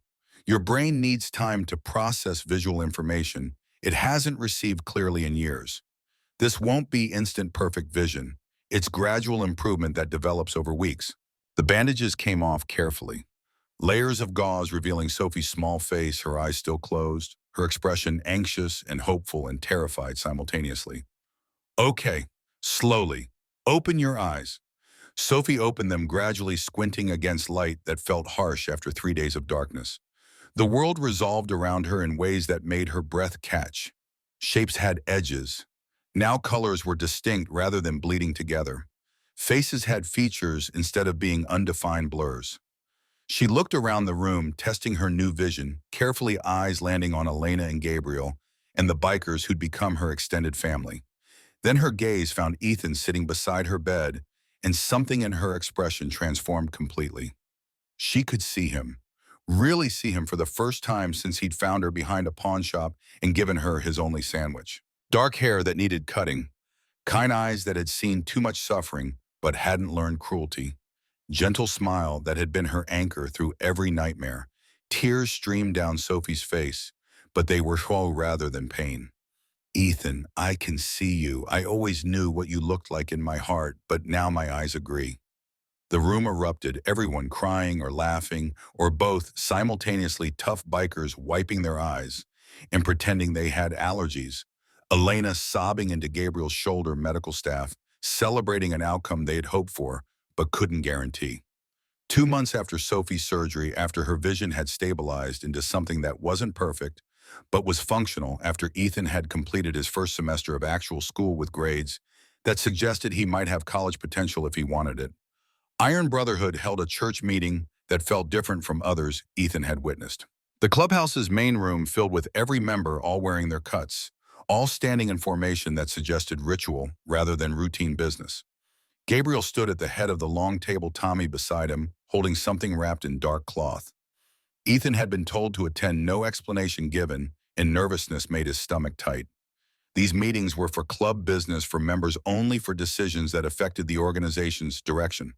Your brain needs time to process visual information it hasn't received clearly in years. This won't be instant perfect vision. It's gradual improvement that develops over weeks. The bandages came off carefully. Layers of gauze revealing Sophie's small face, her eyes still closed, her expression anxious and hopeful and terrified simultaneously. Okay, slowly. Open your eyes. Sophie opened them gradually, squinting against light that felt harsh after 3 days of darkness. The world resolved around her in ways that made her breath catch. Shapes had edges. Now colors were distinct rather than bleeding together. Faces had features instead of being undefined blurs. She looked around the room, testing her new vision, carefully eyes landing on Elena and Gabriel, and the bikers who'd become her extended family. Then her gaze found Ethan sitting beside her bed, and something in her expression transformed completely. She could see him, really see him for the first time since he'd found her behind a pawn shop and given her his only sandwich. Dark hair that needed cutting, kind eyes that had seen too much suffering but hadn't learned cruelty, gentle smile that had been her anchor through every nightmare. Tears streamed down Sophie's face, but they were woe rather than pain. Ethan, I can see you. I always knew what you looked like in my heart, but now my eyes agree. The room erupted, everyone crying or laughing, or both, simultaneously. Tough bikers wiping their eyes and pretending they had allergies. Elena sobbing into Gabriel's shoulder, medical staff, celebrating an outcome they had hoped for, but couldn't guarantee. 2 months after Sophie's surgery, after her vision had stabilized into something that wasn't perfect, but was functional, after Ethan had completed his first semester of actual school with grades that suggested he might have college potential if he wanted it, Iron Brotherhood held a church meeting that felt different from others Ethan had witnessed. The clubhouse's main room filled with every member all wearing their cuts, all standing in formation that suggested ritual rather than routine business. Gabriel stood at the head of the long table, Tommy beside him, holding something wrapped in dark cloth. Ethan had been told to attend, no explanation given, and nervousness made his stomach tight. These meetings were for club business, for members only, for decisions that affected the organization's direction.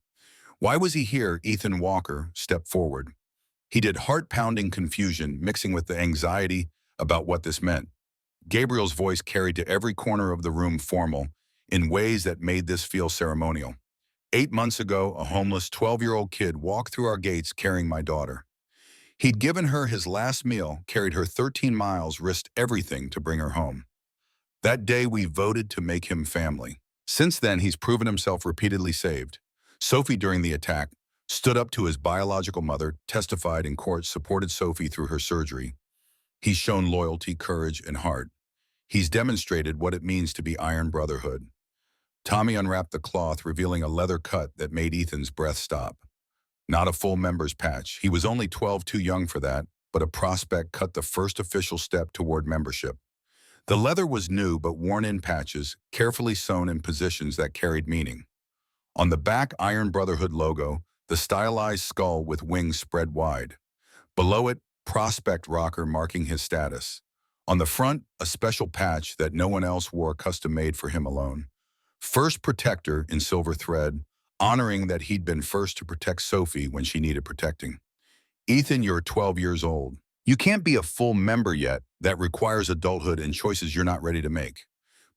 Why was he here? Ethan Walker stepped forward. He did heart-pounding confusion, mixing with the anxiety about what this meant. Gabriel's voice carried to every corner of the room, formal, in ways that made this feel ceremonial. 8 months ago, a homeless 12-year-old kid walked through our gates carrying my daughter. He'd given her his last meal, carried her 13 miles, risked everything to bring her home. That day, we voted to make him family. Since then, he's proven himself, repeatedly saved. Sophie, during the attack, stood up to his biological mother, testified in court, supported Sophie through her surgery. He's shown loyalty, courage, and heart. He's demonstrated what it means to be Iron Brotherhood. Tommy unwrapped the cloth, revealing a leather cut that made Ethan's breath stop. Not a full member's patch. He was only 12, too young for that, but a prospect cut, the first official step toward membership. The leather was new but worn in patches, carefully sewn in positions that carried meaning. On the back, Iron Brotherhood logo, the stylized skull with wings spread wide. Below it, prospect rocker marking his status. On the front, a special patch that no one else wore, custom-made for him alone. First Protector in silver thread, honoring that he'd been first to protect Sophie when she needed protecting. Ethan, you're 12 years old. You can't be a full member yet. That requires adulthood and choices you're not ready to make.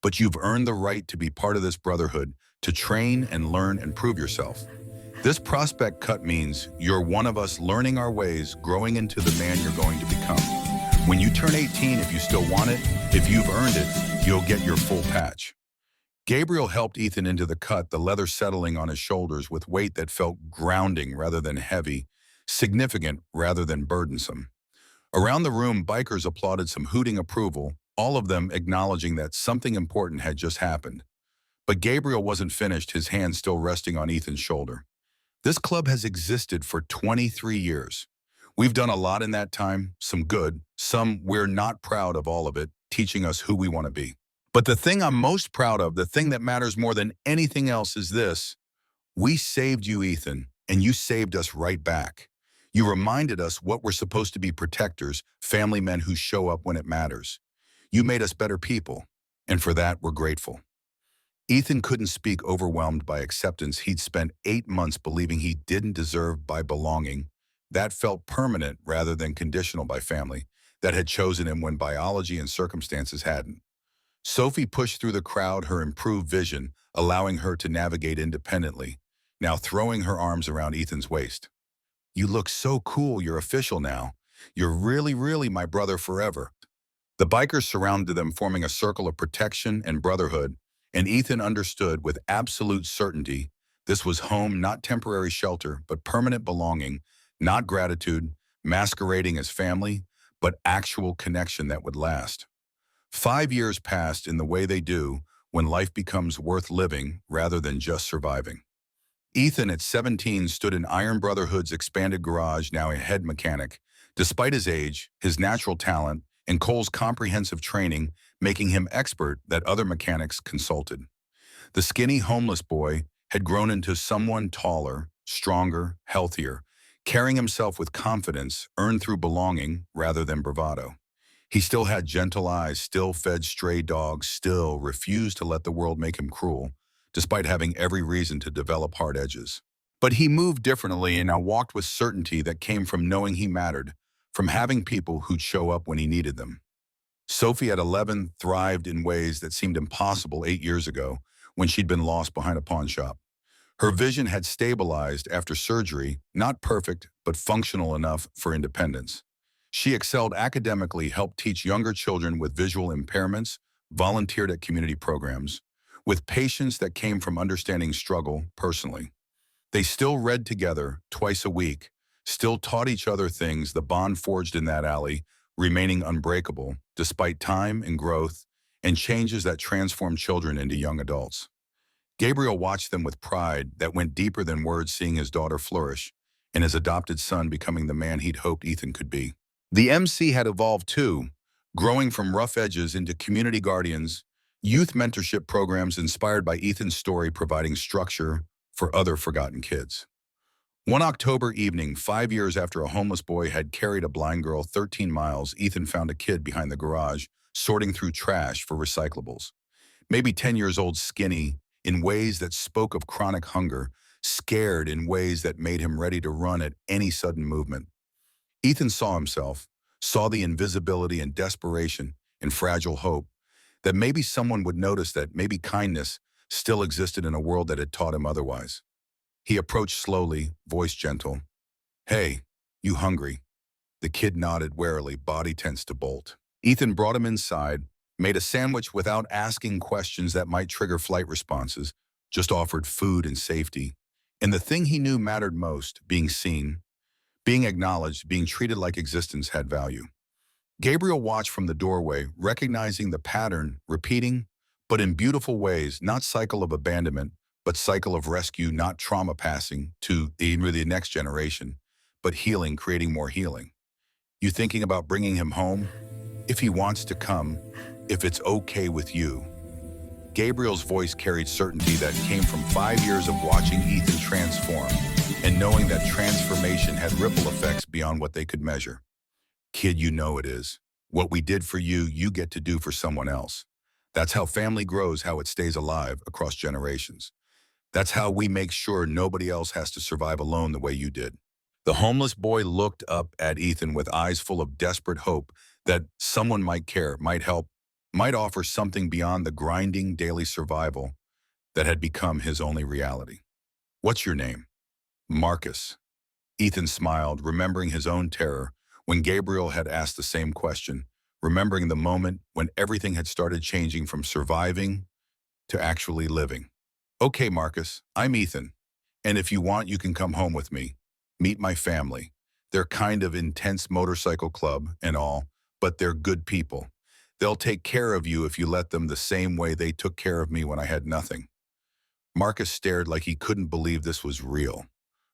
But you've earned the right to be part of this brotherhood, to train and learn and prove yourself. This prospect cut means you're one of us, learning our ways, growing into the man you're going to become. When you turn 18, if you still want it, if you've earned it, you'll get your full patch. Gabriel helped Ethan into the cut, the leather settling on his shoulders with weight that felt grounding rather than heavy, significant rather than burdensome. Around the room, bikers applauded, some hooting approval, all of them acknowledging that something important had just happened. But Gabriel wasn't finished, his hand still resting on Ethan's shoulder. This club has existed for 23 years. We've done a lot in that time, some good, some we're not proud of, all of it, teaching us who we want to be. But the thing I'm most proud of, the thing that matters more than anything else, is this. We saved you, Ethan, and you saved us right back. You reminded us what we're supposed to be: protectors, family men who show up when it matters. You made us better people, and for that, we're grateful. Ethan couldn't speak, overwhelmed by acceptance he'd spent 8 months believing he didn't deserve, by belonging that felt permanent rather than conditional, by family that had chosen him when biology and circumstances hadn't. Sophie pushed through the crowd, her improved vision allowing her to navigate independently, now throwing her arms around Ethan's waist. You look so cool, you're official now. You're really my brother forever. The bikers surrounded them, forming a circle of protection and brotherhood, and Ethan understood with absolute certainty this was home, not temporary shelter, but permanent belonging, not gratitude, masquerading as family, but actual connection that would last. 5 years passed in the way they do when life becomes worth living rather than just surviving. Ethan, at 17, stood in Iron Brotherhood's expanded garage, now a head mechanic, despite his age, his natural talent, and Cole's comprehensive training making him expert that other mechanics consulted. The skinny homeless boy had grown into someone taller, stronger, healthier, carrying himself with confidence earned through belonging rather than bravado. He still had gentle eyes, still fed stray dogs, still refused to let the world make him cruel, despite having every reason to develop hard edges. But he moved differently and now walked with certainty that came from knowing he mattered, from having people who'd show up when he needed them. Sophie, at 11, thrived in ways that seemed impossible 8 years ago when she'd been lost behind a pawn shop. Her vision had stabilized after surgery, not perfect, but functional enough for independence. She excelled academically, helped teach younger children with visual impairments, volunteered at community programs, with patience that came from understanding struggle personally. They still read together twice a week, still taught each other things, the bond forged in that alley, remaining unbreakable, despite time and growth and changes that transform children into young adults. Gabriel watched them with pride that went deeper than words, seeing his daughter flourish and his adopted son becoming the man he'd hoped Ethan could be. The MC had evolved too, growing from rough edges into community guardians, youth mentorship programs inspired by Ethan's story, providing structure for other forgotten kids. One October evening, 5 years after a homeless boy had carried a blind girl 13 miles, Ethan found a kid behind the garage, sorting through trash for recyclables. Maybe 10 years old, skinny, in ways that spoke of chronic hunger, scared in ways that made him ready to run at any sudden movement. Ethan saw himself, saw the invisibility and desperation and fragile hope, that maybe someone would notice, that maybe kindness still existed in a world that had taught him otherwise. He approached slowly, voice gentle. "Hey, you hungry?" The kid nodded warily, body tense to bolt. Ethan brought him inside, made a sandwich without asking questions that might trigger flight responses, just offered food and safety. And the thing he knew mattered most, being seen, being acknowledged, being treated like existence had value. Gabriel watched from the doorway, recognizing the pattern, repeating, but in beautiful ways, not cycle of abandonment, but cycle of rescue, not trauma passing to the next generation, but healing, creating more healing. You thinking about bringing him home? If he wants to come, if it's okay with you. Gabriel's voice carried certainty that came from 5 years of watching Ethan transform and knowing that transformation had ripple effects beyond what they could measure. "Kid, you know it is. What we did for you, you get to do for someone else. That's how family grows, how it stays alive across generations. That's how we make sure nobody else has to survive alone the way you did." The homeless boy looked up at Ethan with eyes full of desperate hope that someone might care, might help, might offer something beyond the grinding daily survival that had become his only reality. "What's your name?" "Marcus." Ethan smiled, remembering his own terror when Gabriel had asked the same question, remembering the moment when everything had started changing from surviving to actually living. "Okay, Marcus, I'm Ethan, and if you want, you can come home with me. Meet my family. They're kind of intense motorcycle club and all, but they're good people. They'll take care of you if you let them, the same way they took care of me when I had nothing." Marcus stared like he couldn't believe this was real.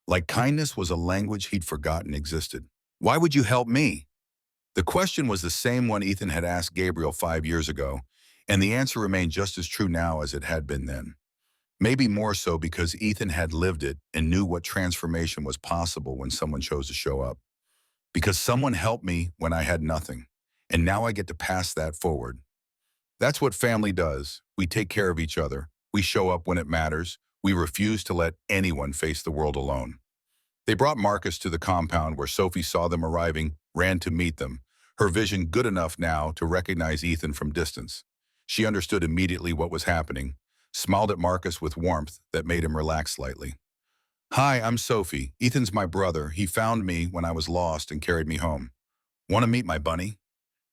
Like kindness was a language he'd forgotten existed. "Why would you help me?" The question was the same one Ethan had asked Gabriel 5 years ago, and the answer remained just as true now as it had been then. Maybe more so because Ethan had lived it and knew what transformation was possible when someone chose to show up. Because someone helped me when I had nothing, and now I get to pass that forward. That's what family does. We take care of each other. We show up when it matters. We refuse to let anyone face the world alone. They brought Marcus to the compound where Sophie saw them arriving, ran to meet them, her vision good enough now to recognize Ethan from distance. She understood immediately what was happening, smiled at Marcus with warmth that made him relax slightly. "Hi, I'm Sophie. Ethan's my brother. He found me when I was lost and carried me home. Want to meet my bunny?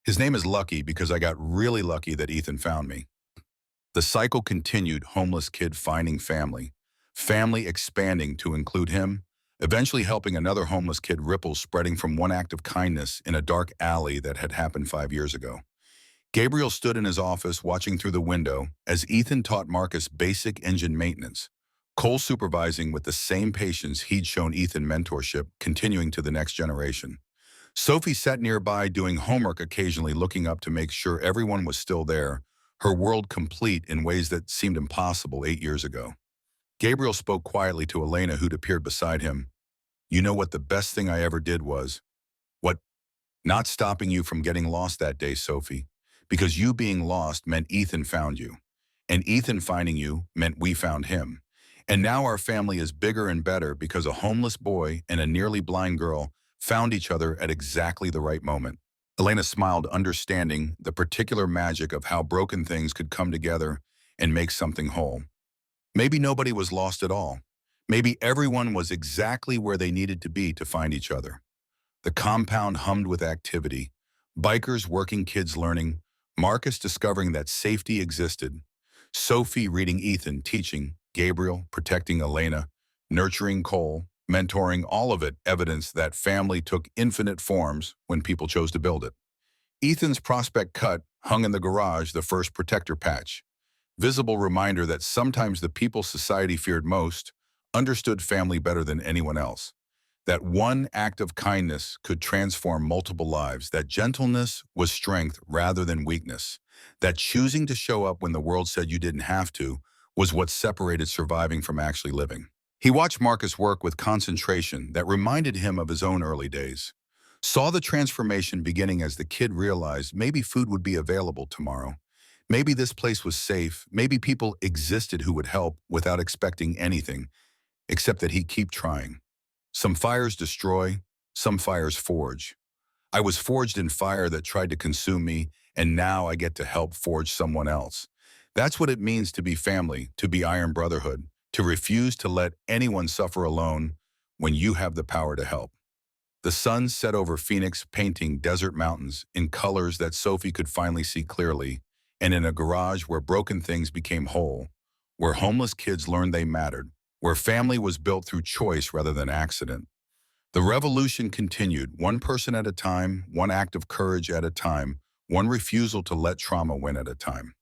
His name is Lucky because I got really lucky that Ethan found me." The cycle continued, homeless kid finding family, family expanding to include him, eventually helping another homeless kid, ripples spreading from one act of kindness in a dark alley that had happened 5 years ago. Gabriel stood in his office watching through the window as Ethan taught Marcus basic engine maintenance, Cole supervising with the same patience he'd shown Ethan mentorship, continuing to the next generation. Sophie sat nearby doing homework, occasionally looking up to make sure everyone was still there, her world complete in ways that seemed impossible 8 years ago. Gabriel spoke quietly to Elena, who'd appeared beside him. "You know what the best thing I ever did was? What? Not stopping you from getting lost that day, Sophie. Because you being lost meant Ethan found you. And Ethan finding you meant we found him. And now our family is bigger and better because a homeless boy and a nearly blind girl found each other at exactly the right moment." Elena smiled, understanding the particular magic of how broken things could come together and make something whole. Maybe nobody was lost at all. Maybe everyone was exactly where they needed to be to find each other. The compound hummed with activity. Bikers, working, kids learning, Marcus discovering that safety existed, Sophie reading, Ethan teaching, Gabriel protecting Elena, nurturing Cole, mentoring, all of it evidence that family took infinite forms when people chose to build it. Ethan's prospect cut hung in the garage, the first protector patch. Visible reminder that sometimes the people society feared most understood family better than anyone else. That one act of kindness could transform multiple lives, that gentleness was strength rather than weakness, that choosing to show up when the world said you didn't have to was what separated surviving from actually living. He watched Marcus work with concentration that reminded him of his own early days. Saw the transformation beginning as the kid realized maybe food would be available tomorrow. Maybe this place was safe. Maybe people existed who would help without expecting anything, except that he'd keep trying. Some fires destroy, some fires forge. I was forged in fire that tried to consume me, and now I get to help forge someone else. That's what it means to be family, to be Iron Brotherhood, to refuse to let anyone suffer alone when you have the power to help. The sun set over Phoenix, painting desert mountains in colors that Sophie could finally see clearly, and in a garage where broken things became whole, where homeless kids learned they mattered, where family was built through choice rather than accident. The revolution continued, one person at a time, one act of courage at a time, one refusal to let trauma win at a time.